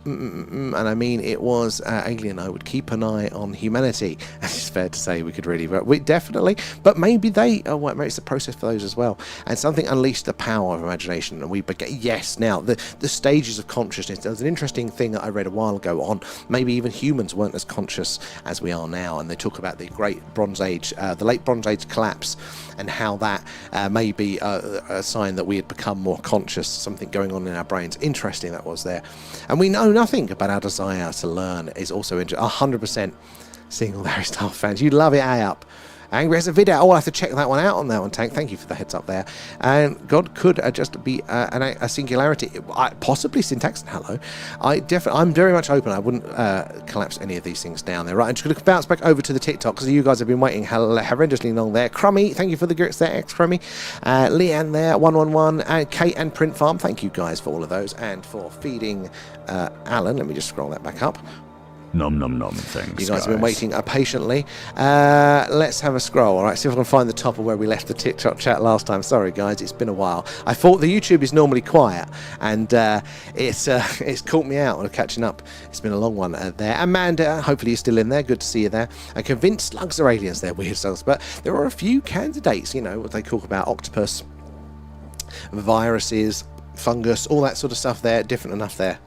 And I mean, it was alien. I would keep an eye on humanity. It's fair to say we could really, but we definitely. But maybe maybe it's the process for those as well. And something unleashed the power of imagination, and we began. Yes, now the stages of consciousness. There was an interesting thing that I read a while ago on maybe even humans weren't as conscious as we are now, and they talk about the Great Bronze Age, the Late Bronze Age collapse, and how that may be a sign that we had become more conscious. Something going on in our brains. Interesting that was there, and we know nothing about our desire to learn is also 100% seeing all Larry Star fans. You love it, up. Angry has a video. Oh, I'll have to check that one out on that one, Tank. Thank you for the heads up there. And God could just be a singularity, possibly syntax. Hello. I'm very much open. I wouldn't collapse any of these things down there. Right, I'm just going to bounce back over to the TikTok because you guys have been waiting horrendously long there. Crummy, thank you for the grits there, Crummy. Leanne there, 111, and Kate and Print Farm. Thank you guys for all of those and for feeding Alan. Let me just scroll that back up. Nom nom nom, thanks, You guys have been waiting patiently. Let's have a scroll. All right, see if I can find the top of where we left the TikTok chat last time. Sorry, guys, it's been a while. I thought the YouTube is normally quiet, and it's caught me out on catching up. It's been a long one there. Amanda, hopefully you're still in there. Good to see you there. And convinced slugs are aliens. They're weird slugs, but there are a few candidates. You know what they talk about: octopus, viruses, fungus, all that sort of stuff. There, different enough there.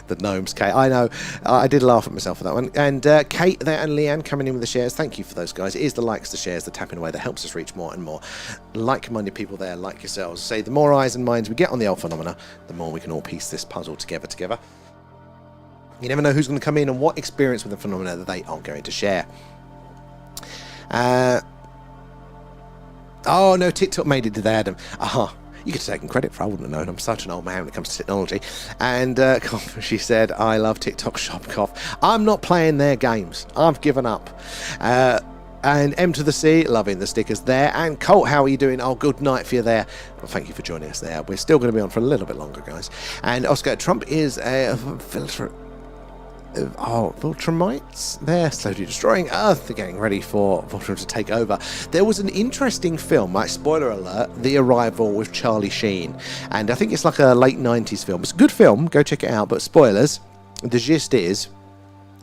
The gnomes, Kate. I know. I did laugh at myself for that one. And Kate there and Leanne coming in with the shares. Thank you for those guys. It is the likes, the shares, the tapping away that helps us reach more and more like-minded people there, like yourselves. Say the more eyes and minds we get on the old phenomena, the more we can all piece this puzzle together. You never know who's going to come in and what experience with the phenomena that they are going to share. Oh no, TikTok made it to the Adam. Aha. You could have taken credit for. I wouldn't have known. I'm such an old man when it comes to technology. And she said, I love TikTok shop cough. I'm not playing their games. I've given up. And M to the C, loving the stickers there. And Colt, how are you doing? Oh, good night for you there. Well, thank you for joining us there. We're still going to be on for a little bit longer, guys. And Oscar, Trump is a filter. Viltrumites, they're slowly destroying Earth. They're getting ready for Viltrum to take over. There was an interesting film, like spoiler alert, The Arrival with Charlie Sheen, and I think it's like a late 90s film. It's a good film, go check it out, but spoilers, the gist is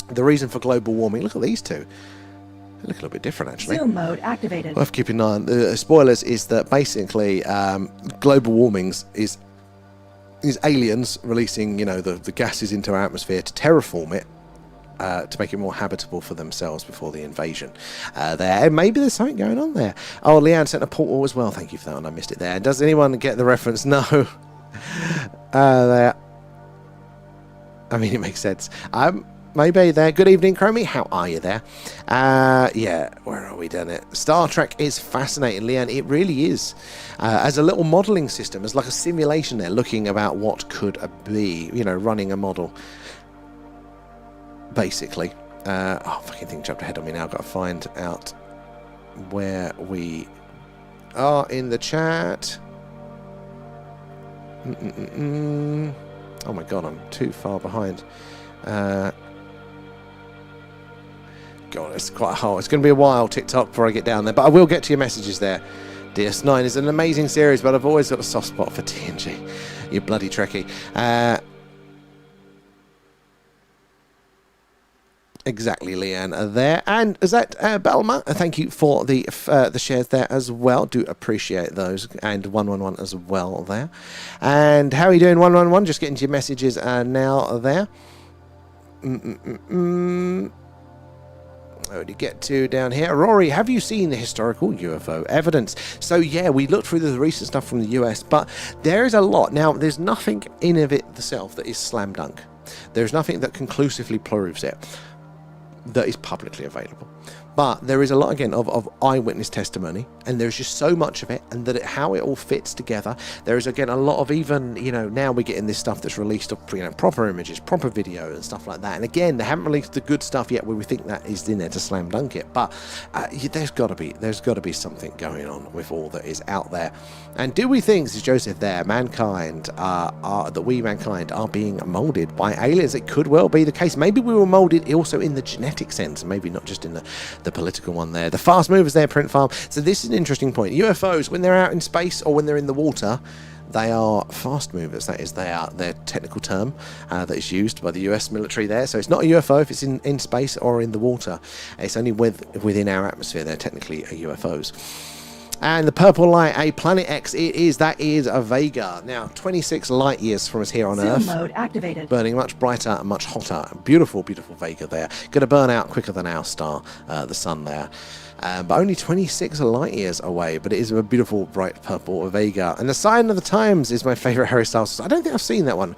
the reason for global warming. Look at these two. They look a little bit different, actually. Zoom mode activated. Worth keeping an eye on. The spoilers is that basically global warming is aliens releasing, you know, the gases into our atmosphere to terraform it, to make it more habitable for themselves before the invasion. There, maybe there's something going on there. Oh, Leanne sent a portal as well. Thank you for that one. I missed it there. Does anyone get the reference? No. There. I mean, it makes sense. Maybe there. Good evening, Chromie. How are you there? Yeah, where are we done it? Star Trek is fascinating, Leanne. It really is. As a little modelling system, as like a simulation there, looking about what could be, you know, running a model. Basically. Fucking thing jumped ahead on me now. I've got to find out where we are in the chat. Oh my god, I'm too far behind. God, it's quite hard. It's going to be a while, TikTok, before I get down there. But I will get to your messages there. DS9 is an amazing series, but I've always got a soft spot for TNG. You bloody Trekkie. Exactly, Leanne, there. And is that Belma? Thank you for the shares there as well. Do appreciate those. And 111 as well there. And how are you doing, 111? Just getting to your messages now there. Where did you get to down here? Rory, have you seen the historical UFO evidence? So yeah, we looked through the recent stuff from the US, but there is a lot. Now, there's nothing in of it itself that is slam dunk. There's nothing that conclusively proves it that is publicly available. But there is a lot, again, of eyewitness testimony, and there's just so much of it, and that how it all fits together. There is, again, a lot of even, you know, now we're getting this stuff that's released of, you know, proper images, proper video and stuff like that. And again, they haven't released the good stuff yet where we think that is in there to slam dunk it. But there's got to be something going on with all that is out there. And do we think, as Joseph there, mankind are being molded by aliens? It could well be the case. Maybe we were molded also in the genetic sense, maybe not just in the political one there. The fast movers there, Print Farm. So this is an interesting point. UFOs, when they're out in space or when they're in the water, they are fast movers. That is their technical term that is used by the US military there. So it's not a UFO if it's in space or in the water. It's only within our atmosphere. They're technically UFOs. And the purple light, a Planet X, that is a Vega. Now, 26 light years from us here on Earth. Zoom mode activated. Burning much brighter and much hotter. Beautiful, beautiful Vega there. Going to burn out quicker than our star, the sun there. But only 26 light years away. But it is a beautiful, bright purple Vega. And the Sign of the Times is my favourite Harry Styles. I don't think I've seen that one.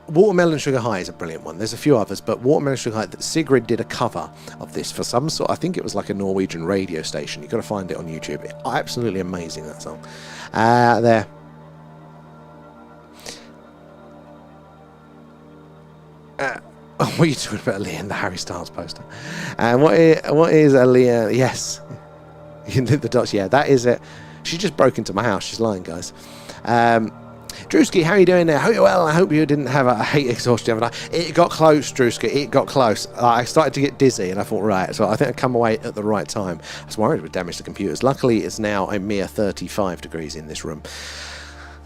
Watermelon Sugar High is a brilliant one. There's a few others, but Watermelon Sugar High, Sigrid did a cover of this for some sort, I think it was like a Norwegian radio station. You've got to find it on YouTube. Absolutely amazing, that song. There. What are you talking about, Leanne? The Harry Styles poster. And what is a Leanne? Yes. You can do the dots. Yeah, that is it. She just broke into my house. She's lying, guys. Drewski, how are you doing there? Hope you're well. I hope you didn't have a heat exhaustion the other night. It got close, Drewski. It got close. I started to get dizzy, and I thought, right, so I think I'd come away at the right time. I was worried it would damage the computers. Luckily, it's now a mere 35 degrees in this room.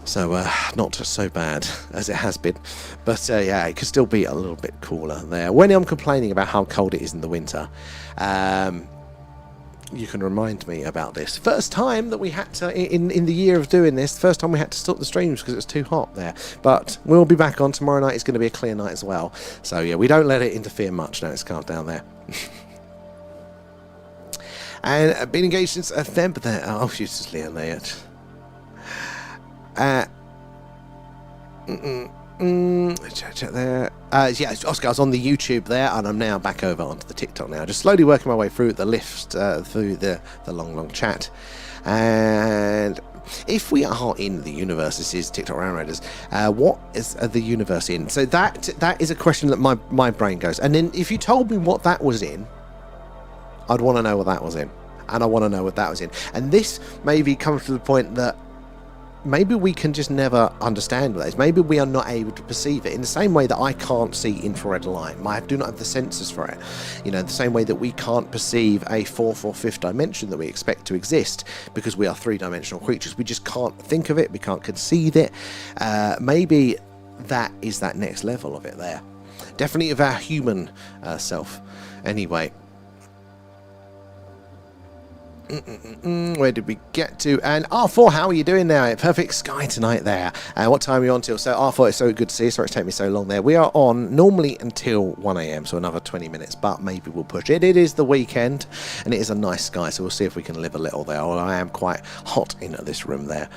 So, not so bad as it has been. But, yeah, it could still be a little bit cooler there. When I'm complaining about how cold it is in the winter, you can remind me about this. First time that we had to, in the year of doing this, first time we had to stop the streams because it was too hot there. But we'll be back on tomorrow night. It's going to be a clear night as well. So, yeah, we don't let it interfere much. No, it's calmed down there. And I've been engaged since November there. Oh, she's just Leon there yet. Check there. Yeah, Oscar, I was on the YouTube there, and I'm now back over onto the TikTok now. Just slowly working my way through the list, through the long chat. And if we are in the universe, this is TikTok Round Raiders, what is the universe in? So that is a question that my brain goes. And then if you told me what that was in, I'd want to know what that was in. And I want to know what that was in. And this maybe comes to the point that maybe we can just never understand what that is. Maybe we are not able to perceive it in the same way that I can't see infrared light. I do not have the sensors for it. You know, the same way that we can't perceive a fourth or fifth dimension that we expect to exist because we are three-dimensional creatures. We just can't think of it. We can't conceive it. Maybe that is that next level of it there. Definitely of our human self. Anyway. Where did we get to? And R4, how are you doing now? Perfect sky tonight there. What time are you on till? So R4, it's so good to see you. Sorry it's taken me so long there. We are on normally until 1 a.m, so another 20 minutes, but maybe we'll push it. It is the weekend, and it is a nice sky, so we'll see if we can live a little there. Well, I am quite hot in this room there.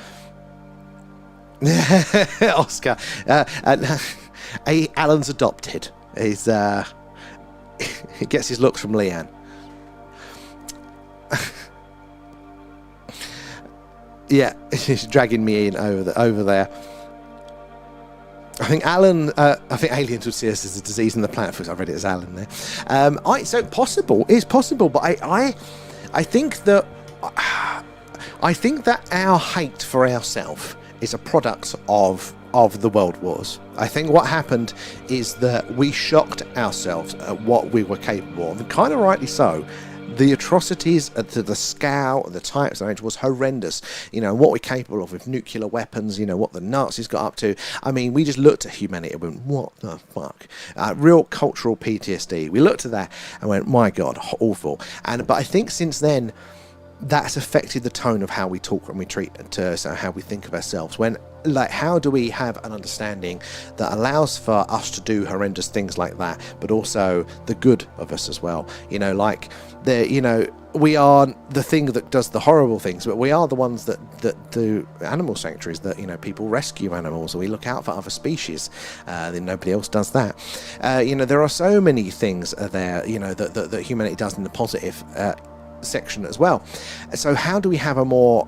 Oscar. Alan's adopted. He's, he gets his looks from Leanne. Yeah, she's dragging me in over there. I think Alan, I think aliens would see us as a disease in the planet. Because I read it as Alan there. So possible, it's possible, but I think that our hate for ourselves is a product of the world wars. I think what happened is that we shocked ourselves at what we were capable of, and kind of rightly so. The atrocities to the scale, the types of range was horrendous. You know, what we're capable of with nuclear weapons, you know, what the Nazis got up to. I mean, we just looked at humanity and went, what the fuck? Real cultural PTSD. We looked at that and went, my God, awful. But I think since then, that's affected the tone of how we talk and we treat so how we think of ourselves. When, like, how do we have an understanding that allows for us to do horrendous things like that, but also the good of us as well? You know, like, we are the thing that does the horrible things, but we are the ones that do animal sanctuaries, that, you know, people rescue animals, or we look out for other species. Then nobody else does that. You know, there are so many things there, you know, that humanity does in the positive section as well. So how do we have a more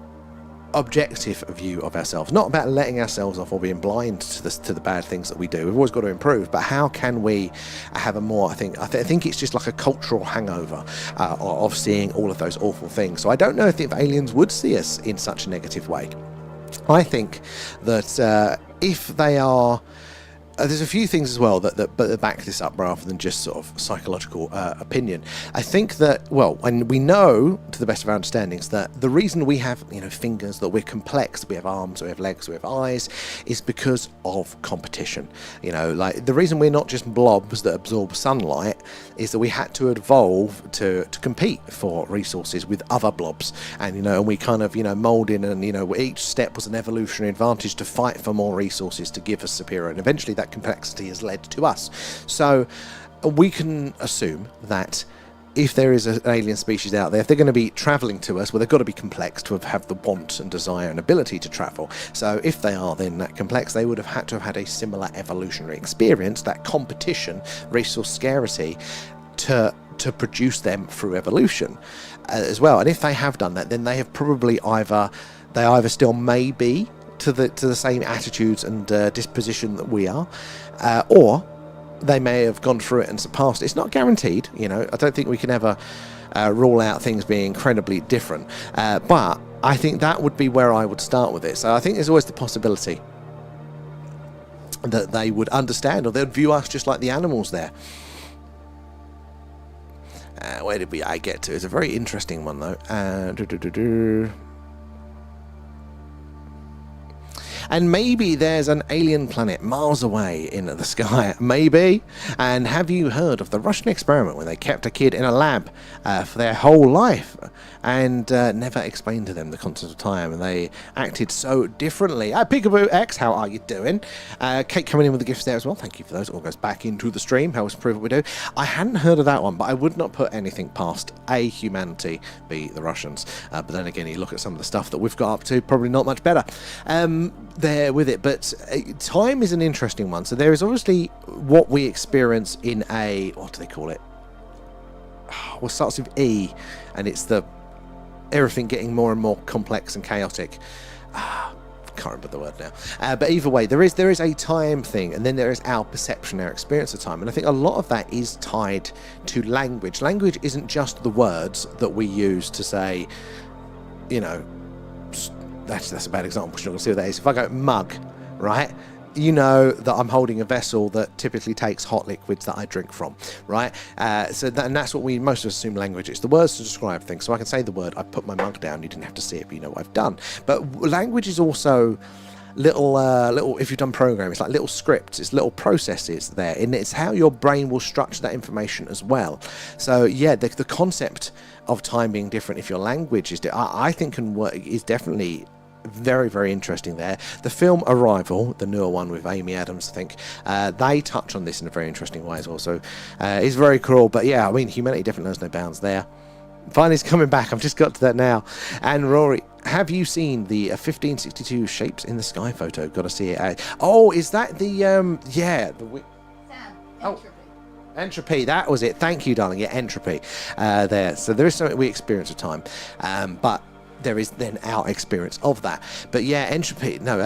objective view of ourselves? Not about letting ourselves off or being blind to the bad things that we do. We've always got to improve, but how can we have a more, I think it's just like a cultural hangover of seeing all of those awful things. So I don't know if aliens would see us in such a negative way. I think that if they are there's a few things as well that back this up rather than just sort of psychological opinion. I think that, well, and we know to the best of our understandings that the reason we have, you know, fingers, that we're complex, we have arms, we have legs, we have eyes, is because of competition. You know, like the reason we're not just blobs that absorb sunlight is that we had to evolve to compete for resources with other blobs, and you know, and we kind of, you know, mold in, and you know, each step was an evolutionary advantage to fight for more resources to give us superior, and eventually that complexity has led to us. So we can assume that if there is an alien species out there, if they're going to be travelling to us, well, they've got to be complex to have the want and desire and ability to travel. So if they are then that complex, they would have had to have had a similar evolutionary experience, that competition, resource scarcity, to produce them through evolution as well. And if they have done that, then they have probably either still may be to the same attitudes and disposition that we are, or they may have gone through it and surpassed it. It's not guaranteed, you know. I don't think we can ever rule out things being incredibly different, but I think that would be where I would start with it. So I think there's always the possibility that they would understand, or they'd view us just like the animals there. Where did I get to? It's a very interesting one, though. And maybe there's an alien planet miles away in the sky. Maybe. And have you heard of the Russian experiment where they kept a kid in a lab for their whole life and never explained to them the concept of time, and they acted so differently? Peekaboo X, how are you doing? Kate coming in with the gifts there as well. Thank you for those. It all goes back into the stream. Helps prove what we do. I hadn't heard of that one, but I would not put anything past A, humanity, B, the Russians. But then again, you look at some of the stuff that we've got up to, probably not much better. There with it, but time is an interesting one. So there is obviously what we experience in a, what do they call it? Well, it starts with E, and it's the everything getting more and more complex and chaotic. Can't remember the word now. But either way, there is a time thing, and then there is our perception, our experience of time, and I think a lot of that is tied to language. Language isn't just the words that we use to say, you know. That's a bad example. You're not going to see what that is. If I go mug, right, you know that I'm holding a vessel that typically takes hot liquids that I drink from, right? And that's what we most of us assume language is. The words to describe things. So I can say the word, I put my mug down, you didn't have to see it, but you know what I've done. But language is also little, if you've done programming, it's like little scripts, it's little processes there, and it's how your brain will structure that information as well. So yeah, the concept of time being different if your language is I think can work, is definitely very, very interesting there. The film Arrival, the newer one with Amy Adams, I think, they touch on this in a very interesting way as well. So it's very cool. But yeah, I mean, humanity definitely knows no bounds there. Finally, it's coming back. I've just got to that now. And Rory, have you seen the 1562 shapes in the sky photo? Got to see it. Oh, is that the Sam, oh. Entropy, that was it. Thank you, darling. Yeah, entropy there. So there is something we experience of time, but there is then our experience of that. But yeah, entropy, no,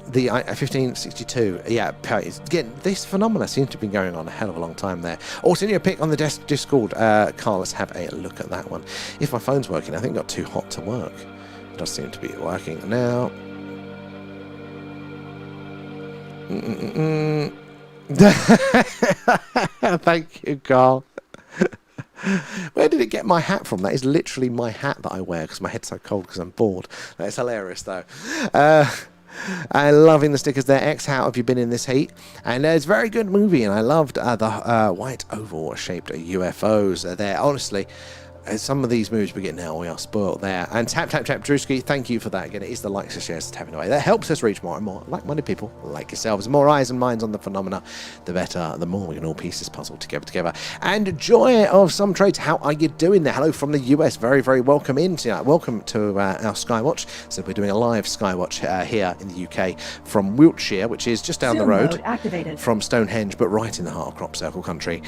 the 1562, yeah, again, this phenomena seems to have been going on a hell of a long time there. Also, in your pick on the Discord, Carl, let's have a look at that one. If my phone's working, I think it got too hot to work. It does seem to be working now. Thank you, Carl. Where did it get my hat from? That is literally my hat that I wear because my head's so cold because I'm bored. That's hilarious, though. I'm loving the stickers there. X, how have you been in this heat? And it's a very good movie, and I loved the white oval-shaped UFOs there. Honestly, some of these movies we get now, we are spoiled there. And tap Drewski, thank you for that. Again, it is the likes and shares tapping away. That helps us reach more and more like-minded people like yourselves. The more eyes and minds on the phenomena, the better, the more we can all piece this puzzle together. And Joy of Some Trades, how are you doing there? Hello from the US. Very, very welcome in. Welcome to our Skywatch. So we're doing a live Skywatch here in the UK from Wiltshire, which is just down the road from Stonehenge, but right in the heart of Crop Circle country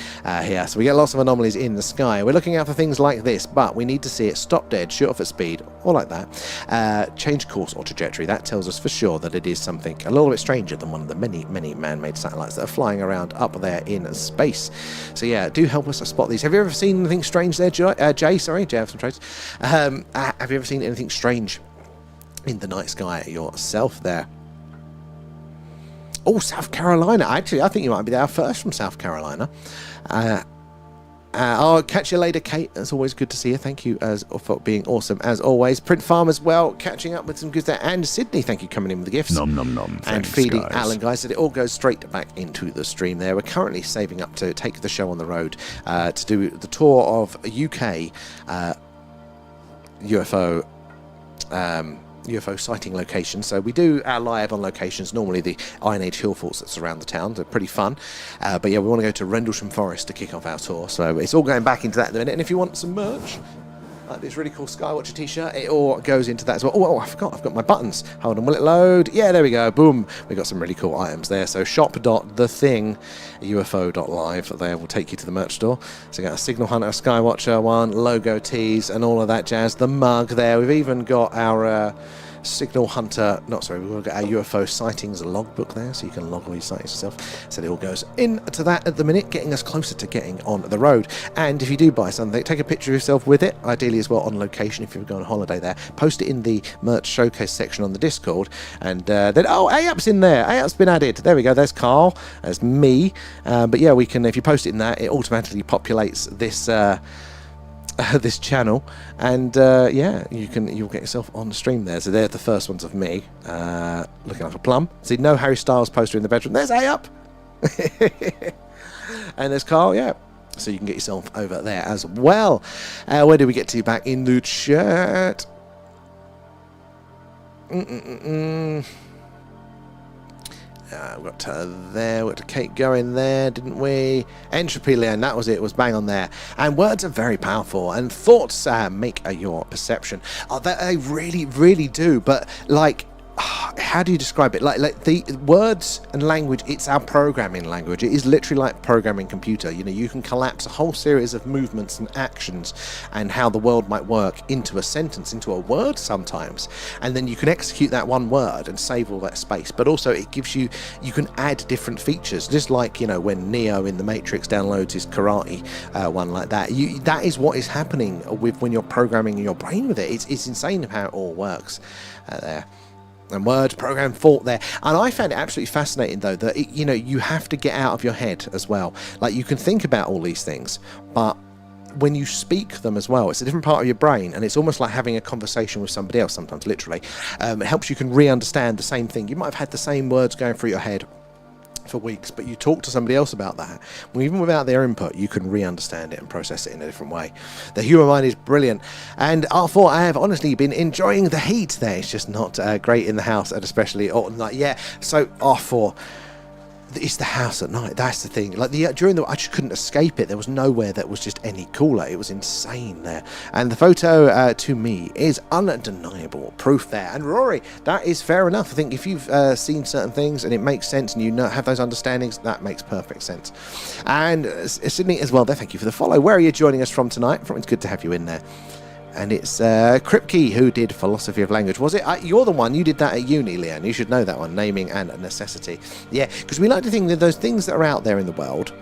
here. So we get lots of anomalies in the sky. We're looking out for things like this, but we need to see it stop dead, shoot off at speed, or like that, change course or trajectory. That tells us for sure that it is something a little bit stranger than one of the many man-made satellites that are flying around up there in space. So yeah, do help us to spot these. Have you ever seen anything strange there, Jay? Sorry, Jay, have some trades. Have you ever seen anything strange in the night sky yourself there? Oh, South Carolina. Actually, I think you might be there first from South Carolina. I'll catch you later, Kate. It's always good to see you. Thank you for being awesome as always. Print Farm as well, catching up with some good there. And Sydney, thank you coming in with the gifts. Nom nom nom. And thanks, feeding guys. Alan, guys. So it all goes straight back into the stream there. We're currently saving up to take the show on the road to do the tour of UK UFO sighting locations. So we do our live on locations, normally the Iron Age hill forts that surround the town. They're pretty fun. But yeah, we want to go to Rendlesham Forest to kick off our tour. So it's all going back into that at the minute. And if you want some merch, like this really cool Skywatcher t-shirt, it all goes into that as well. Oh, I forgot, I've got my buttons. Hold on, will it load? Yeah, there we go. Boom. We got some really cool items there. So shop.thethingufo.live there will take you to the merch store. So we got a Signal Hunter, Skywatcher one, logo tees, and all of that jazz. The mug there. We've even got our Signal Hunter, we've got our UFO sightings logbook there, so you can log all your sightings yourself. So it all goes into that at the minute, getting us closer to getting on the road. And if you do buy something, take a picture of yourself with it, ideally as well on location if you're going on holiday there. Post it in the merch showcase section on the Discord, and then, oh, AUP's in there. AUP's been added. There we go. There's Carl. There's me. But yeah, we can, if you post it in that, it automatically populates this this channel, and yeah, you'll get yourself on the stream there. So they're the first ones of me looking like a plum. See, no Harry Styles poster in the bedroom. There's AUP. And there's Carl, yeah. So you can get yourself over there as well. Where did we get to back in the chat? We got to there, we got to Kate going there, didn't we? Entropy Leon, that was it, was bang on there. And words are very powerful, and thoughts make your perception. Oh, they really, really do, but like, how do you describe it? Like the words and language, it's our programming language. It is literally like programming computer. You know, you can collapse a whole series of movements and actions and how the world might work into a sentence, into a word sometimes. And then you can execute that one word and save all that space. But also it gives you can add different features. Just like, you know, when Neo in the Matrix downloads his karate one like that. That is what is happening with when you're programming your brain with it. It's insane how it all works there. And word, program, thought there. And I found it absolutely fascinating, though, that, you know, you have to get out of your head as well. Like, you can think about all these things, but when you speak them as well, it's a different part of your brain, and it's almost like having a conversation with somebody else sometimes, literally. It helps you can re-understand the same thing. You might have had the same words going through your head for weeks, but you talk to somebody else about that, well, even without their input, you can re-understand it and process it in a different way. The human mind is brilliant, and R4, I have honestly been enjoying the heat there. It's just not great in the house, and especially at night. Yeah, so R4, it's the house at night. That's the thing. Like during the, I just couldn't escape it. There was nowhere that was just any cooler. It was insane there. And the photo to me is undeniable proof there. And Rory, that is fair enough. I think if you've seen certain things and it makes sense and you have those understandings, that makes perfect sense. And Sydney as well there. Thank you for the follow. Where are you joining us from tonight? It's good to have you in there. And it's Kripke who did Philosophy of Language. Was it? You're the one. You did that at uni, Leanne. You should know that one. Naming and necessity. Yeah, because we like to think that those things that are out there in the world,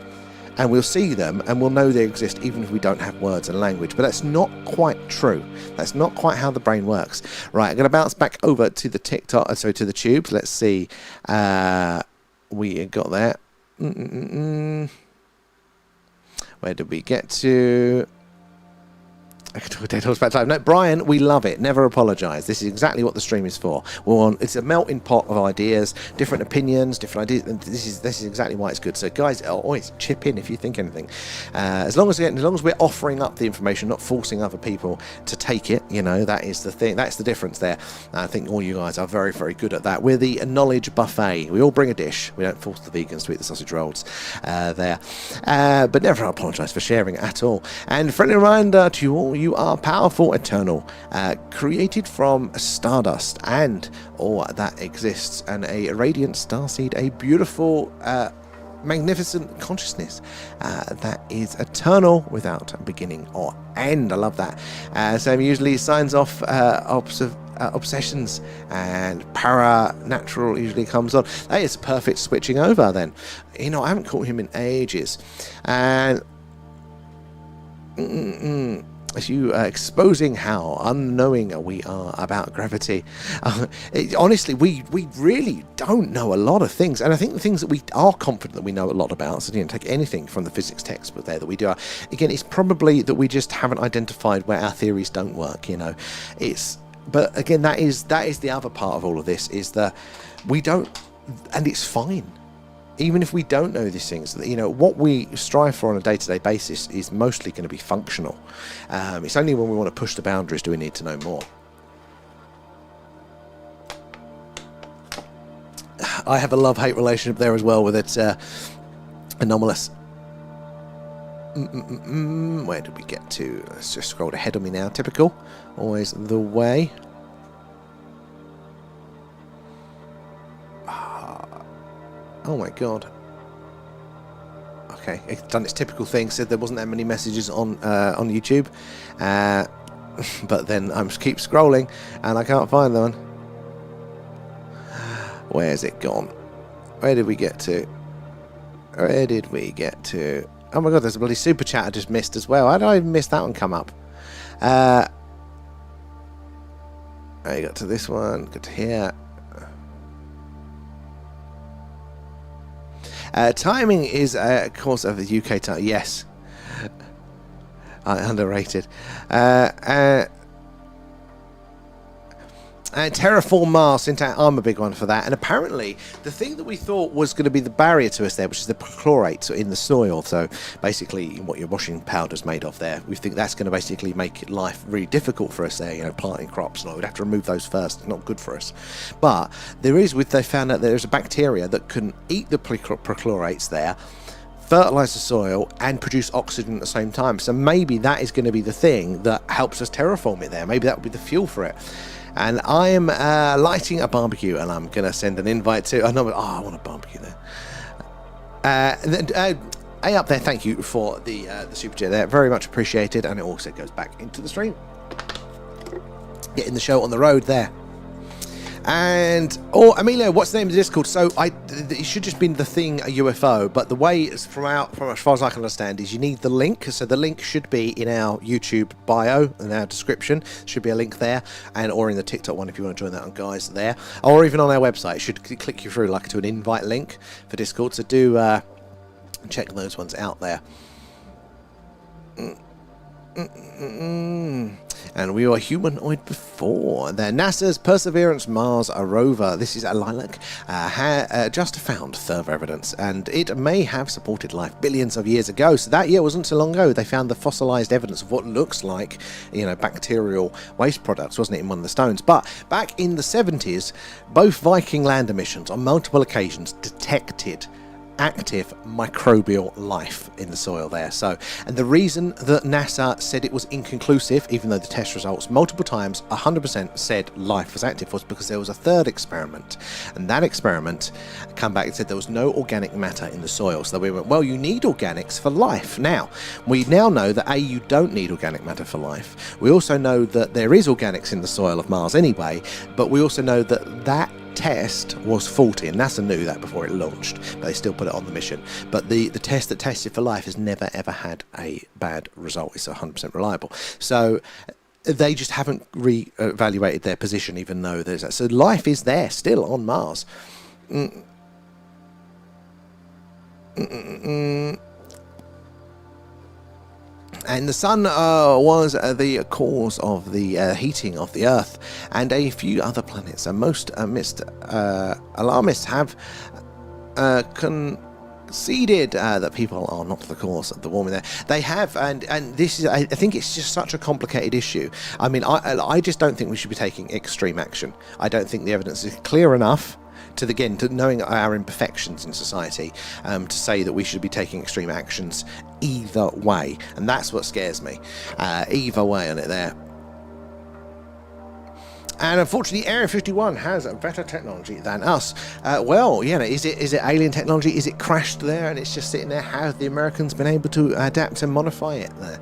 and we'll see them, and we'll know they exist even if we don't have words and language. But that's not quite true. That's not quite how the brain works. Right, I'm going to bounce back over to the TikTok, sorry, to the tubes. Let's see. We got there. Where did we get to? I could talk dead horse about time. No, Brian, we love it. Never apologise. This is exactly what the stream is for. It's a melting pot of ideas, different opinions, different ideas. And this is exactly why it's good. So, guys, always chip in if you think anything. As long as we're offering up the information, not forcing other people to take it, you know, that is the thing. That's the difference there. I think all you guys are very, very good at that. We're the knowledge buffet. We all bring a dish. We don't force the vegans to eat the sausage rolls there. But never apologise for sharing at all. And friendly reminder to you all. You are powerful, eternal, created from stardust and all that exists, and a radiant starseed, a beautiful, magnificent consciousness that is eternal without beginning or end. I love that. Sam usually signs off obsessions, and paranatural usually comes on. That is perfect switching over then. You know, I haven't caught him in ages. And as you exposing how unknowing we are about gravity. Honestly, we really don't know a lot of things, and I think the things that we are confident that we know a lot about, so take anything from the physics textbook there that we do, again, it's probably that we just haven't identified where our theories don't work, you know. But again, that is the other part of all of this, is that we don't, and it's fine. Even if we don't know these things, you know, what we strive for on a day-to-day basis is mostly going to be functional. It's only when we want to push the boundaries do we need to know more. I have a love-hate relationship there as well with it. Anomalous. Where did we get to? Let's just scroll ahead of me now. Typical. Always the way. Oh my god. Okay, it's done its typical thing, said there wasn't that many messages on YouTube. But then I keep scrolling and I can't find them. Where's it gone? Where did we get to? Where did we get to? Oh my god, there's a bloody super chat I just missed as well. How did I miss that one come up? I got to this one, got to here. Timing is, of course, of the UK time. Yes. Underrated. Terraform Mars, I'm a big one for that. And apparently, the thing that we thought was going to be the barrier to us there, which is the perchlorate in the soil. So basically, what your washing powder's made of there, we think that's going to basically make life really difficult for us there. You know, planting crops, and we'd have to remove those first. It's not good for us. But they found out there's a bacteria that can eat the perchlorates there, fertilize the soil and produce oxygen at the same time. So maybe that is going to be the thing that helps us terraform it there. Maybe that would be the fuel for it. And I am lighting a barbecue, and I'm going to send an invite to... I want a barbecue there. A up there, thank you for the super chat there. Very much appreciated, and it also goes back into the stream. Getting the show on the road there. And Emilio, what's the name of the Discord? So it should just be the thing a UFO, but the way from as far as I can understand is you need the link. So the link should be in our YouTube bio and our description. Should be a link there, or in the TikTok one if you want to join that on guys there, or even on our website. It should click you through like to an invite link for Discord. So do check those ones out there. And we were humanoid before. Then NASA's Perseverance Mars rover, this is a lilac, just found further evidence, and it may have supported life billions of years ago. So that year wasn't so long ago. They found the fossilized evidence of what looks like, bacterial waste products, wasn't it, in one of the stones? But back in the 70s, both Viking lander missions on multiple occasions detected active microbial life in the soil there. So, and the reason that NASA said it was inconclusive, even though the test results multiple times 100% said life was active, was because there was a third experiment, and that experiment come back and said there was no organic matter in the soil. So we went, well, you need organics for life. Now we now know that you don't need organic matter for life. We also know that there is organics in the soil of Mars anyway, but we also know that test was faulty, and NASA knew that before it launched, but they still put it on the mission. But the test that tested for life has never ever had a bad result. It's 100% reliable. So they just haven't re-evaluated their position, even though there's that. So life is there still on Mars. And the sun was the cause of the heating of the Earth and a few other planets. And most alarmists have conceded that people are not the cause of the warming there. They have, and this is, I think it's just such a complicated issue. I mean, I just don't think we should be taking extreme action. I don't think the evidence is clear enough to knowing our imperfections in society, to say that we should be taking extreme actions either way, and that's what scares me. Either way on it there. And unfortunately, Area 51 has better technology than us. Is it alien technology? Is it crashed there and it's just sitting there? Have the Americans been able to adapt and modify it there?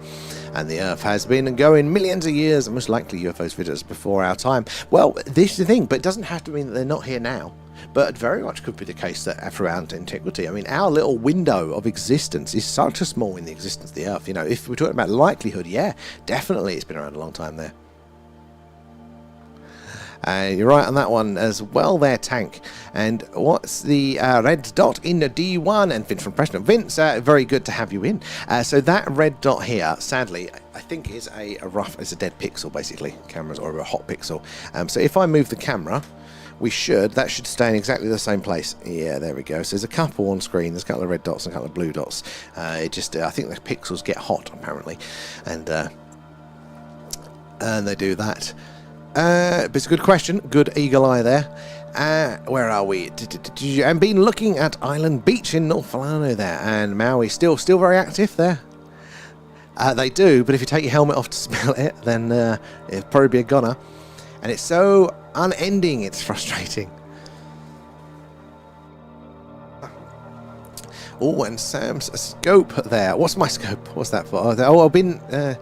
And the Earth has been going millions of years, and most likely UFOs visit us before our time. Well, this is the thing, but it doesn't have to mean that they're not here now. But it very much could be the case that throughout antiquity, I mean, our little window of existence is such a small in the existence of the Earth. If we're talking about likelihood, yeah, definitely it's been around a long time there. You're right on that one as well there, Tank. And what's the red dot in the D1? And Vince from Preston. Vince, very good to have you in. So that red dot here, sadly, I think is it's a dead pixel, basically. Cameras, or a hot pixel. So if I move the camera, that should stay in exactly the same place. Yeah, there we go. So there's a couple on screen. There's a couple of red dots and a couple of blue dots. I think the pixels get hot, apparently. And they do that. But it's a good question. Good eagle eye there. Where are we? I've been looking at Island Beach in North Falano there, and Maui still very active there. They do, but if you take your helmet off to smell it, then it'll probably be a goner. And it's so unending, it's frustrating. Oh, and Sam's scope there. What's my scope? What's that for? Oh, I've been... and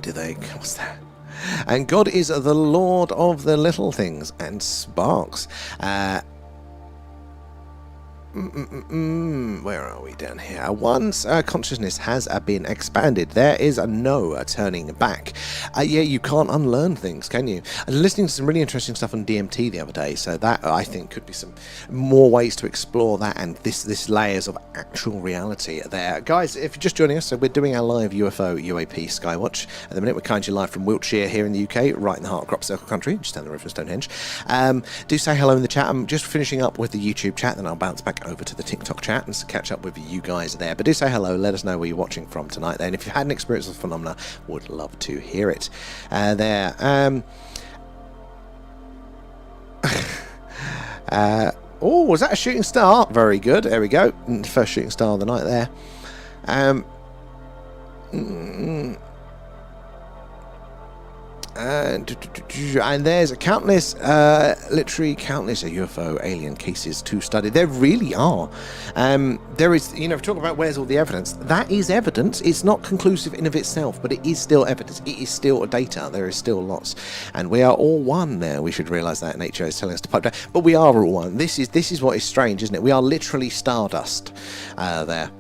do they... What's that? And God is the Lord of the little things. And Sparks. Where are we down here? Once consciousness has been expanded, there is no turning back. Yeah, you can't unlearn things, can you? I was listening to some really interesting stuff on DMT the other day, so that I think could be some more ways to explore that and this layers of actual reality there. Guys, if you're just joining us, so we're doing our live UFO UAP Skywatch. At the minute, we're kind of live from Wiltshire here in the UK, right in the heart of Crop Circle country, just down the road from Stonehenge. Do say hello in the chat. I'm just finishing up with the YouTube chat, then I'll bounce back over to the TikTok chat and catch up with you guys there. But do say hello, let us know where you're watching from tonight then. If you've had an experience with phenomena, would love to hear it. There. Oh, was that a shooting star? Very good. There we go. First shooting star of the night there. And there's literally countless UFO alien cases to study. There really are. There is, if you talk about where's all the evidence, that is evidence. It's not conclusive in of itself, but it is still evidence. It is still data. There is still lots, and we are all one. There, we should realise that nature is telling us to pipe down. But we are all one. This is what is strange, isn't it? We are literally stardust. There.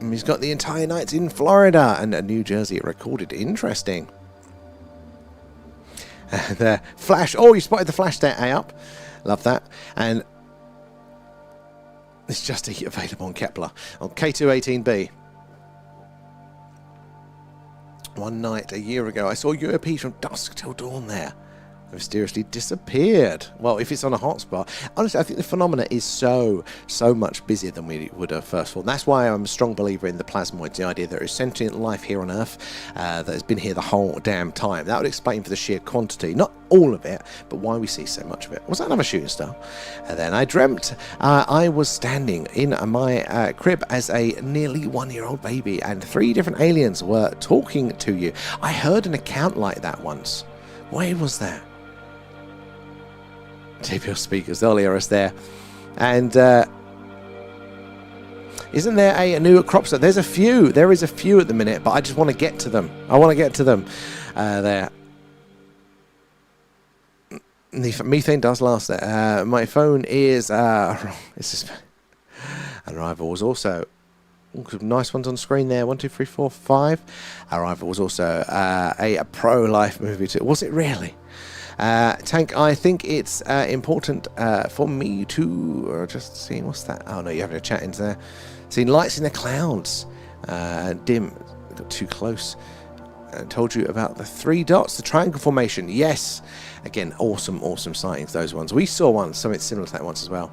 He's got the entire nights in Florida and New Jersey recorded. Interesting. The flash. Oh, you spotted the flash there, up. Love that. And it's just available on Kepler on K218b. One night a year ago, I saw UAPs from dusk till dawn there. Mysteriously disappeared. Well, if it's on a hotspot, honestly, I think the phenomena is so much busier than we would have first thought. That's why I'm a strong believer in the plasmoids, the idea that there is sentient life here on Earth that has been here the whole damn time. That would explain for the sheer quantity, not all of it, but why we see so much of it. Was that another shooting star? And then I dreamt I was standing in my crib as a nearly 1-year-old baby, and 3 different aliens were talking to you. I heard an account like that once. Where was that? JPL speakers, they'll hear us there. And isn't there a new crop set? There's a few. There is a few at the minute, but I just want to get to them. I want to get to them. There. The methane does last there. My phone is it's just Arrival was also some nice ones on screen there. 1, 2, 3, 4, 5. Arrival was also a pro-life movie too. Was it really? Tank, I think it's important for me to just see what's that. Oh no, you're having a chat into there. Seen lights in the clouds. Dim, got too close. Told you about the 3 dots, the triangle formation. Yes, again, awesome sightings. Those ones we saw once, something similar to that once as well.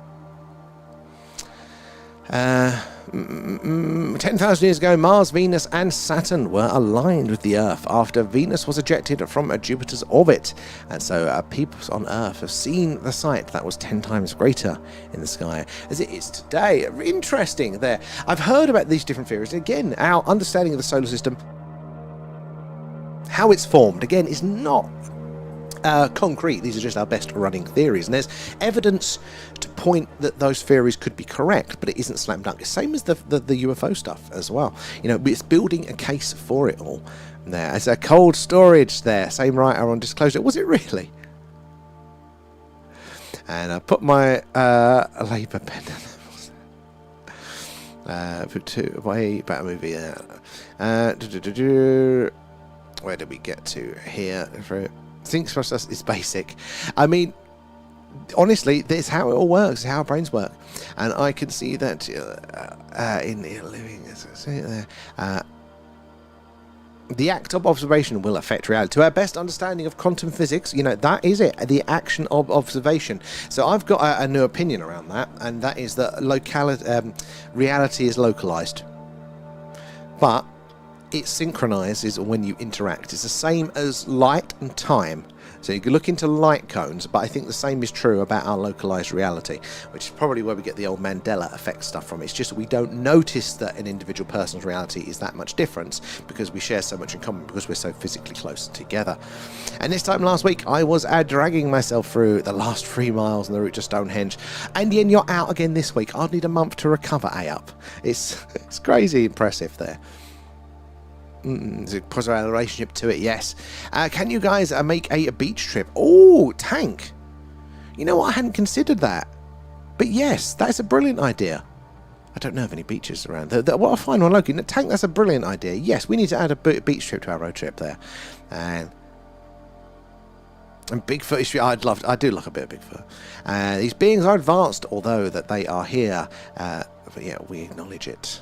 10,000 years ago, Mars, Venus and Saturn were aligned with the Earth after Venus was ejected from Jupiter's orbit, and so people on Earth have seen the sight that was 10 times greater in the sky as it is today. Interesting there. I've heard about these different theories. Again, our understanding of the solar system, how it's formed, again, is not concrete. These are just our best running theories, and there's evidence to point that those theories could be correct, but it isn't slam dunk. Same as the UFO stuff as well. It's building a case for it all. There, as a cold storage there. Same writer on Disclosure. Was it really? And I put my Labour pen down. Put 2 way better movie there. Where did we get to here? Things for us is basic. I mean, honestly, this is how it all works, how our brains work. And I can see that in living, the act of observation will affect reality. To our best understanding of quantum physics, that is it, the action of observation. So I've got a new opinion around that, and that is that reality is localized. But it synchronizes when you interact. It's the same as light and time. So you can look into light cones, but I think the same is true about our localized reality, which is probably where we get the old Mandela effect stuff from. It's just we don't notice that an individual person's reality is that much different because we share so much in common, because we're so physically close together. And this time last week, I was dragging myself through the last 3 miles on the route to Stonehenge, and then you're out again this week. I'd need a month to recover, up. It's crazy impressive there. There's a positive relationship to it, yes. Can you guys make a beach trip? Oh, Tank. You know what? I hadn't considered that. But yes, that's a brilliant idea. I don't know of any beaches around. What I find one local. Tank, that's a brilliant idea. Yes, we need to add a beach trip to our road trip there. And Bigfoot, I do like a bit of Bigfoot. These beings are advanced, although that they are here. But yeah, we acknowledge it.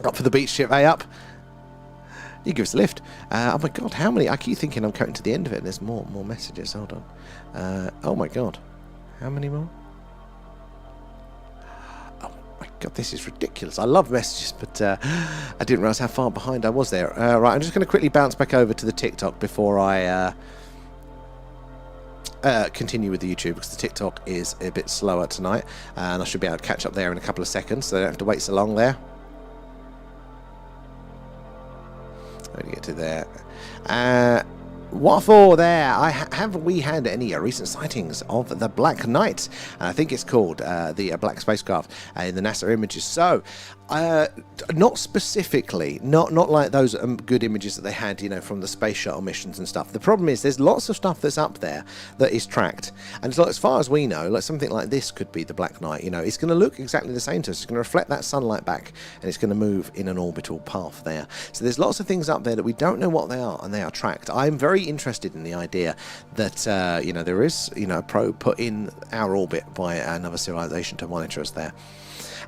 Up for the beach trip, up. You give us a lift. Oh my god, how many? I keep thinking I'm coming to the end of it and there's more messages. Hold on. Oh my god. How many more? Oh my god, this is ridiculous. I love messages, but I didn't realise how far behind I was there. Right, I'm just going to quickly bounce back over to the TikTok before I continue with the YouTube, because the TikTok is a bit slower tonight. And I should be able to catch up there in a couple of seconds, so I don't have to wait so long there. Let me get to there. What for there? Have we had any recent sightings of the Black Knight? And I think it's called the Black Spacecraft in the NASA images. So, not specifically, not like those good images that they had, you know, from the space shuttle missions and stuff. The problem is there's lots of stuff that's up there that is tracked, and so as far as we know, like something like this could be the Black Knight. You know, it's going to look exactly the same to us. It's going to reflect that sunlight back, and it's going to move in an orbital path there. So there's lots of things up there that we don't know what they are, and they are tracked. I'm very interested in the idea that you know, there is, you know, a probe put in our orbit by another civilization to monitor us there.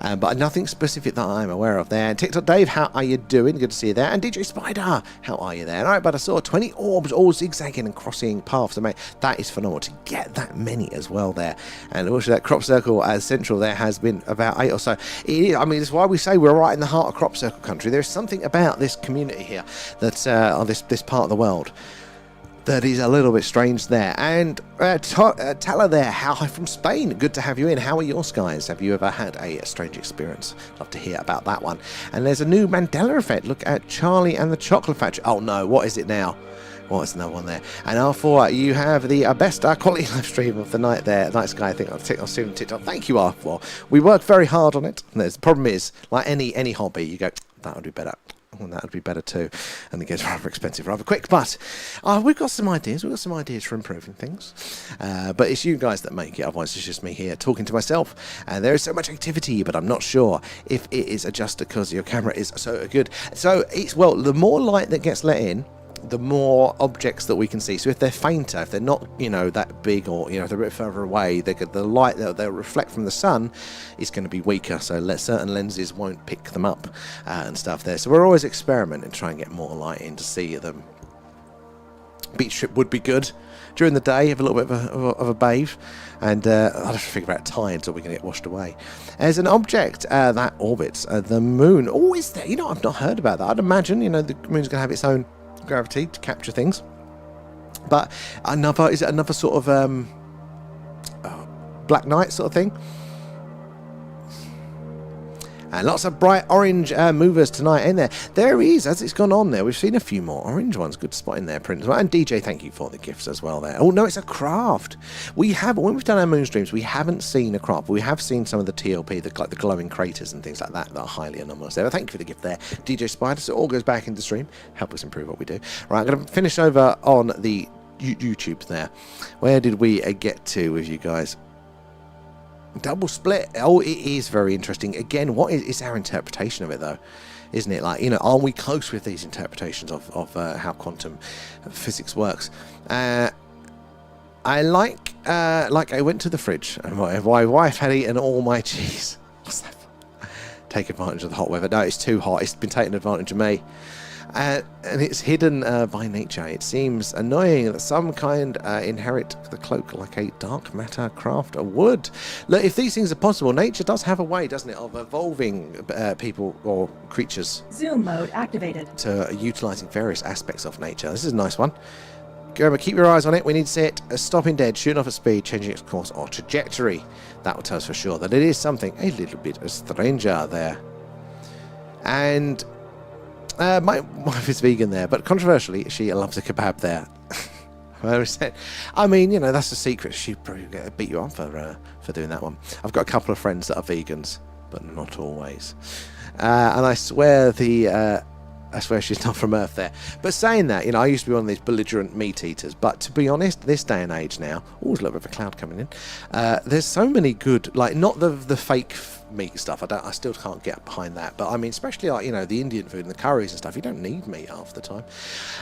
But nothing specific that I'm aware of there. TikTok Dave, how are you doing? Good to see you there. And DJ Spider, how are you there? All right, but I saw 20 orbs all zigzagging and crossing paths. I mean, that is phenomenal to get that many as well there. And also that crop circle as central there has been about 8 or so. It is, I mean, it's why we say we're right in the heart of crop circle country. There's something about this community here that's on this part of the world that is a little bit strange there. And Tala there, how hi from Spain, good to have you in. How are your skies? Have you ever had a strange experience? Love to hear about that one. And there's a new Mandela effect. Look at Charlie and the Chocolate Factory. Oh no, what is it now? What's another one there? And R4, you have the best quality live stream of the night there. Night Sky, I think I'll see on TikTok. Thank you, R4. We work very hard on it. And the problem is, like any hobby, you go, that would be better. And that would be better too, and it gets rather expensive rather quick, but we've got some ideas for improving things, but it's you guys that make it, otherwise it's just me here talking to myself, and there is so much activity, but I'm not sure if it is just because your camera is so good. So it's, well, the more light that gets let in, the more objects that we can see. So if they're fainter, if they're not, you know, that big, or, you know, if they're a bit further away, the light that they'll reflect from the sun is going to be weaker, so certain lenses won't pick them up and stuff there. So we're always experimenting, trying to get more light in to see them. Beach trip would be good during the day, have a little bit of a bathe, and I'll have to figure out tides or we're going to get washed away. There's an object that orbits the moon. Oh, is there? You know, I've not heard about that. I'd imagine, you know, the moon's going to have its own gravity to capture things, but is it another sort of Black Knight sort of thing? And lots of bright orange movers tonight in there. There is, as it's gone on there, we've seen a few more orange ones. Good spot in there, Prince. And DJ, thank you for the gifts as well there. Oh, no, it's a craft. We have, when we've done our moon streams, we haven't seen a craft. We have seen some of the TLP, like the glowing craters and things like that are highly anomalous there. But thank you for the gift there, DJ Spider. So it all goes back into the stream. Help us improve what we do. Right, I'm going to finish over on the YouTube there. Where did we get to with you guys? Double split. Oh, it is very interesting. Again, what is our interpretation of it, though? Isn't it? Like, you know, are we close with these interpretations of how quantum physics works? I I went to the fridge and my wife had eaten all my cheese. What's that for? Take advantage of the hot weather. No, it's too hot. It's been taking advantage of me. And it's hidden by nature. It seems annoying that some kind inherit the cloak like a dark matter craft or wood. Look, if these things are possible, nature does have a way, doesn't it, of evolving people or creatures. Zoom mode activated. To utilising various aspects of nature. This is a nice one. Go, keep your eyes on it. We need to see it stopping dead, shooting off at speed, changing its course or trajectory. That will tell us for sure that it is something a little bit stranger there. And my wife is vegan there, but controversially, she loves a kebab there. I mean, you know, that's the secret. She'd probably beat you on for doing that one. I've got a couple of friends that are vegans, but not always. And I swear she's not from Earth there. But saying that, I used to be one of these belligerent meat eaters. But to be honest, this day and age now, there's a little bit of a cloud coming in. There's so many good, like, not the fake meat stuff. I still can't get behind that. But I mean, especially like, the Indian food and the curries and stuff, you don't need meat half the time.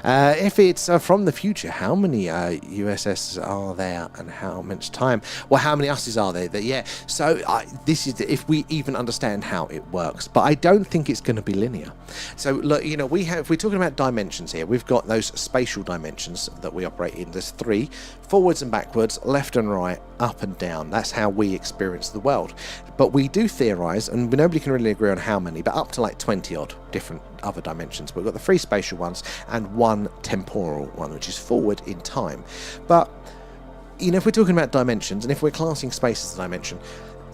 If it's from the future, how many USS are there and how much time? Well, how many USs are there? Yeah. So this is if we even understand how it works. But I don't think it's going to be linear. So look, we're talking about dimensions here. We've got those spatial dimensions that we operate in. There's 3: forwards and backwards, left and right, up and down. That's how we experience the world. But we do theorize, and nobody can really agree on how many, but up to like 20 odd different other dimensions. We've got the 3 spatial ones and 1 temporal one, which is forward in time. But if we're talking about dimensions, and if we're classing space as a dimension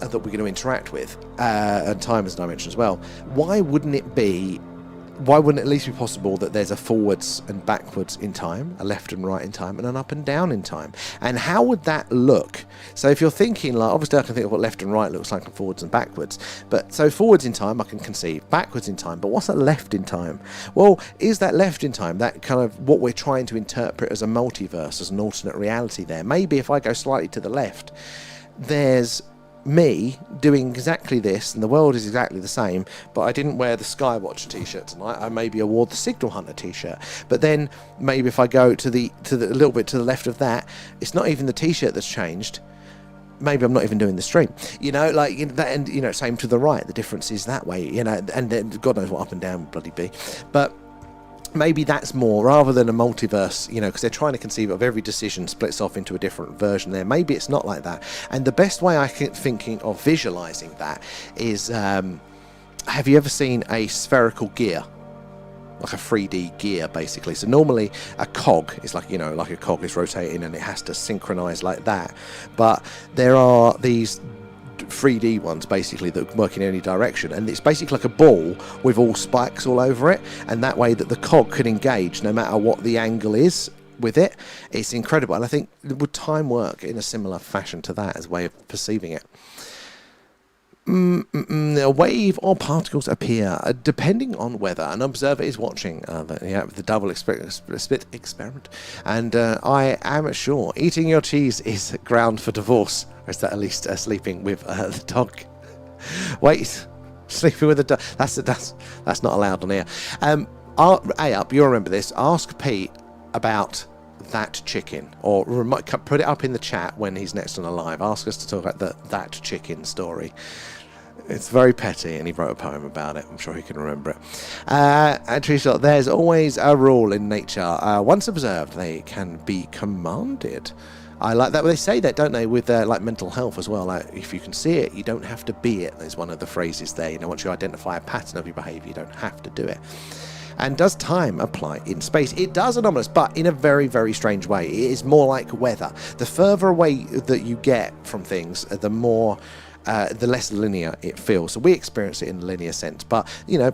that we're going to interact with, and time as a dimension as well, why wouldn't it at least be possible that there's a forwards and backwards in time, a left and right in time, and an up and down in time? And how would that look? So if you're thinking, like, obviously I can think of what left and right looks like, and forwards and backwards. But so forwards in time I can conceive, backwards in time, but what's that left in time? Well, is that left in time that kind of what we're trying to interpret as a multiverse, as an alternate reality there? Maybe if I go slightly to the left, there's me doing exactly this and the world is exactly the same, but I didn't wear the Skywatch t-shirt tonight. I maybe wore the Signal Hunter t-shirt. But then maybe if I go to the a little bit to the left of that, it's not even the t-shirt that's changed. Maybe I'm not even doing the stream, that, and same to the right. The difference is that way, and then God knows what up and down would bloody be. But maybe that's more, rather than a multiverse, because they're trying to conceive of every decision splits off into a different version there. Maybe it's not like that. And the best way I can thinking of visualizing that is, have you ever seen a spherical gear? Like a 3D gear, basically. So normally a cog is like a cog is rotating and it has to synchronize like that. But there are these 3D ones basically that work in any direction, and it's basically like a ball with all spikes all over it, and that way that the cog can engage no matter what the angle is with it. It's incredible, and I think would time work in a similar fashion to that as a way of perceiving it. A wave or particles appear depending on whether an observer is watching the double split experiment. And I am sure eating your cheese is ground for divorce. Or is that at least sleeping with the dog? Wait, sleeping with the dog. That's not allowed on here. You'll remember this. Ask Pete about that chicken, or put it up in the chat when he's next on a live. Ask us to talk about that chicken story. It's very petty, and he wrote a poem about it. I'm sure he can remember it. And Tricia, there's always a rule in nature. Once observed, they can be commanded. I like that. They say that, don't they, with like mental health as well. Like, if you can see it, you don't have to be it. There's one of the phrases there. Once you identify a pattern of your behaviour, you don't have to do it. And does time apply in space? It does, Anomalous, but in a very, very strange way. It is more like weather. The further away that you get from things, the less linear it feels. So we experience it in a linear sense, but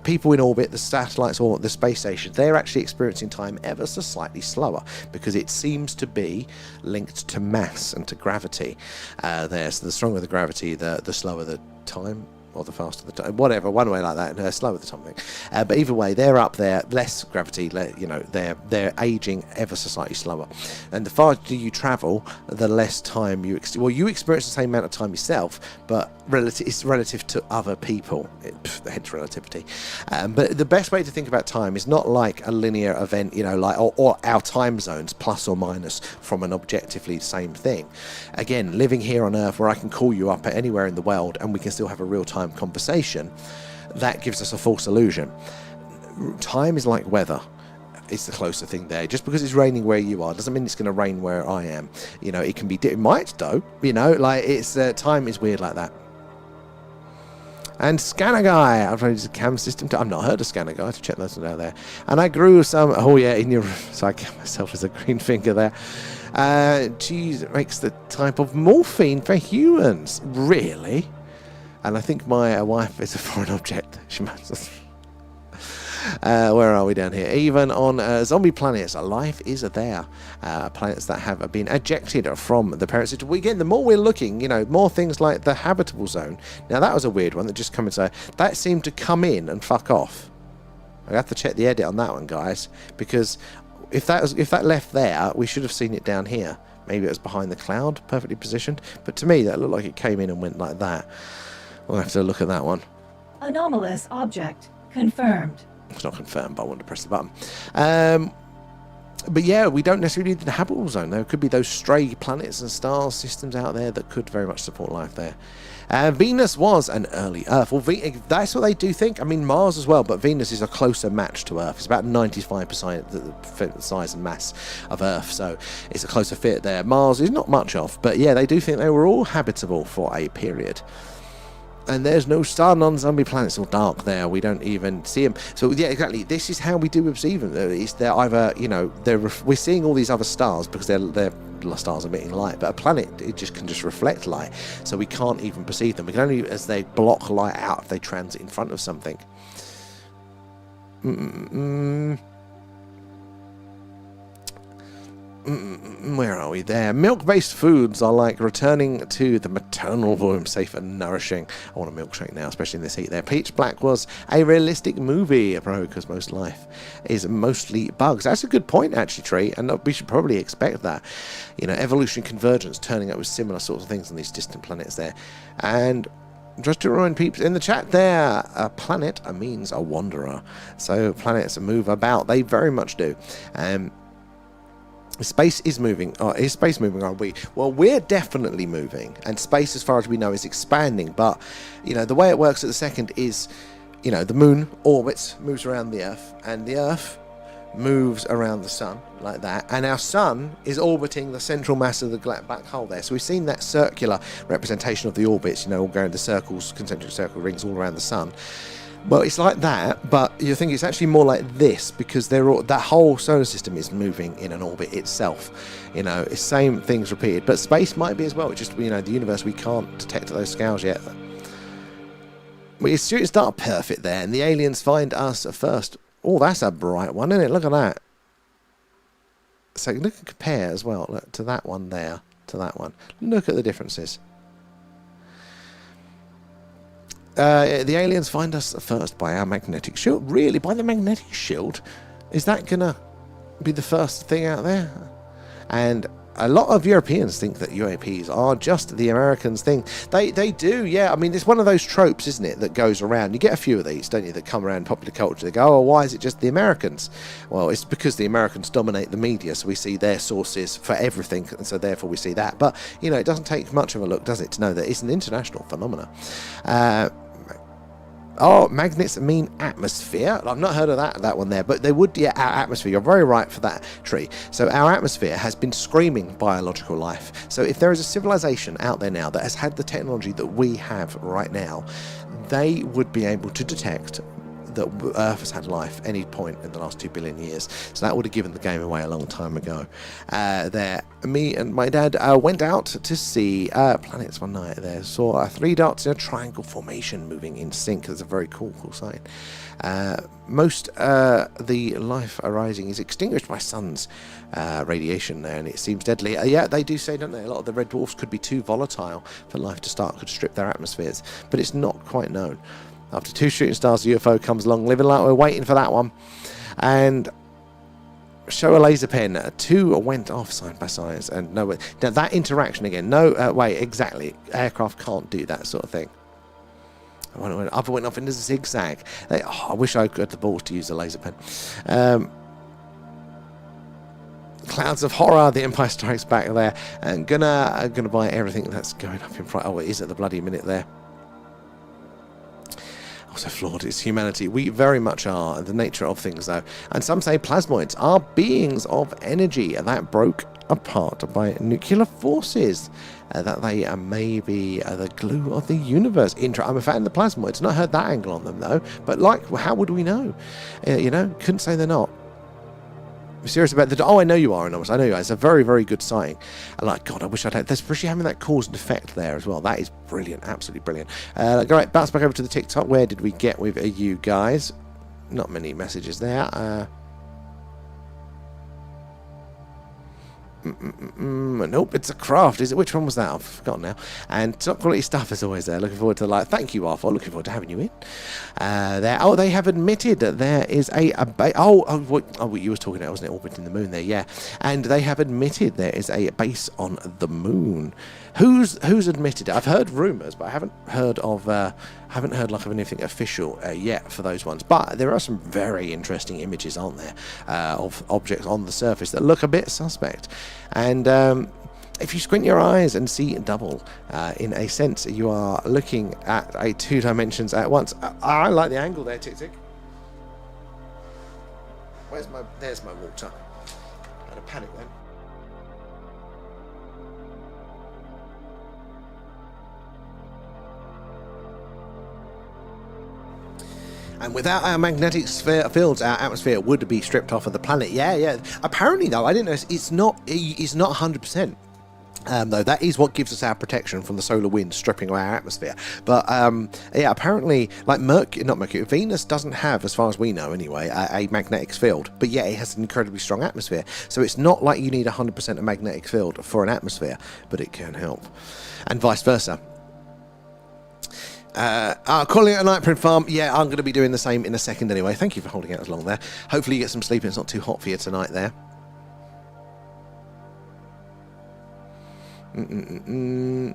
people in orbit, the satellites or the space stations, they're actually experiencing time ever so slightly slower, because it seems to be linked to mass and to gravity there. So the stronger the gravity, the slower the time, or the faster the time, whatever, one way like that, and slower the something. But either way, they're up there, less gravity, they're aging ever so slightly slower. And the farther you travel, the less time you experience the same amount of time yourself, but it's relative to other people, hence relativity. But the best way to think about time is not like a linear event, or our time zones, plus or minus from an objectively same thing. Again, living here on Earth, where I can call you up at anywhere in the world and we can still have a real-time conversation, that gives us a false illusion. Time is like weather. It's the closer thing there. Just because it's raining where you are doesn't mean it's going to rain where I am. It can be. It might though. It's time is weird like that. And Scanner Guy, I've used a cam system. I've not heard of Scanner Guy, to check those out there. And I grew some. Oh yeah, in your. So I kept myself as a green finger there. Cheese makes the type of morphine for humans. Really? And I think my wife is a foreign object. She must. Where are we down here? Even on zombie planets, life is there. Planets that have been ejected from the parent system. Again, the more we're looking, more things like the habitable zone. Now, that was a weird one that just come and say, that seemed to come in and fuck off. I have to check the edit on that one, guys, because if that left there, we should have seen it down here. Maybe it was behind the cloud, perfectly positioned. But to me, that looked like it came in and went like that. We'll have to look at that one. Anomalous object confirmed. It's not confirmed, but I want to press the button. But yeah, we don't necessarily need the habitable zone. There could be those stray planets and star systems out there that could very much support life there. Venus was an early Earth. Well, that's what they do think. I mean, Mars as well, but Venus is a closer match to Earth. It's about 95% the size and mass of Earth, so it's a closer fit there. Mars is not much of, but yeah, they do think they were all habitable for a period. And there's no star, non-zombie planets, all dark there. We don't even see them. So yeah, exactly. This is how we do perceive them. They're either, we're seeing all these other stars because they're stars emitting light, but a planet, it can just reflect light, so we can't even perceive them. We can only, as they block light out, if they transit in front of something. Where are we there? Milk-based foods are like returning to the maternal womb, safe and nourishing. I want a milkshake now, especially in this heat there. Pitch Black was a realistic movie, because most life is mostly bugs. That's a good point, actually, Tree, and we should probably expect that. Evolution convergence turning up with similar sorts of things on these distant planets there. And just to remind peeps in the chat there, a planet means a wanderer. So planets move about. They very much do. Space is moving. Is space moving, are we? Well, we're definitely moving, and space, as far as we know, is expanding. But, the way it works at the second is, the moon orbits, moves around the Earth, and the Earth moves around the sun, like that. And our sun is orbiting the central mass of the black hole there. So we've seen that circular representation of the orbits, all going to circles, concentric circle rings all around the sun. Well, it's like that, but you think it's actually more like this, because that whole solar system is moving in an orbit itself. It's same things repeated, but space might be as well. It's just, the universe, we can't detect those scales yet. Well, it's dark perfect there, and the aliens find us first. Oh, that's a bright one, isn't it? Look at that. So look and compare as well, look, to that one there, to that one. Look at the differences. The aliens find us first by our magnetic shield. Really? By the magnetic shield? Is that going to be the first thing out there? And a lot of Europeans think that UAPs are just the Americans' thing. They do, yeah. I mean, it's one of those tropes, isn't it, that goes around. You get a few of these, don't you, that come around popular culture. They go, oh, why is it just the Americans? Well, it's because the Americans dominate the media, so we see their sources for everything, and so therefore we see that. But, it doesn't take much of a look, does it, to know that it's an international phenomenon. Magnets mean atmosphere. I've not heard of that one there, but they would, yeah, our atmosphere. You're very right for that, Tree. So our atmosphere has been screaming biological life. So if there is a civilization out there now that has had the technology that we have right now, they would be able to detect that Earth has had life any point in the last 2 billion years. So that would have given the game away a long time ago. Me and my dad went out to see planets one night there. Saw 3 dots in a triangle formation moving in sync. That's a very cool sign. Most the life arising is extinguished by sun's radiation there, and it seems deadly. Yeah, they do say, don't they, a lot of the red dwarfs could be too volatile for life to start, could strip their atmospheres, but it's not quite known. After 2 shooting stars, the UFO comes along, living like we're waiting for that one. And show a laser pen. 2 went off side by side. And no, now that interaction again. No, wait, exactly. Aircraft can't do that sort of thing. Other went off in a zigzag. I wish I had the balls to use a laser pen. Clouds of horror. The Empire Strikes Back there. And gonna buy everything that's going up in price. Oh, it is at the bloody minute there. Also flawed is humanity. We very much are. The nature of things, though. And some say plasmoids are beings of energy that broke apart by nuclear forces. That they may be the glue of the universe. I'm a fan of the plasmoids. Not heard that angle on them, though. But, how would we know? Couldn't say they're not. I'm serious about the... Oh, I know you are, Anonymous. I know you are. It's a very, very good sighting. And God, I wish I'd had... Especially having that cause and effect there as well. That is brilliant. Absolutely brilliant. All right, bounce back over to the TikTok. Where did we get with you guys? not many messages there. Nope, it's a craft. Is it? Which one was that? I've forgotten now. And top quality stuff is always there. Looking forward to thank you, Arthur. Looking forward to having you in. They have admitted that there is you was talking about, wasn't it? Orbiting the moon there, yeah. And they have admitted there is a base on the moon. Who's admitted it? I've heard rumours, but I haven't heard of anything official yet for those ones. But there are some very interesting images, aren't there, of objects on the surface that look a bit suspect. And if you squint your eyes and see double, in a sense, you are looking at two dimensions at once. I like the angle there, Tick Tick. There's my water. I had a panic then. And without our magnetic fields, our atmosphere would be stripped off of the planet. Yeah. Apparently, though, I didn't know it's not 100%. Though that is what gives us our protection from the solar wind stripping away our atmosphere. But yeah, apparently, like Venus doesn't have, as far as we know anyway, a magnetic field. But yeah, it has an incredibly strong atmosphere. So it's not like you need 100% a magnetic field for an atmosphere, but it can help, and vice versa. Calling it a night print farm. Yeah, I'm going to be doing the same in a second anyway. Thank you for holding out as long there. Hopefully you get some sleep and it's not too hot for you tonight there. Do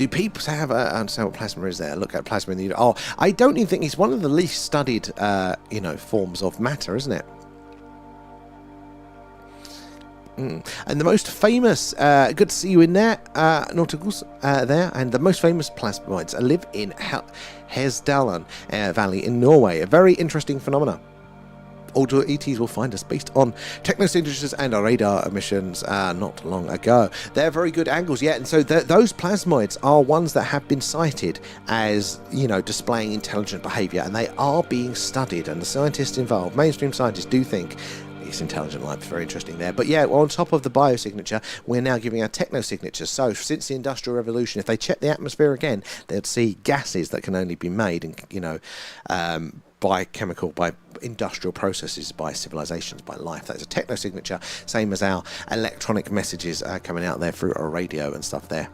people have I understand what plasma is there? Look at plasma in the... Oh, I don't even think it's one of the least studied forms of matter, isn't it? And the most famous, good to see you in there, Nauticus, there, and the most famous plasmoids live in Hesdalen Valley in Norway. A very interesting phenomena. Older ETs will find us based on techno-signatures and our radar emissions not long ago. They're very good angles, yeah, and so those plasmoids are ones that have been cited as, displaying intelligent behaviour, and they are being studied, and the scientists involved, mainstream scientists, do think it's intelligent life. Very interesting there. But yeah, on top of the biosignature, we're now giving our techno-signatures. So since the Industrial Revolution, if they check the atmosphere again, they'd see gases that can only be made, and by industrial processes, by civilizations, by life. That's a techno-signature, same as our electronic messages coming out there through our radio and stuff there.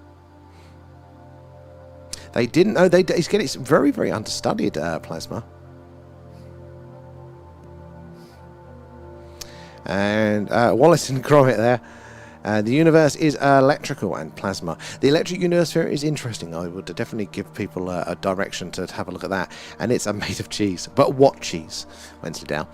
They didn't know. It's very, very understudied plasma. And Wallace and Gromit there. The universe is electrical and plasma. The electric universe theory is interesting. I would definitely give people a direction to have a look at that. And it's made of cheese. But what cheese? Wensleydale.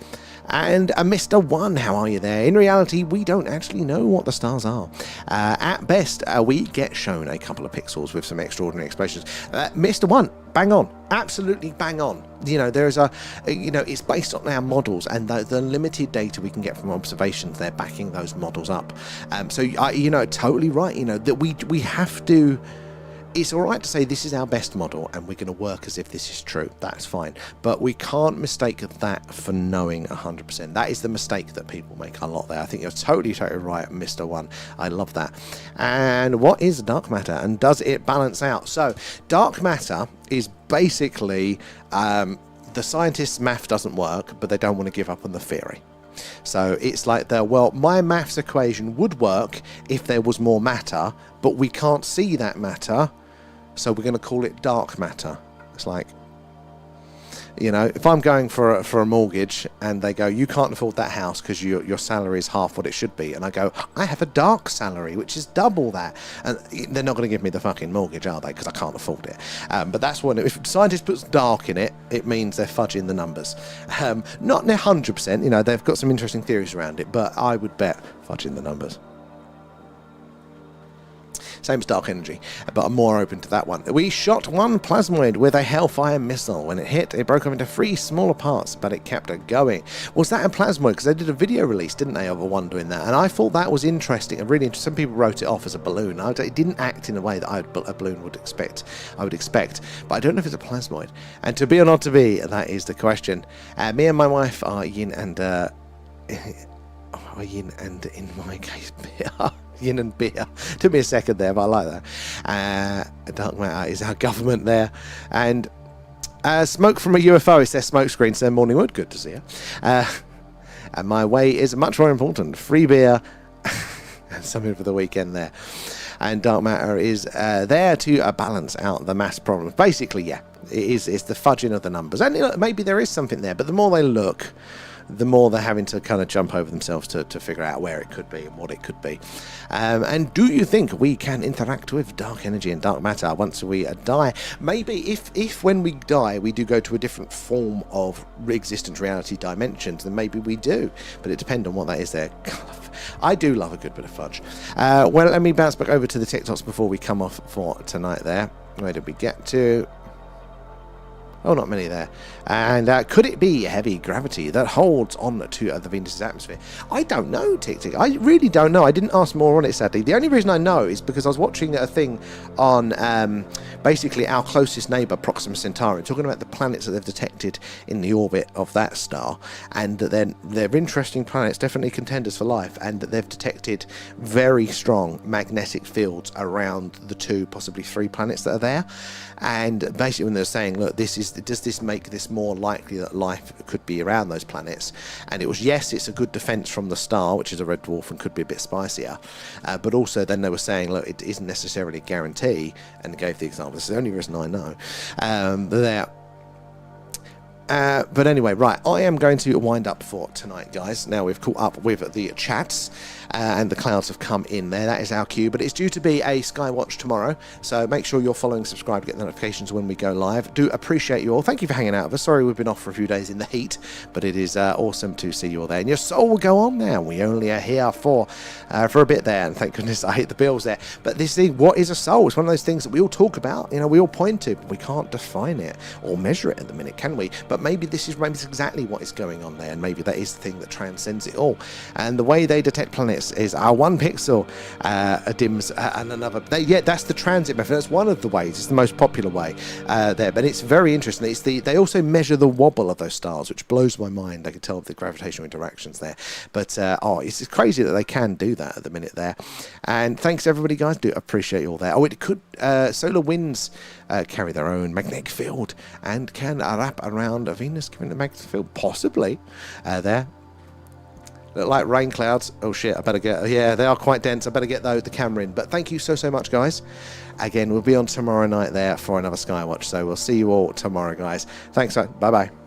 And Mr. One, how are you there? In reality, we don't actually know what the stars are. At best, we get shown a couple of pixels with some extraordinary explosions. Mr. One, bang on. Absolutely bang on. There's it's based on our models and the limited data we can get from observations. They're backing those models up. So, totally right. That we have to... It's all right to say this is our best model and we're going to work as if this is true. That's fine. But we can't mistake that for knowing 100%. That is the mistake that people make a lot there. I think you're totally right, Mr. One. I love that. And what is dark matter and does it balance out? So dark matter is basically the scientists' math doesn't work, but they don't want to give up on the theory. So it's like my maths equation would work if there was more matter, but we can't see that matter, so we're going to call it dark matter. It's like, if I'm going for a mortgage and they go, you can't afford that house because your salary is half what it should be, and I go, I have a dark salary which is double that, and they're not going to give me the fucking mortgage, are they? Because I can't afford it. But that's what, if scientists puts dark in it, it means they're fudging the numbers. Not 100%, they've got some interesting theories around it, but I would bet fudging the numbers. Same as dark energy, but I'm more open to that one. We shot one plasmoid with a Hellfire missile. When it hit, it broke up into 3 smaller parts, but it kept it going. Was that a plasmoid? Because they did a video release, didn't they, of a one doing that? And I thought that was interesting and really interesting. Some people wrote it off as a balloon. It didn't act in a way that a balloon would expect. But I don't know if it's a plasmoid. And to be or not to be, that is the question. Me and my wife are yin and in my case, beer. Yin and beer. Took me a second there, but I like that. Dark matter is our government there. And Smoke from a UFO. It says smoke screen. So Morningwood. Good to see you. And my way is much more important. Free beer and something for the weekend there. And dark matter is there to balance out the mass problems. Basically, yeah, it's the fudging of the numbers. And maybe there is something there, but the more they look, the more they're having to kind of jump over themselves to figure out where it could be and what it could be. And do you think we can interact with dark energy and dark matter once we die? Maybe if when we die we do go to a different form of existence, reality, dimensions, then maybe we do. But it depends on what that is there. I do love a good bit of fudge. Well, let me bounce back over to the TikToks before we come off for tonight there. Where did we get to? Oh, not many there. And could it be heavy gravity that holds on to the Venus's atmosphere? I don't know, Tick Tick. I really don't know. I didn't ask more on it, sadly. The only reason I know is because I was watching a thing on basically our closest neighbour, Proxima Centauri, talking about the planets that they've detected in the orbit of that star, and that they're interesting planets, definitely contenders for life, and that they've detected very strong magnetic fields around the 2, possibly 3 planets that are there. And basically when they're saying, look, does this make this more likely that life could be around those planets? And it was, yes, it's a good defense from the star, which is a red dwarf and could be a bit spicier, but also then they were saying, look, it isn't necessarily a guarantee, and gave the example. This is the only reason I know. But anyway, right, I am going to wind up for tonight, guys. Now we've caught up with the chats and the clouds have come in there. That is our cue, but it's due to be a Skywatch tomorrow, so make sure you're following, subscribe to get the notifications when we go live. Do appreciate you all. Thank you for hanging out with us. Sorry we've been off for a few days in the heat, but it is awesome to see you all there. And your soul will go on now. We only are here for a bit there, and thank goodness I hit the bills there. But this thing, what is a soul? It's one of those things that we all talk about, we all point to, but we can't define it or measure it at the minute, can we? But maybe this is exactly what is going on there, and maybe that is the thing that transcends it all. And the way they detect planets is one pixel dims and another. That's the transit method. That's one of the ways. It's the most popular way there, but it's very interesting. They also measure the wobble of those stars, which blows my mind. They can tell the gravitational interactions there. But it's crazy that they can do that at the minute there. And thanks everybody, guys. Do appreciate you all there. Oh, it could solar winds carry their own magnetic field and can wrap around Venus, giving the magnetic field possibly there. Look like rain clouds. Oh shit, I better get, yeah, they are quite dense. I better get the camera in. But thank you so much, guys. Again, we'll be on tomorrow night there for another Skywatch. So we'll see you all tomorrow, guys. Thanks, bye bye.